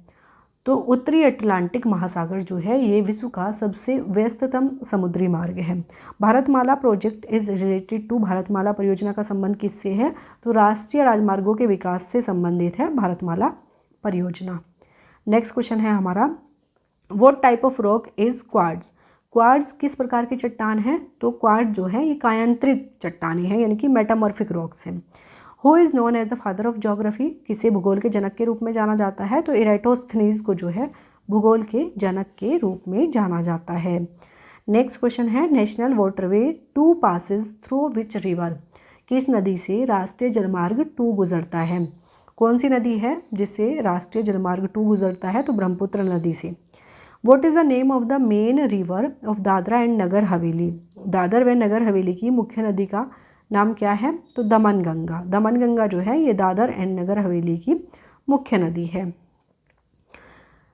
तो उत्तरी अटलांटिक महासागर जो है ये विश्व का सबसे व्यस्ततम समुद्री मार्ग है। Bharatmala project is related to, Bharatmala परियोजना का संबंध किससे है? तो राष्ट्रीय राजमार्गों के विकास से संबंधित है भारतमाला परियोजना। नेक्स्ट क्वेश्चन है हमारा what type of rock is quartz, quartz किस प्रकार की चट्टान है? तो क्वार्ट्ज जो है ये कायांतरित चट्टानें हैं यानी कि मेटामॉर्फिक रॉक्स हैं। Who is known as the father of geography, किसे भूगोल के जनक के रूप में जाना जाता है? तो इरेटोस्थनीज को जो है भूगोल के जनक के रूप में जाना जाता है। नेक्स्ट क्वेश्चन है national waterway 2 passes through which river, किस नदी से राष्ट्रीय जलमार्ग 2 गुजरता है? कौन सी नदी है जिससे राष्ट्रीय जलमार्ग 2 गुजरता है? तो ब्रह्मपुत्र नदी से। What is the name of the main river of Dadra and Nagar Haveli, Dadra व नगर हवेली की मुख्य नदी का नाम क्या है? तो दमनगंगा। दमनगंगा जो है ये दादर एंड नगर हवेली की मुख्य नदी है।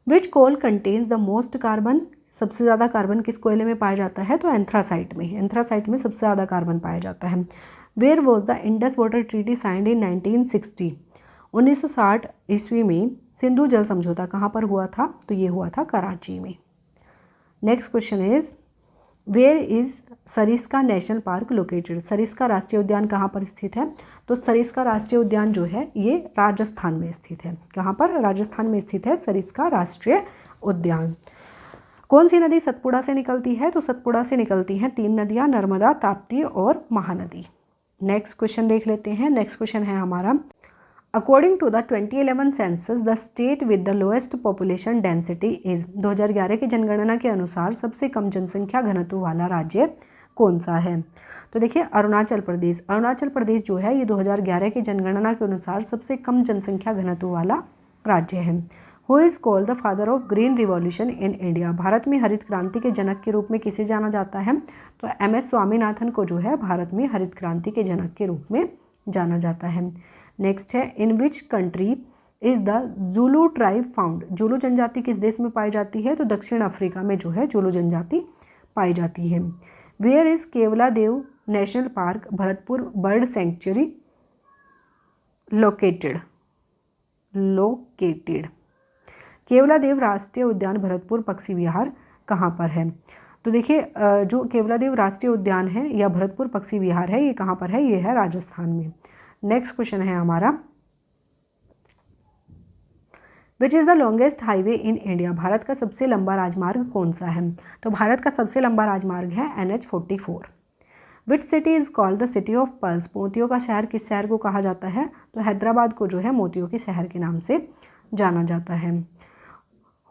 विच कोल कंटेन्स द मोस्ट कार्बन? सबसे ज़्यादा कार्बन किस कोयले में पाया जाता है? तो एंथ्रासाइट में। एंथ्रासाइट में सबसे ज़्यादा कार्बन पाया जाता है। Where was the Indus water treaty signed in 1960? 1960 ईस्वी में सिंधु जल समझौता कहाँ पर हुआ था? तो ये हुआ था कराची में। Next question is where is Sariska national park located? Sariska राष्ट्रीय उद्यान कहाँ पर स्थित है? तो सरिस्का राष्ट्रीय उद्यान जो है ये राजस्थान में स्थित है। कहाँ पर? राजस्थान में स्थित है सरिस्का राष्ट्रीय उद्यान। कौन सी नदी सतपुड़ा से निकलती है? तो सतपुड़ा से निकलती हैं 3 नदियाँ, नर्मदा, ताप्ती और महानदी। नेक्स्ट क्वेश्चन देख लेते हैं। नेक्स्ट क्वेश्चन है हमारा according to the 2011 census the state with the lowest population density is? 2011 की जनगणना के अनुसार सबसे कम जनसंख्या घनत्व वाला राज्य कौन सा है? तो देखिए अरुणाचल प्रदेश। अरुणाचल प्रदेश जो है ये 2011 की जनगणना के अनुसार सबसे कम जनसंख्या घनत्व वाला राज्य है। Who is called the father of green revolution in India? Bharat में हरित क्रांति के जनक के रूप में किसे जाना जाता है? तो MS स्वामीनाथन को जो है भारत में हरित क्रांति के जनक के रूप में जाना जाता है। नेक्स्ट है in which country is the Zulu tribe found? Zulu जनजाति किस देश में पाई जाती है? तो दक्षिण अफ्रीका में जो है जुलू जनजाति पाई जाती है। Where is Keoladeo national park Bharatpur bird sanctuary located? Keoladeo राष्ट्रीय उद्यान भरतपुर पक्षी विहार कहाँ पर है? तो देखिए जो केवला देव राष्ट्रीय उद्यान है या भरतपुर पक्षी विहार है ये कहाँ पर है? ये है राजस्थान में। नेक्स्ट क्वेश्चन है हमारा which is the longest highway in India? Bharat का सबसे लंबा राजमार्ग कौन सा है? तो भारत का सबसे लंबा राजमार्ग है NH44। Which city is called the city of pearls? मोतियों का शहर किस शहर को कहा जाता है? तो हैदराबाद को जो है मोतियों के शहर के नाम से जाना जाता है।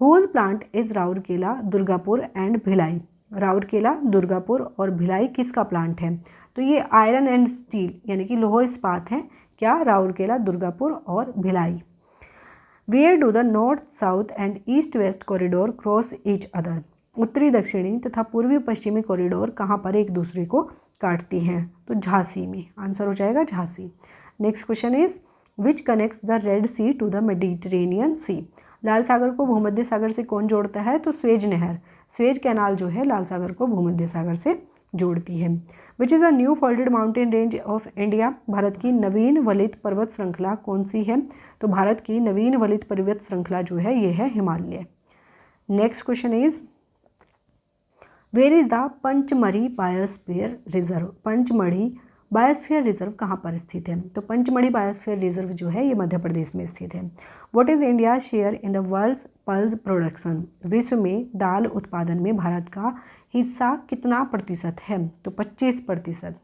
Whose plant is Rourkela Durgapur and Bhilai? Rourkela, Durgapur और भिलाई किसका प्लांट है? तो ये आयरन एंड स्टील यानी कि लोह इस्पात है। क्या? राउरकेला, दुर्गापुर और Bhilai. Where do the north south and east west corridor cross each other? उत्तरी दक्षिणी तथा पूर्वी पश्चिमी कॉरिडोर कहाँ पर एक दूसरे को काटती हैं? तो झांसी में। आंसर हो जाएगा Jhansi. Next question is which connects the red sea to the Mediterranean sea? लाल सागर को भूमध्य सागर से कौन जोड़ता है? तो स्वेज नहर, स्वेज कैनाल जो है लाल सागर को भूमध्य सागर से जोड़ती है। Which is the new folded mountain range of India? Bharat की नवीन वलित पर्वत श्रृंखला कौन सी है? तो भारत की नवीन वलित पर्वत श्रृंखला जो है ये है Himalaya. Next question is where is the Pachmarhi biosphere reserve? Pachmarhi biosphere reserve कहाँ पर स्थित है? तो पंचमढ़ी बायोस्फीयर रिजर्व जो है ये मध्य प्रदेश में स्थित है। What is India share in the world's pulse production? विश्व में दाल उत्पादन में भारत का हिस्सा कितना प्रतिशत है? तो 25%।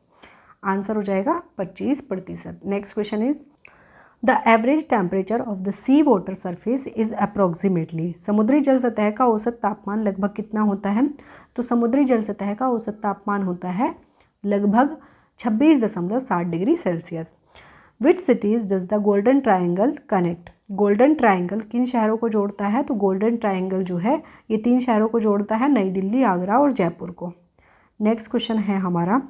आंसर हो जाएगा 25%। Next question is the average temperature of the sea water surface is approximately? समुद्री जल सतह का औसत तापमान लगभग कितना होता है? तो समुद्री जल सतह का औसत तापमान होता है लगभग 26.7 degree Celsius. Which cities does the golden triangle connect? Golden triangle किन शहरों को जोड़ता है? तो गोल्डन ट्राइंगल जो है ये 3 शहरों को जोड़ता है, नई दिल्ली, आगरा और जयपुर को। नेक्स्ट क्वेश्चन है हमारा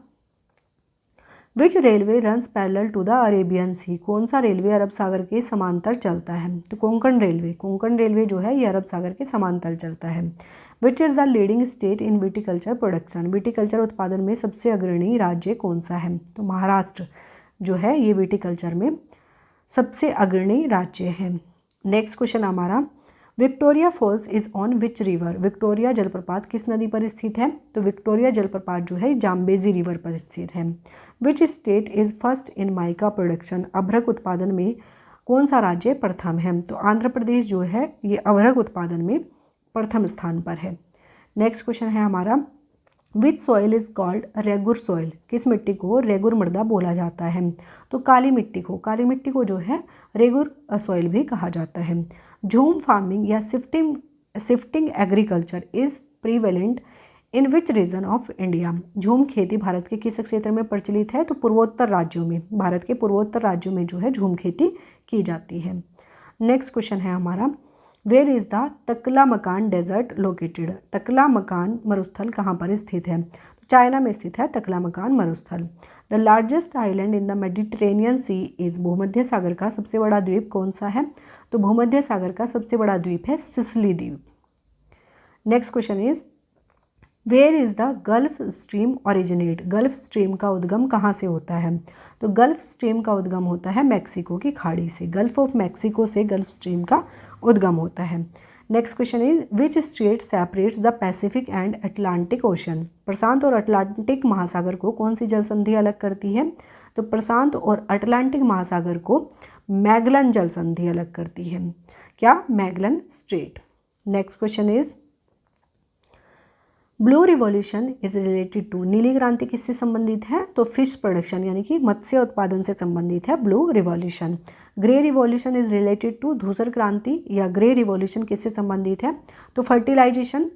which railway runs parallel to the Arabian sea? कौन सा रेलवे अरब सागर के समांतर चलता है? तो कोंकण रेलवे। कोंकण रेलवे जो है ये अरब सागर के समांतर चलता है। Which is the leading state in viticulture production? Viticulture उत्पादन में सबसे अग्रणी राज्य कौन सा है? तो महाराष्ट्र जो है ये विटीकल्चर में सबसे अग्रणी राज्य है। नेक्स्ट क्वेश्चन हमारा Victoria falls is on which river? Victoria जलप्रपात किस नदी पर स्थित है? तो विक्टोरिया जलप्रपात जो है जाम्बेजी रिवर पर स्थित है। Which state is first in mica production? अभ्रक उत्पादन में कौन सा राज्य प्रथम है? तो आंध्र प्रदेश जो है ये अभ्रक उत्पादन में प्रथम स्थान पर है। नेक्स्ट क्वेश्चन है हमारा विच soil is called regur soil? किस मिट्टी को रेगुर मृदा बोला जाता है? तो काली मिट्टी को जो है रेगुर सॉइल भी कहा जाता है। झूम फार्मिंग या shifting agriculture is prevalent in which region of India? झूम खेती भारत के किस क्षेत्र में प्रचलित है? तो पूर्वोत्तर राज्यों में, भारत के पूर्वोत्तर राज्यों में जो है झूम खेती की जाती है। नेक्स्ट क्वेश्चन है हमारा वेयर इज़ द तकला मकान डेजर्ट लोकेटेड? तकला मकान मरुस्थल कहाँ पर स्थित है? चाइना में स्थित है तकलामकान मरुस्थल। The largest island in the Mediterranean sea is, भूमध्य सागर का सबसे बड़ा द्वीप कौन सा है? तो भूमध्य सागर का सबसे बड़ा द्वीप है सिसिली द्वीप। Next question is where is the Gulf Stream originate, Gulf stream का उद्गम कहाँ से होता है? तो गल्फ स्ट्रीम का उद्गम होता है मैक्सिको की खाड़ी से, गल्फ ऑफ मैक्सिको से गल्फ स्ट्रीम का उद्गम होता है। Next question is which state separates the Pacific and Atlantic ocean, प्रशांत और अटलांटिक महासागर को कौन सी जल संधि अलग करती है? तो प्रशांत और अटलांटिक महासागर को मैगलन जल संधि अलग करती है। क्या? Magellan strait. Next question is blue revolution is related to, नीली क्रांति किससे संबंधित है? तो फिश प्रोडक्शन यानी कि मत्स्य उत्पादन से संबंधित है blue revolution. Grey revolution is related to, धूसर क्रांति या ग्रे रिवॉल्यूशन किससे संबंधित है? तो फर्टिलाइजेशन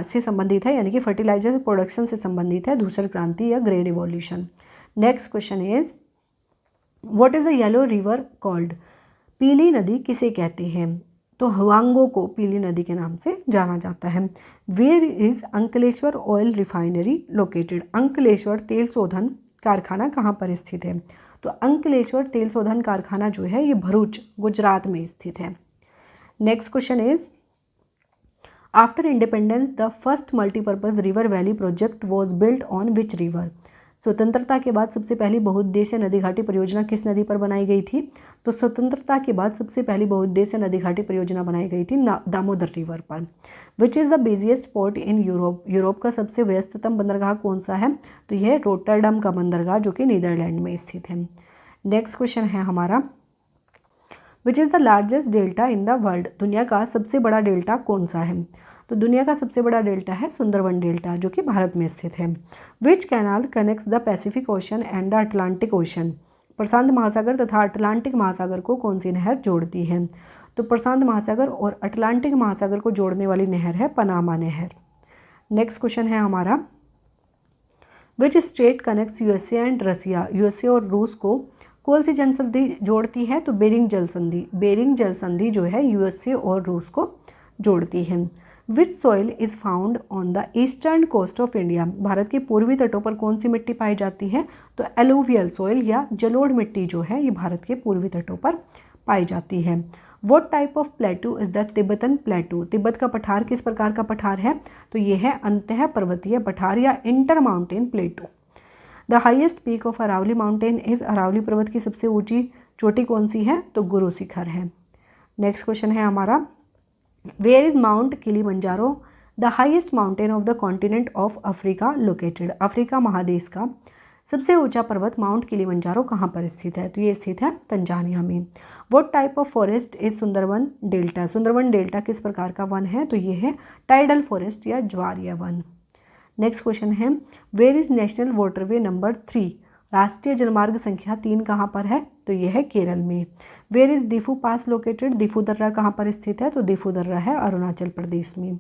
से संबंधित है, यानी कि फर्टिलाइजर प्रोडक्शन से संबंधित है धूसर क्रांति या grey revolution. Next question is what is the yellow river called, पीली नदी किसे कहते हैं? तो हुआंगो को पीली नदी के नाम से जाना जाता है। Where is Ankleshwar oil refinery located, Ankleshwar तेल शोधन कारखाना कहाँ पर स्थित है? तो अंकलेश्वर तेल शोधन कारखाना जो है ये भरूच गुजरात में स्थित है। Next question is after independence the first multipurpose river valley project was built on which river, स्वतंत्रता के बाद सबसे पहली बहुउद्देशीय नदी घाटी परियोजना किस नदी पर बनाई गई थी? तो स्वतंत्रता के बाद सबसे पहली बहुउद्देशीय नदी घाटी परियोजना बनाई गई थी दामोदर रिवर पर। विच is the busiest port in Europe, Europe का सबसे व्यस्ततम बंदरगाह कौन सा है? तो यह रोटरडम का बंदरगाह जो कि नीदरलैंड में स्थित है। नेक्स्ट क्वेश्चन है हमारा which is the largest delta in the world, दुनिया का सबसे बड़ा डेल्टा कौन सा है? तो दुनिया का सबसे बड़ा डेल्टा है सुंदरवन डेल्टा जो कि भारत में स्थित है। Which canal connects the Pacific ocean and the Atlantic ocean, प्रशांत महासागर तथा अटलांटिक महासागर को कौन सी नहर जोड़ती है? तो प्रशांत महासागर और अटलांटिक महासागर को जोड़ने वाली नहर है पनामा नहर। नेक्स्ट क्वेश्चन है हमारा which state connects USA and Russia, USA और रूस को कौन सी जल संधि जोड़ती है? तो बेरिंग जल संधि, बेरिंग जल संधि जो है यूएसए और रूस को जोड़ती है। Which soil is found on the eastern coast of India, भारत के पूर्वी तटों पर कौन सी मिट्टी पाई जाती है? तो एलुवियल सॉइल या जलोढ़ मिट्टी जो है ये भारत के पूर्वी तटों पर पाई जाती है। What type of प्लेटू is the Tibetan प्लेटू, Tibet का पठार किस प्रकार का पठार है? तो ये है अंतः पर्वतीय पठार या inter mountain plateau. The highest peak of Aravalli mountain is, Aravalli पर्वत की सबसे ऊंची चोटी कौन सी है? तो गुरु शिखर है। नेक्स्ट क्वेश्चन है हमारा where is mount Kilimanjaro the highest mountain of the continent of Africa located, Africa महादेश का सबसे ऊंचा पर्वत माउंट किलिमंजारो कहाँ पर स्थित है? तो ये स्थित है तंजानिया में। What type of forest is Sundarban delta, Sundarban delta किस प्रकार का वन है? तो ये है टाइडल फॉरेस्ट या ज्वारीय वन। नेक्स्ट क्वेश्चन है where is national waterway number 3, राष्ट्रीय जलमार्ग संख्या 3 कहाँ पर है? तो ये है केरल में। Where is Diphu pass located, Diphu दर्रा कहाँ पर स्थित है? तो दीफू दर्रा है अरुणाचल प्रदेश में।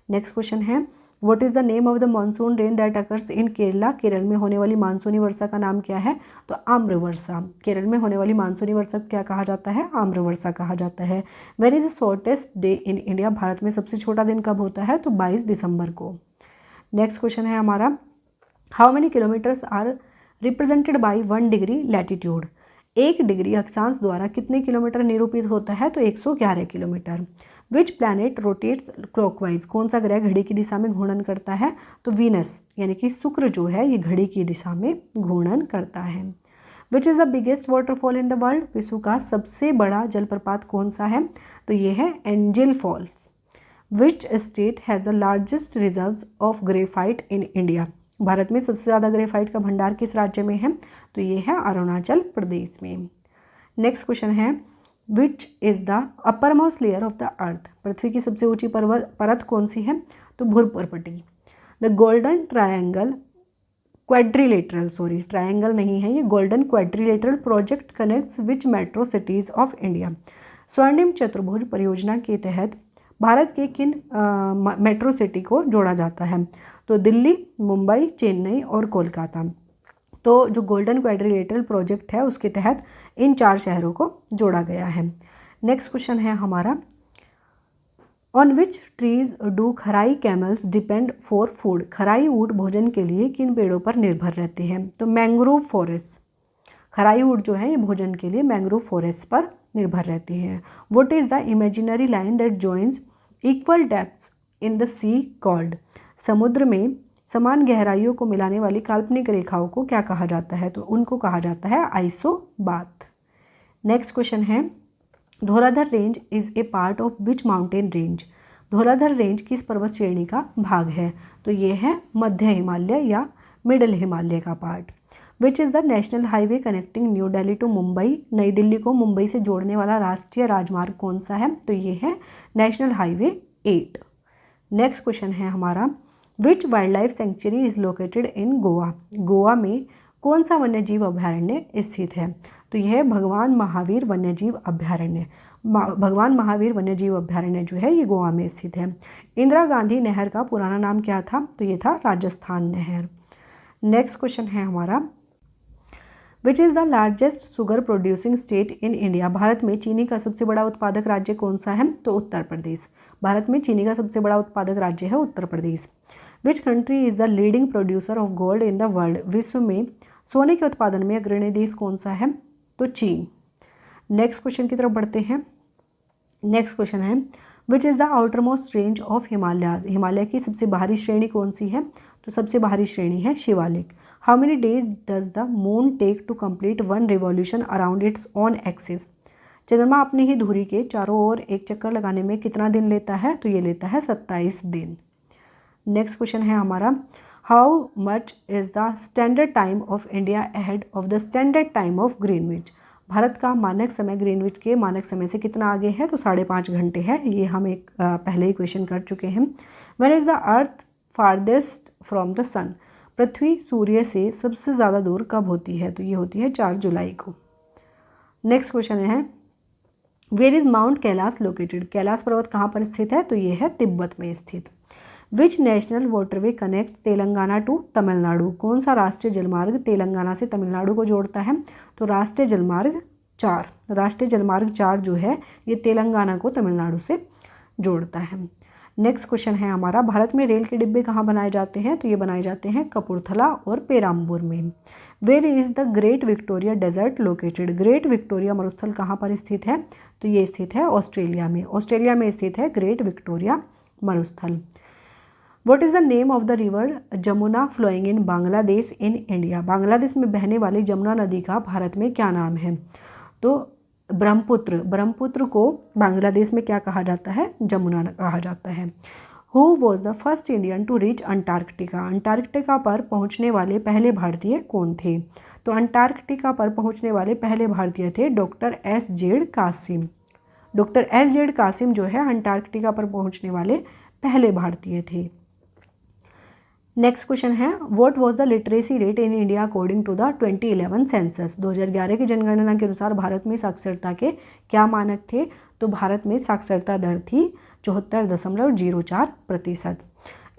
नेक्स्ट क्वेश्चन है what is the name of the monsoon rain that occurs in Kerala, Kerala में होने वाली मानसूनी वर्षा का नाम क्या है? तो आम्र वर्षा, केरल में होने वाली मानसूनी वर्षा क्या कहा जाता है? आम्र वर्षा कहा जाता है। Where is the shortest day in India, Bharat में सबसे छोटा दिन कब होता है? तो 22 दिसंबर को। नेक्स्ट क्वेश्चन है हमारा how many kilometres are represented by 1 degree latitude, 1 degree अक्षांश द्वारा कितने किलोमीटर निरूपित होता है? तो 111 kilometre. Which planet rotates clockwise, कौन सा ग्रह घड़ी की दिशा में घूर्णन करता है? तो वीनस यानी कि शुक्र जो है ये घड़ी की दिशा में घूर्णन करता है। Which is the biggest waterfall in the world, विश्व का सबसे बड़ा जलप्रपात कौन सा है? तो ये है Angel Falls. Which state has the largest reserves of graphite in India, Bharat में सबसे ज़्यादा ग्रेफाइट का भंडार किस राज्य में है? तो ये है अरुणाचल प्रदेश में। नेक्स्ट क्वेश्चन है which is the upper most layer of the earth, पृथ्वी की सबसे ऊंची परत कौन सी है? तो भूपर्पटी। The golden triangle quadrilateral, sorry triangle नहीं है ये, golden quadrilateral project connects which metro cities of India, स्वर्णिम चतुर्भुज परियोजना के तहत भारत के किन मेट्रो सिटी को जोड़ा जाता है? तो दिल्ली, मुंबई, चेन्नई और कोलकाता। तो जो गोल्डन क्वाड्रिलेटरल प्रोजेक्ट है उसके तहत इन 4 शहरों को जोड़ा गया है। नेक्स्ट क्वेश्चन है हमारा on which trees do Kharai camels depend for food, Kharai ऊँट भोजन के लिए किन पेड़ों पर निर्भर रहते हैं? तो मैंग्रोव फॉरेस्ट, खराई ऊँट जो है ये भोजन के लिए मैंग्रोव फॉरेस्ट पर निर्भर रहती हैं। What is the imaginary line that joins equal depths in the sea called, समुद्र में समान गहराइयों को मिलाने वाली काल्पनिक रेखाओं को क्या कहा जाता है? तो उनको कहा जाता है आइसोबाथ। नेक्स्ट क्वेश्चन है, Dhauladhar range is a part of which mountain range, Dhauladhar range किस पर्वत श्रेणी का भाग है? तो ये है मध्य हिमालय या मिडल हिमालय का part. Which is the national highway connecting New Delhi to Mumbai, नई दिल्ली को मुंबई से जोड़ने वाला राष्ट्रीय राजमार्ग कौन सा है? तो ये है नेशनल हाईवे 8। नेक्स्ट क्वेश्चन है हमारा, which wildlife sanctuary is located in Goa, Goa में कौन सा वन्यजीव अभयारण्य स्थित है? तो यह है भगवान महावीर वन्यजीव अभयारण्य। भगवान महावीर वन्यजीव अभयारण्य जो है ये गोवा में स्थित है। इंदिरा गांधी नहर का पुराना नाम क्या था? तो ये था राजस्थान नहर। नेक्स्ट क्वेश्चन है हमारा, which is the largest sugar producing state in India, Bharat में चीनी का सबसे बड़ा उत्पादक राज्य कौन सा है? तो उत्तर प्रदेश, भारत में चीनी का सबसे बड़ा उत्पादक राज्य है Uttar Pradesh. Which country is the leading producer of gold in the world, विश्व में सोने के उत्पादन में अग्रणी देश कौन सा है? तो चीन। नेक्स्ट क्वेश्चन की तरफ बढ़ते हैं। नेक्स्ट क्वेश्चन है, which is the outer most range of Himalayas, Himalaya की सबसे बाहरी श्रेणी कौन सी है? तो सबसे बाहरी श्रेणी है Shivalik. How many days does the moon take to complete one revolution around its own axis, चंद्रमा अपनी ही धुरी के चारों ओर एक चक्कर लगाने में कितना दिन लेता है? तो ये लेता है 27 दिन। नेक्स्ट क्वेश्चन है हमारा, how much is the standard time of India ahead of the standard time of Greenwich, Bharat का मानक समय ग्रीनविच के मानक समय से कितना आगे है? तो 5.5 घंटे है। ये हम एक पहले ही क्वेश्चन कर चुके हैं। When is the earth farthest from the sun, पृथ्वी सूर्य से सबसे ज़्यादा दूर कब होती है? तो ये होती है 4 जुलाई को। नेक्स्ट क्वेश्चन है, where is mount Kailash located, Kailash पर्वत कहाँ पर स्थित है? तो ये है तिब्बत में स्थित। Which national waterway connect Telangana to Tamil Nadu, कौन सा राष्ट्रीय जलमार्ग तेलंगाना से तमिलनाडु को जोड़ता है? तो राष्ट्रीय जलमार्ग 4, राष्ट्रीय जलमार्ग 4 जो है ये तेलंगाना को तमिलनाडु से जोड़ता है। नेक्स्ट क्वेश्चन है हमारा, भारत में रेल के डिब्बे कहाँ बनाए जाते हैं? तो ये बनाए जाते हैं कपूरथला और पेराम्बूर में। Where is the Great Victoria Desert located, Great Victoria मरुस्थल कहाँ पर स्थित है? तो ये स्थित है ऑस्ट्रेलिया में, ऑस्ट्रेलिया में स्थित है ग्रेट विक्टोरिया मरुस्थल। What is the name of the river Jamuna flowing in Bangladesh in India, Bangladesh में बहने वाली जमुना नदी का भारत में क्या नाम है? तो ब्रह्मपुत्र, ब्रह्मपुत्र को बांग्लादेश में क्या कहा जाता है? जमुना कहा जाता है। Who was the first Indian to reach Antarctica, Antarctica पर पहुंचने वाले पहले भारतीय कौन थे? तो अंटार्कटिका पर पहुंचने वाले पहले भारतीय थे doctor S.Z. Qasim. Doctor S.Z. Qasim जो है अंटार्कटिका पर पहुंचने वाले पहले भारतीय थे। नेक्स्ट क्वेश्चन है, what was the literacy rate in India according to the 2011 census, 2011 की जनगणना के अनुसार भारत में साक्षरता के क्या मानक थे? तो भारत में साक्षरता दर थी 74.04%।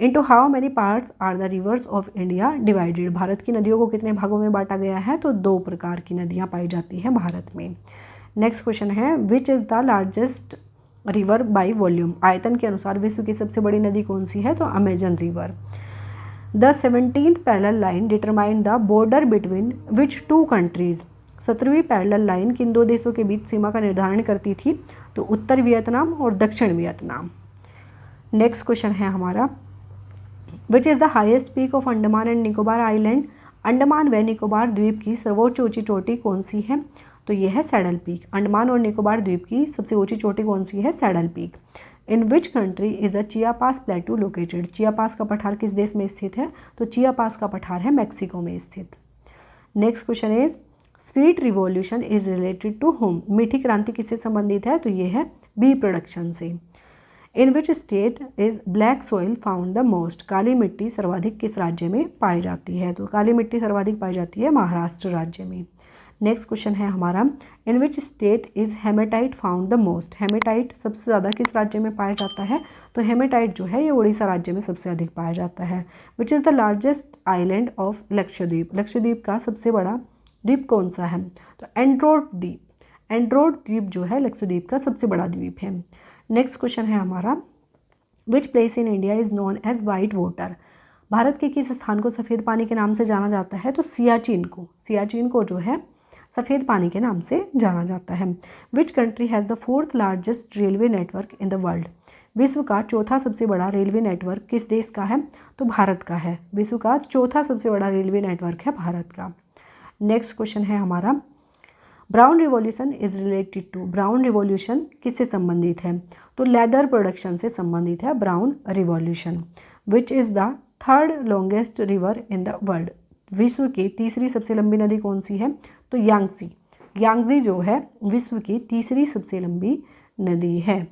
Into how many parts are the rivers of India divided, भारत की नदियों को कितने भागों में बांटा गया है? तो 2 प्रकार की नदियाँ पाई जाती हैं भारत में। नेक्स्ट क्वेश्चन है, which is the largest river by volume, आयतन के अनुसार विश्व की सबसे बड़ी नदी कौन सी है? तो Amazon river. The 17th parallel line determine the border between which 2 countries, 17वीं पैरेलल लाइन किन 2 देशों के बीच सीमा का निर्धारण करती थी? तो उत्तर वियतनाम और दक्षिण वियतनाम। नेक्स्ट क्वेश्चन है हमारा, which is the highest peak of Andaman and Nicobar island, Andaman व निकोबार द्वीप की सर्वोच्च ऊंची चोटी कौन सी है? तो यह है सैडल पीक, अंडमान और निकोबार द्वीप की सबसे ऊंची चोटी कौन सी है? Saddle peak. In which country is the Chiapas प्लेटू located, Chiapas का पठार किस देश में स्थित है? तो चियापास का पठार है मैक्सिको में स्थित। Next question is, sweet revolution is related to home, मीठी क्रांति किससे संबंधित है? तो ये है बी प्रोडक्शन से। In which state is black soil found the most, काली मिट्टी सर्वाधिक किस राज्य में पाई जाती है? तो काली मिट्टी सर्वाधिक पाई जाती है महाराष्ट्र राज्य में। नेक्स्ट क्वेश्चन है हमारा, in which state is hematite found the most, hematite सबसे ज़्यादा किस राज्य में पाया जाता है? तो हेमेटाइट जो है ये उड़ीसा राज्य में सबसे अधिक पाया जाता है। Which is the largest island of Lakshadweep, Lakshadweep का सबसे बड़ा द्वीप कौन सा है? तो एंड्रोट द्वीप, एंड्रोट द्वीप जो है लक्षद्वीप का सबसे बड़ा द्वीप है। नेक्स्ट क्वेश्चन है हमारा, which place in India is known as white water. भारत के किस स्थान को सफ़ेद पानी के नाम से जाना जाता है? तो सियाचिन को जो है सफ़ेद पानी के नाम से जाना जाता है। Which country has the fourth largest railway network in the world. विश्व का चौथा सबसे बड़ा रेलवे नेटवर्क किस देश का है? तो भारत का है। विश्व का चौथा सबसे बड़ा रेलवे नेटवर्क है भारत का। नेक्स्ट क्वेश्चन है हमारा, brown revolution is related to. Brown revolution किससे संबंधित है? तो लेदर प्रोडक्शन से संबंधित है brown revolution. Which is the third longest river in the world. विश्व की तीसरी सबसे लंबी नदी कौन सी है? तो यांगजी जो है विश्व की तीसरी सबसे लंबी नदी है।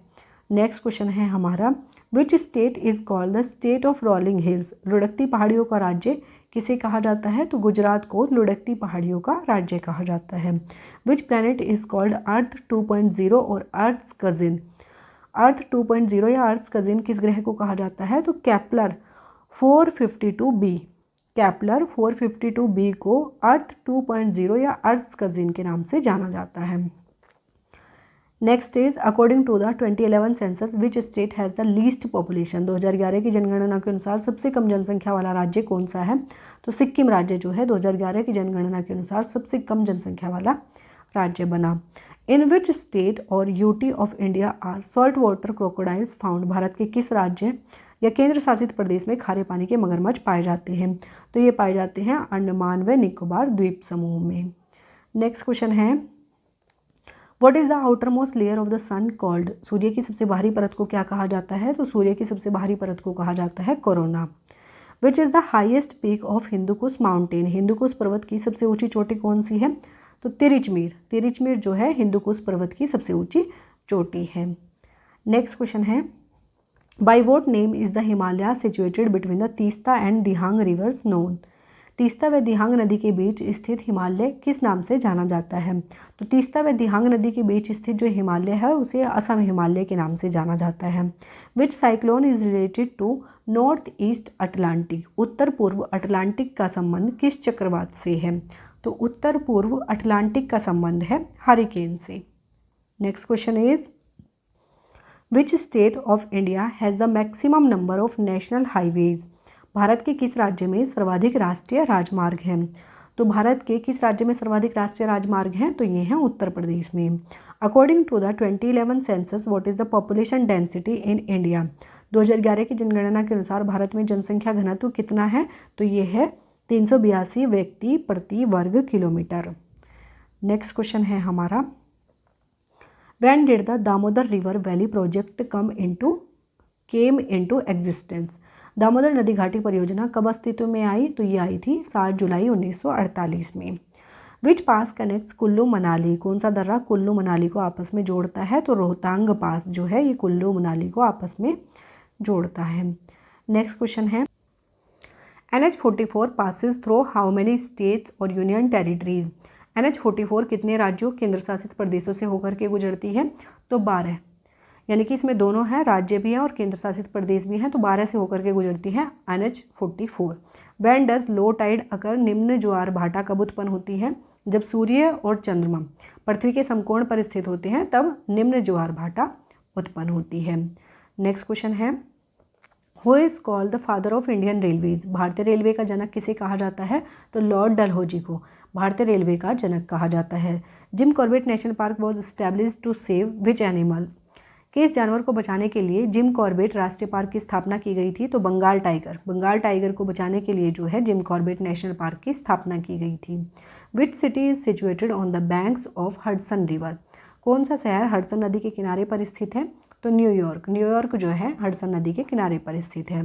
नेक्स्ट क्वेश्चन है हमारा, which state is called the state of rolling hills. लुढ़कती पहाड़ियों का राज्य किसे कहा जाता है? तो गुजरात को लुढ़कती पहाड़ियों का राज्य कहा जाता है। विच प्लैनेट इज़ कॉल्ड अर्थ 2.0 और अर्थ्स कजिन। अर्थ 2.0 या अर्थ्स कजिन किस ग्रह को कहा जाता है? तो केपलर 452b। केपलर 452b को अर्थ 2.0 या अर्थ्स कजिन के नाम से जाना जाता है। Next is, according to the 2011 census which state has the least population. 2011 की जनगणना के अनुसार सबसे कम जनसंख्या वाला राज्य कौन सा है? तो सिक्किम राज्य जो है 2011 की जनगणना के अनुसार सबसे कम जनसंख्या वाला राज्य बना। इन विच स्टेट और UT of India are salt water crocodiles found. भारत के किस राज्य या केंद्र शासित प्रदेश में खारे पानी के मगरमच्छ पाए जाते हैं? तो ये पाए जाते हैं अंडमान व निकोबार द्वीप समूह में। नेक्स्ट क्वेश्चन है, what is the outermost layer of the sun called. सूर्य की सबसे बाहरी परत को क्या कहा जाता है? तो सूर्य की सबसे बाहरी परत को कहा जाता है corona. Which is the highest peak of Hindu Kush mountain. Hindu Kush पर्वत की सबसे ऊंची चोटी कौन सी है? तो तिरिचमीर जो है हिंदुकुश पर्वत की सबसे ऊंची चोटी है। नेक्स्ट क्वेश्चन है, by what name is the Himalaya situated between the Teesta and Dihang reverse known. Teesta व दिहांग नदी के बीच स्थित हिमालय किस नाम से जाना जाता है? तो तीस्ता व दिहांग नदी के बीच स्थित जो हिमालय है उसे असम हिमालय के नाम से जाना जाता है। Which cyclone is related to north east Atlantic. उत्तर पूर्व अटलांटिक का संबंध किस चक्रवात से है? तो उत्तर पूर्व अटलांटिक का संबंध है हरिकेन से। Next question is, which state of India has the maximum number of national highways. Bharat के किस राज्य में सर्वाधिक राष्ट्रीय राजमार्ग हैं? तो भारत के किस राज्य में सर्वाधिक राष्ट्रीय राजमार्ग हैं? तो ये हैं उत्तर प्रदेश में। According to the 2011 census what is the population density in India. 2011 की जनगणना के अनुसार भारत में जनसंख्या घनत्व कितना है? तो ये है 382 व्यक्ति प्रति वर्ग किलोमीटर। नेक्स्ट क्वेश्चन है हमारा, when did the Damodar river valley project came into existence. Damodar नदी घाटी परियोजना कब अस्तित्व में आई? तो ये आई थी 7 जुलाई 1948 में। विच पास कनेक्ट्स कुल्लू मनाली। कौन सा दर्रा कुल्लू मनाली को आपस में जोड़ता है? तो रोहतांग पास जो है ये कुल्लू मनाली को आपस में जोड़ता है। नेक्स्ट क्वेश्चन है, NH44 passes through how many states और यूनियन टेरिटरीज। NH44 कितने राज्यों केंद्र शासित प्रदेशों से होकर के गुजरती है? तो 12, यानी कि इसमें दोनों हैं, राज्य भी हैं और केंद्र शासित प्रदेश भी हैं, तो 12 से होकर के गुजरती है NH44। When does low tide occur. निम्न ज्वार भाटा कब उत्पन्न होती है? जब सूर्य और चंद्रमा पृथ्वी के समकोण पर स्थित होते हैं तब निम्न ज्वार भाटा उत्पन्न होती है। नेक्स्ट क्वेश्चन है, who is called the father of Indian railways. भारतीय रेलवे का जनक किसे कहा जाता है? तो लॉर्ड डलहौजी को भारतीय रेलवे का जनक कहा जाता है। Jim Corbett national park was established to save which animal. किस जानवर को बचाने के लिए जिम कॉर्बेट राष्ट्रीय पार्क की स्थापना की गई थी? तो बंगाल टाइगर को बचाने के लिए जो है जिम कॉर्बेट नेशनल पार्क की स्थापना की गई थी। Which city is situated on the banks of Hudson river. कौन सा शहर हडसन नदी के किनारे पर स्थित है? तो न्यूयॉर्क जो है हडसन नदी के किनारे पर स्थित है।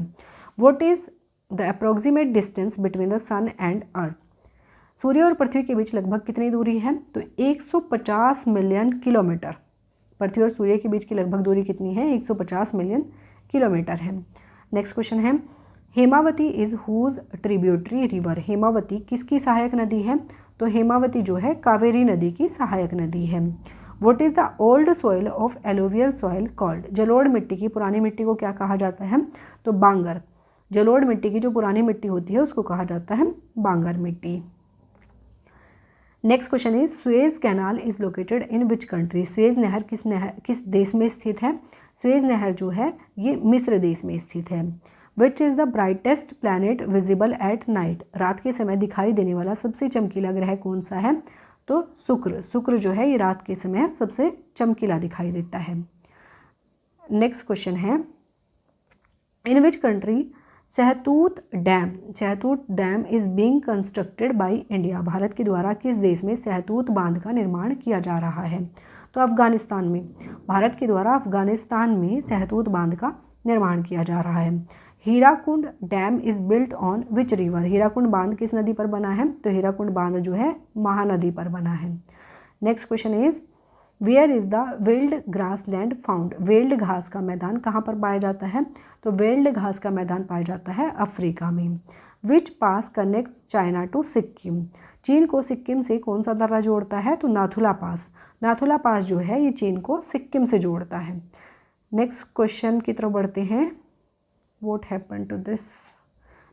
What is the approximate distance between the sun and earth. सूर्य और पृथ्वी के बीच लगभग कितनी दूरी है? तो 150 मिलियन किलोमीटर। पृथ्वी और सूर्य के बीच की लगभग दूरी कितनी है? 150 मिलियन किलोमीटर है। नेक्स्ट क्वेश्चन है, Hemavati is whose tributary river. Hemavati किसकी सहायक नदी है? तो हेमावती जो है कावेरी नदी की सहायक नदी है। What is the old soil of alluvial soil called. जलोढ़ मिट्टी की पुरानी मिट्टी को क्या कहा जाता है? तो बांगर। जलोढ़ मिट्टी की जो पुरानी मिट्टी होती है उसको कहा जाता है बांगर मिट्टी। Next question is Suez canal is located in which country. Suez नहर किस देश में स्थित है। सुएज नहर जो है ये मिस्र देश में स्थित है। Which is the brightest planet visible at night. रात के समय दिखाई देने वाला सबसे चमकीला ग्रह कौन सा है, तो शुक्र। शुक्र जो है ये रात के समय सबसे चमकीला दिखाई देता है। नेक्स्ट क्वेश्चन है इन विच कंट्री शहतूत dam is being constructed by India. भारत के द्वारा किस देश में शहतूत बांध का निर्माण किया जा रहा है, तो अफगानिस्तान में। भारत के द्वारा अफगानिस्तान में शहतूत बांध का निर्माण किया जा रहा है। Hirakud dam is built on which river. Hirakud बांध किस नदी पर बना है, तो हीराकुंड बांध जो है महानदी पर बना है। Next question is where is the veld grass land found. Veld घास का मैदान कहाँ पर पाया जाता है, तो वेल्ड घास का मैदान पाया जाता है अफ्रीका में। विच pass connects China to Sikkim. चीन को सिक्किम से कौन सा दर्रा जोड़ता है, तो नाथुला पास। नाथुला पास जो है ये चीन को सिक्किम से जोड़ता है। नेक्स्ट क्वेश्चन की तरफ बढ़ते हैं। What happened to this.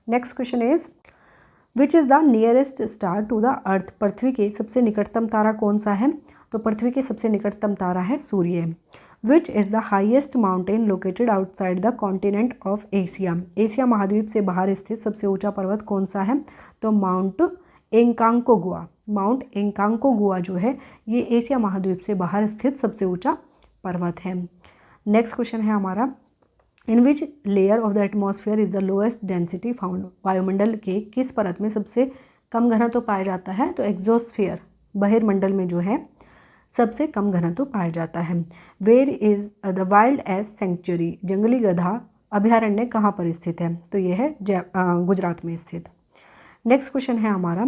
Next question is which is the nearest star to the earth. पृथ्वी के सबसे निकटतम तारा कौन सा है, तो पृथ्वी के सबसे निकटतम तारा है सूर्य। Which is the highest mountain located outside the continent of Asia. Asia महाद्वीप से बाहर स्थित सबसे ऊंचा पर्वत कौन सा है, तो माउंट एंकांकोगुआ। माउंट एंकांकोगुआ जो है ये एशिया महाद्वीप से बाहर स्थित सबसे ऊंचा पर्वत है। नेक्स्ट क्वेश्चन है हमारा in which layer of the atmosphere is the lowest density found. वायुमंडल के किस परत में सबसे कम घनत्व पाया जाता है, तो एक्सोस्फीयर बहिर्मंडल में जो है सबसे कम घनत्व पाया जाता है। Where is the wild ass sanctuary. जंगली गधा अभयारण्य कहाँ पर स्थित है, तो यह है गुजरात में स्थित। नेक्स्ट क्वेश्चन है हमारा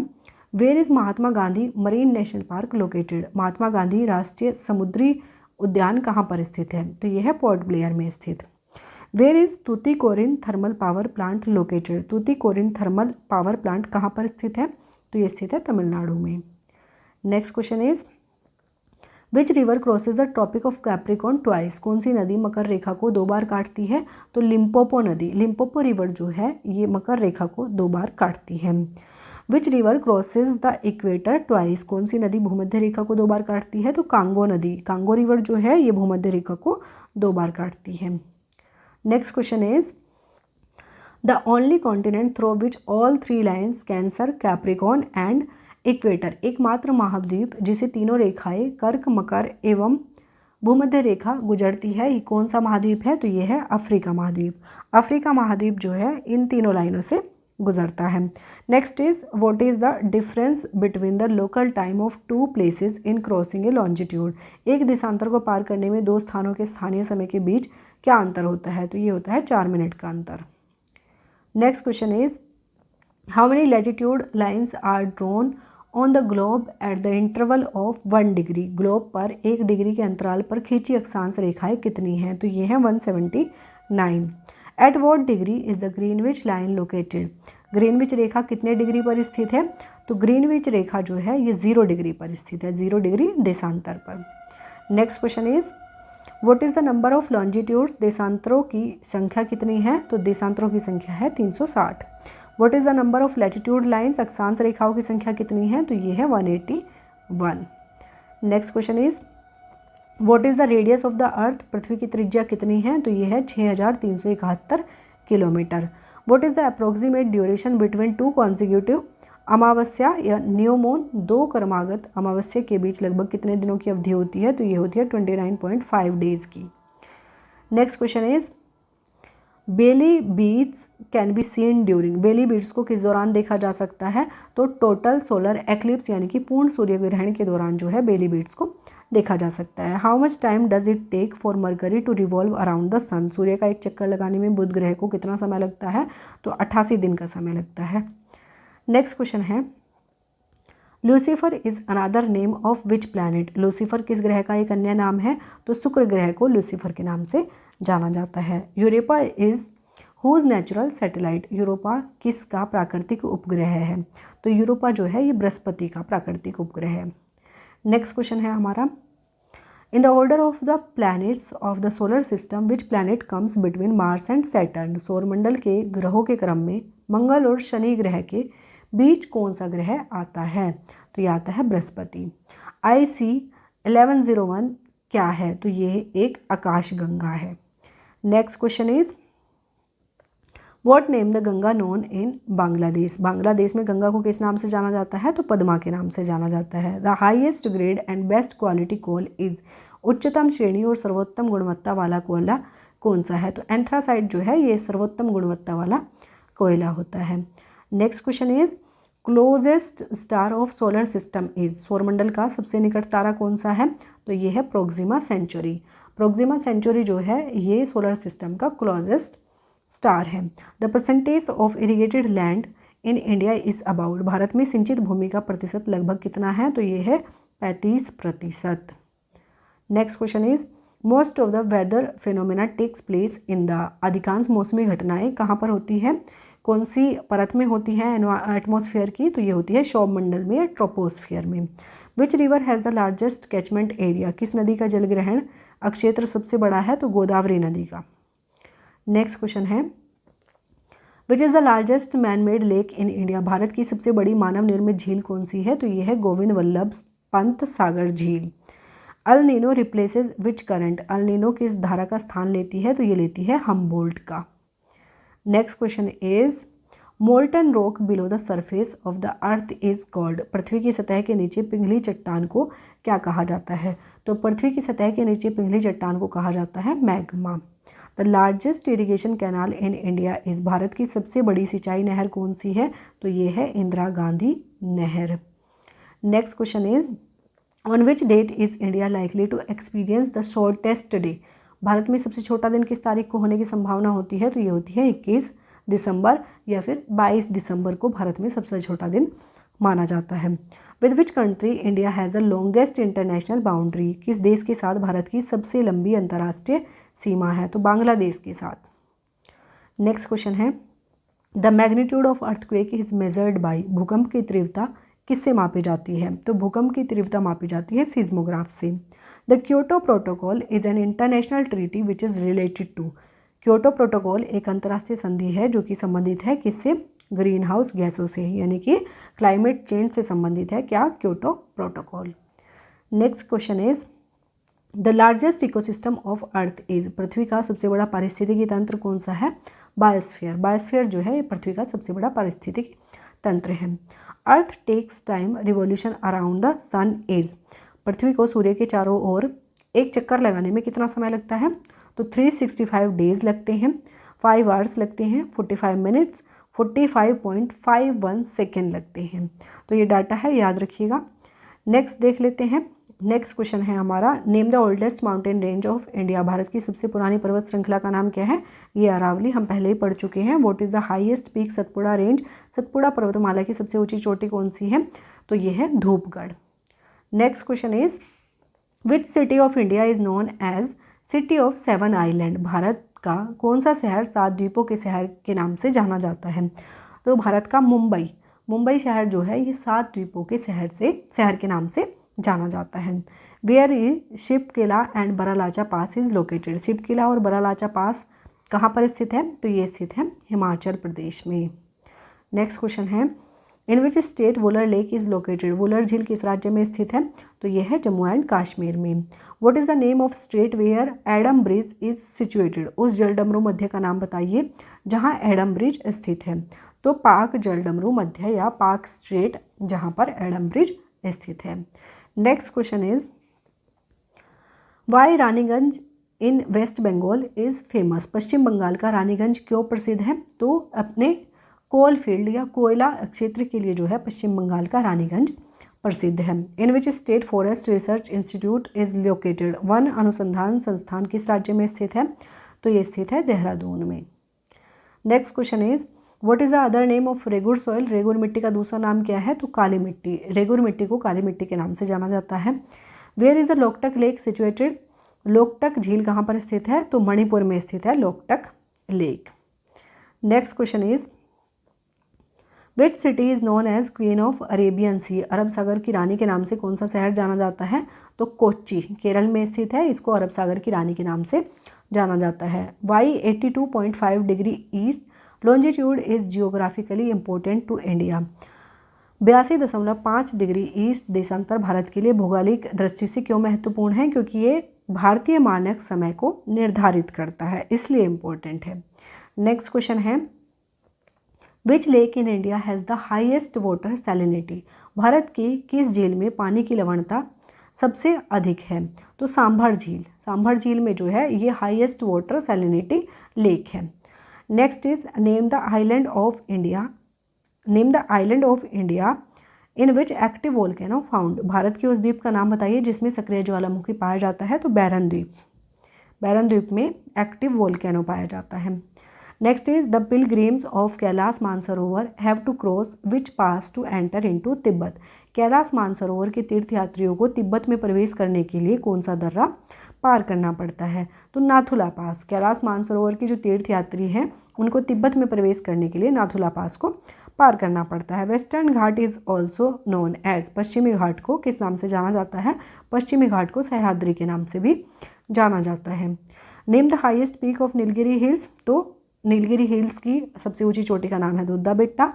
where is Mahatma Gandhi marine national park located. Mahatma Gandhi राष्ट्रीय समुद्री उद्यान कहाँ पर स्थित है, तो यह है पोर्ट ब्लेयर में स्थित। Where is Tuticorin thermal power plant located. Tuticorin thermal power plant कहाँ पर स्थित है, तो ये स्थित है तमिलनाडु में। Next question is which river crosses the tropic of Capricorn twice. कौन सी नदी मकर रेखा को 2 बार काटती है, तो लिम्पोपो नदी। लिम्पोपो रिवर जो है ये मकर रेखा को 2 बार काटती है। Which river crosses the equator twice. कौन सी नदी भूमध्य रेखा को 2 बार काटती है, तो कांगो नदी। कांगो रिवर जो है ये भूमध्य रेखा को 2 बार काटती है। Next question is the only continent through which all 3 lines cancer Capricorn and equator. एकमात्र महाद्वीप जिसे तीनों रेखाएं कर्क मकर एवं भूमध्य रेखा गुजरती है, ये कौन सा महाद्वीप है, तो ये है अफ्रीका महाद्वीप। अफ्रीका महाद्वीप जो है इन तीनों लाइनों से गुजरता है। Next is what is the difference between the local time of 2 places in crossing A longitude. एक देशांतर को पार करने में 2 स्थानों के स्थानीय समय के बीच क्या अंतर होता है, तो ये होता है 4 मिनट का अंतर। Next question is how many latitude lines are drawn on the globe at the interval of 1 degree. Globe पर 1 डिग्री के अंतराल पर खींची अक्षांश रेखाएं कितनी हैं, तो ये है 179। At what degree is the Greenwich line located. Greenwich रेखा कितने डिग्री पर स्थित है, तो ग्रीनविच रेखा जो है ये 0 डिग्री पर स्थित है, 0 डिग्री देशांतर पर। Next question is what is the number of longitudes. देशांतरों की संख्या कितनी है, तो देशांतरों की संख्या है 360। What is the number of latitude lines. अक्षांश रेखाओं की संख्या कितनी है, तो ये है 181। Next question is what is the radius of the earth. पृथ्वी की त्रिज्या कितनी है, तो ये है 6371 kilometre. What is the approximate duration between 2 consecutive amavasya या न्यू मून। 2 क्रमागत अमावस्या के बीच लगभग कितने दिनों की अवधि होती है, तो ये होती है 29.5 डेज की। Next question is Baily beads can be seen during. Baily beads को किस दौरान देखा जा सकता है, तो टोटल सोलर एक्लिप्स यानी कि पूर्ण सूर्य ग्रहण के दौरान जो है बेली बीड्स को देखा जा सकता है। How much time does it take for Mercury to revolve around the sun. सूर्य का एक चक्कर लगाने में बुध ग्रह को कितना समय लगता है, तो 88 दिन का समय लगता है। नेक्स्ट क्वेश्चन है Lucifer is another name of which planet. Lucifer किस ग्रह का एक अन्य नाम है, तो शुक्र ग्रह को लूसीफर के नाम से जाना जाता है। Europa is whose natural satellite. Europa किसका प्राकृतिक उपग्रह है, तो यूरोपा जो है ये बृहस्पति का प्राकृतिक उपग्रह है। नेक्स्ट क्वेश्चन है हमारा in the order of the planets of the solar system which planet comes between Mars and Saturn. सौरमंडल के ग्रहों के क्रम में मंगल और शनि ग्रह के बीच कौन सा ग्रह आता है? तो ये आता है बृहस्पति। IC1101 क्या है? तो ये एक आकाशगंगा है। Next question is what name the Ganga known in Bangladesh? Bangladesh में गंगा को किस नाम से जाना जाता है? तो पद्मा के नाम से जाना जाता है। The highest grade and best quality coal is, उच्चतम श्रेणी और सर्वोत्तम गुणवत्ता वाला कोयला कौन सा है? तो एंथ्रासाइट जो है ये सर्वोत्तम गुणवत्ता वाला कोयला होता है। Next question is closest star of solar system is, सौरमंडल का सबसे निकट तारा कौन सा है? तो ये है प्रोक्सिमा सेंचुरी। प्रोक्सिमा सेंचुरी जो है ये सोलर सिस्टम का क्लोजेस्ट स्टार है। The percentage of irrigated land in India is about, Bharat में सिंचित भूमि का प्रतिशत लगभग कितना है? तो ये है 35%। Next question is most of the weather phenomena takes place in the, अधिकांश मौसमी घटनाएं कहाँ पर होती है? कौन सी परत में होती है एटमॉस्फेयर की? तो ये होती है सौरमंडल में या ट्रोपोस्फियर में। Which river has the largest catchment area, किस नदी का जलग्रहण क्षेत्र सबसे बड़ा है? तो गोदावरी नदी का। नेक्स्ट क्वेश्चन है which is the largest man made lake in India, Bharat की सबसे बड़ी मानव निर्मित झील कौन सी है? तो ये है गोविंद वल्लभ पंत सागर झील। अल नीनो रिप्लेसेस विच करंट, अल नीनो किस धारा का स्थान लेती है? तो ये लेती है हमबोल्ट का। Next question is molten rock below the surface of the earth is called, पृथ्वी की सतह के नीचे पिघली चट्टान को क्या कहा जाता है? तो पृथ्वी की सतह के नीचे पिघली चट्टान को कहा जाता है magma. The largest irrigation canal in India is, Bharat की सबसे बड़ी सिंचाई नहर कौन सी है? तो ये है इंदिरा गांधी नहर। Next question is on which date is India likely to experience the shortest day, भारत में सबसे छोटा दिन किस तारीख को होने की संभावना होती है? तो ये होती है 21 दिसंबर या फिर 22 दिसंबर को भारत में सबसे छोटा दिन माना जाता है। With which country India has the longest international boundary, किस देश के साथ भारत की सबसे लंबी अंतर्राष्ट्रीय सीमा है? तो बांग्लादेश के साथ। नेक्स्ट क्वेश्चन है the magnitude of earthquake is measured by, भूकंप की तीव्रता किससे मापी जाती है? तो भूकंप की तीव्रता मापी जाती है सीस्मोग्राफ से। The Kyoto protocol is an international treaty which is related to, Kyoto protocol एक अंतर्राष्ट्रीय संधि है जो कि संबंधित है किससे? ग्रीन हाउस गैसों से, यानी कि क्लाइमेट चेंज से संबंधित है क्या? Kyoto protocol. Next question is the largest ecosystem of earth is, पृथ्वी का सबसे बड़ा पारिस्थितिकी तंत्र कौन सा है? बायोस्फीयर। बायोस्फीयर जो है ये पृथ्वी का सबसे बड़ा पारिस्थितिकी तंत्र है। Earth takes time revolution around the sun is, पृथ्वी को सूर्य के चारों ओर एक चक्कर लगाने में कितना समय लगता है? तो 365 डेज लगते हैं, 5 आवर्स लगते हैं, 45 मिनट्स, 45.51 सेकेंड लगते हैं। तो ये डाटा है, याद रखिएगा। नेक्स्ट देख लेते हैं। नेक्स्ट क्वेश्चन है हमारा name the oldest mountain range of India, Bharat की सबसे पुरानी पर्वत श्रृंखला का नाम क्या है? ये अरावली, हम पहले ही पढ़ चुके हैं। What is the highest peak Satpura range, Satpura पर्वतमाला की सबसे ऊंची चोटी कौन सी है? तो ये है Dhupgarh. Next question is which city of India is known as city of 7 island, भारत का कौन सा शहर 7 द्वीपों के शहर के नाम से जाना जाता है? तो भारत का मुंबई शहर जो है ये 7 द्वीपों के शहर के नाम से जाना जाता है। Where is Shipkila and Baralacha pass is located, Shipkila और बरालाचा पास कहाँ पर स्थित है? तो ये स्थित है हिमाचल प्रदेश में। नेक्स्ट क्वेश्चन है in which state Wular lake is located, Wular झील किस राज्य में स्थित है? तो ये है जम्मू एंड कश्मीर में। What is the name of strait where Adam bridge is situated, उस जलडमरू मध्य का नाम बताइए जहाँ एडम ब्रिज स्थित है? तो पाक जलडमरू मध्य या पाक स्ट्रेट, जहाँ पर एडम ब्रिज स्थित है। Next question is why Raniganj in west Bengal is famous, पश्चिम बंगाल का रानीगंज क्यों प्रसिद्ध है? तो अपने कोल फील्ड या कोयला क्षेत्र के लिए जो है पश्चिम बंगाल का रानीगंज प्रसिद्ध है। In which state forest research institute is located, वन अनुसंधान संस्थान किस राज्य में स्थित है? तो ये स्थित है देहरादून में। Next question is what is the other name of regur soil, regur मिट्टी का दूसरा नाम क्या है? तो काली मिट्टी, रेगुर मिट्टी को काली मिट्टी के नाम से जाना जाता है। Where is the Loktak lake situated, Loktak झील कहाँ पर स्थित है? तो मणिपुर में स्थित है Loktak lake. Next question is which city is known as queen of Arabian सी, अरब सागर की रानी के नाम से कौन सा शहर जाना जाता है? तो कोच्चि केरल में स्थित है, इसको अरब सागर की रानी के नाम से जाना जाता है। Why 82.5 degree east longitude is geographically important to India, 82.5 degree east देशांतर भारत के लिए भौगोलिक दृष्टि से क्यों महत्वपूर्ण है? क्योंकि ये भारतीय मानक समय को निर्धारित करता है, इसलिए इम्पोर्टेंट है। नेक्स्ट क्वेश्चन है, which lake in India has the highest water salinity? Bharat की किस झील में पानी की लवणता सबसे अधिक है? तो सांभर झील। सांभर झील में जो है ये हाईएस्ट वाटर सैलिनिटी लेक है। Next is name the island of India. Name the island of India in which active volcano found. भारत के उस द्वीप का नाम बताइए जिसमें सक्रिय ज्वालामुखी पाया जाता है। तो बैरन द्वीप। बैरन द्वीप में एक्टिव वोल्केनो पाया जाता है। Next is the pilgrims of Kailash Mansarovar have to cross which pass to enter into Tibet. Kailash Mansarovar के तीर्थयात्रियों को तिब्बत में प्रवेश करने के लिए कौन सा दर्रा पार करना पड़ता है? तो नाथुला पास। कैलाश मानसरोवर के जो तीर्थयात्री हैं उनको तिब्बत में प्रवेश करने के लिए नाथुला पास को पार करना पड़ता है। Western ghat is also known as. पश्चिमी घाट को किस नाम से जाना जाता है? पश्चिमी घाट को सह्याद्री के नाम से भी जाना जाता है। Name the highest peak of Nilgiri hills. तो नीलगिरी हिल्स की सबसे ऊंची चोटी का नाम है Dodda Betta.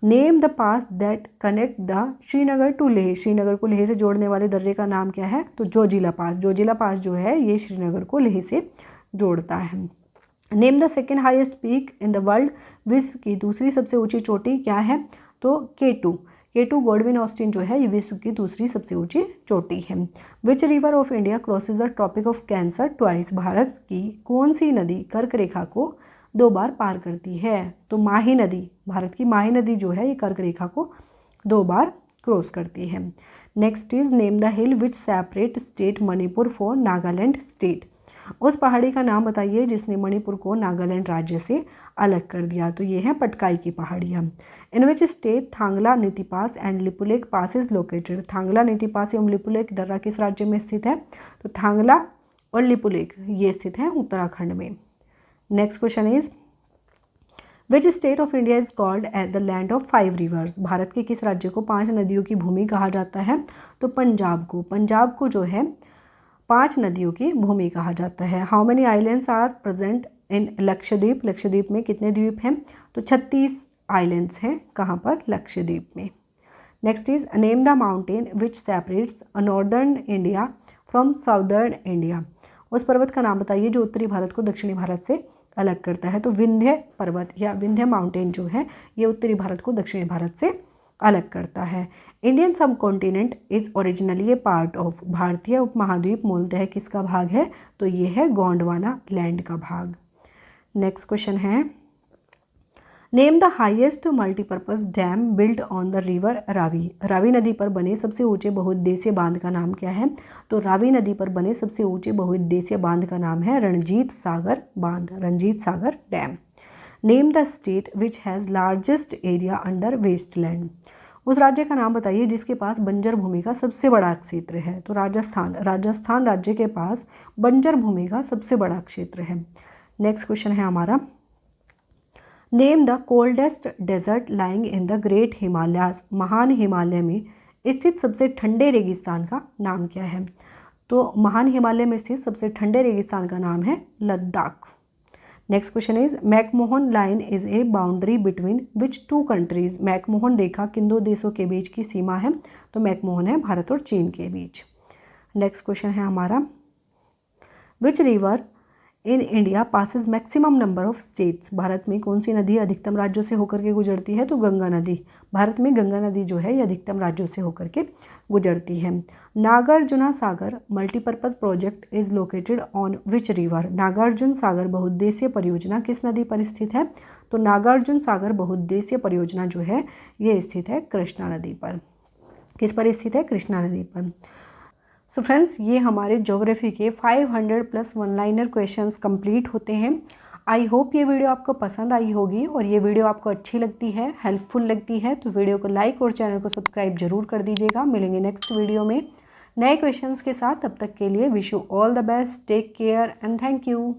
Name the pass that connect the Srinagar to Leh. Srinagar को लेह से जोड़ने वाले दर्रे का नाम क्या है? तो जोजिला पास। जोजिला पास जो है ये श्रीनगर को लेह से जोड़ता है। Name the second highest peak in the world. विश्व की दूसरी सबसे ऊंची चोटी क्या है? तो K2। K2 गॉडविन ऑस्टिन जो है ये विश्व की दूसरी सबसे ऊंची चोटी है। Which river of India crosses the tropic of cancer twice. Bharat की कौन सी नदी कर्क रेखा को 2 बार पार करती है? तो माही नदी। भारत की माही नदी जो है ये कर्क रेखा को 2 बार क्रॉस करती है। Next is name the hill which separate state Manipur for Nagaland state. उस पहाड़ी का नाम बताइए जिसने मणिपुर को नागालैंड राज्य से अलग कर दिया। तो ये है पटकाई की पहाड़ियाँ। इन which state Thangla Niti pass and Lipulekh pass is located. Thangla Niti pass एवं लिपुलेक दर्रा किस राज्य में स्थित है? तो थांगला और लिपुलेक ये स्थित है उत्तराखंड में। Next question is which state of India is called as the land of 5 rivers. Bharat के किस राज्य को 5 नदियों की भूमि कहा जाता है? तो पंजाब को। पंजाब को जो है 5 नदियों की भूमि कहा जाता है। How many islands are present in Lakshadweep. Lakshadweep में कितने द्वीप हैं? तो 36 आइलैंड्स हैं। कहाँ पर? लक्षद्वीप में। Next is name the mountain which separates northern India from southern India. उस पर्वत का नाम बताइए जो उत्तरी भारत को दक्षिणी भारत से अलग करता है। तो विंध्य पर्वत या विंध्य माउंटेन जो है ये उत्तरी भारत को दक्षिणी भारत से अलग करता है। इंडियन सब continent is originally A part of. भारतीय उपमहाद्वीप मूलतः किसका भाग है? तो ये है गोंडवाना लैंड का भाग। नेक्स्ट क्वेश्चन है name the highest multipurpose dam built on the river Ravi. Ravi नदी पर बने सबसे ऊंचे बहुउद्देशीय बांध का नाम क्या है? तो रावी नदी पर बने सबसे ऊंचे बहुउद्देशीय बांध का नाम है रणजीत सागर बांध। Ranjit Sagar dam. Name the state which has largest area under wasteland. उस राज्य का नाम बताइए जिसके पास बंजर भूमि का सबसे बड़ा क्षेत्र है। तो राजस्थान। राजस्थान राज्य के पास बंजर भूमि का सबसे बड़ा क्षेत्र है। नेक्स्ट क्वेश्चन है हमारा name the coldest desert lying in the great Himalayas. महान हिमालय में स्थित सबसे ठंडे रेगिस्तान का नाम क्या है? तो महान हिमालय में स्थित सबसे ठंडे रेगिस्तान का नाम है Ladakh. Next question is McMahon line is a boundary between which 2 countries. McMahon रेखा किन 2 देशों के बीच की सीमा है? तो मैकमोहन है भारत और चीन के बीच। नेक्स्ट क्वेश्चन है हमारा which river in India passes maximum number of states. Bharat में कौन सी नदी अधिकतम राज्यों से होकर के गुजरती है? तो गंगा नदी। भारत में गंगा नदी जो है ये अधिकतम राज्यों से होकर के गुजरती है। Nagarjuna Sagar multipurpose project is located on which river. Nagarjuna Sagar बहुउद्देशीय परियोजना किस नदी पर स्थित है? तो नागार्जुन सागर बहुउद्देशीय परियोजना जो है ये स्थित है कृष्णा नदी पर। किस पर स्थित है? कृष्णा नदी पर। सो फ्रेंड्स ये हमारे ज्योग्राफी के 500+ वन लाइनर क्वेश्चंस कंप्लीट होते हैं। आई होप ये वीडियो आपको पसंद आई होगी और ये वीडियो आपको अच्छी लगती है, हेल्पफुल लगती है तो वीडियो को लाइक और चैनल को सब्सक्राइब जरूर कर दीजिएगा। मिलेंगे नेक्स्ट वीडियो में नए क्वेश्चंस के साथ। तब तक के लिए wish you all the best, take care and thank you.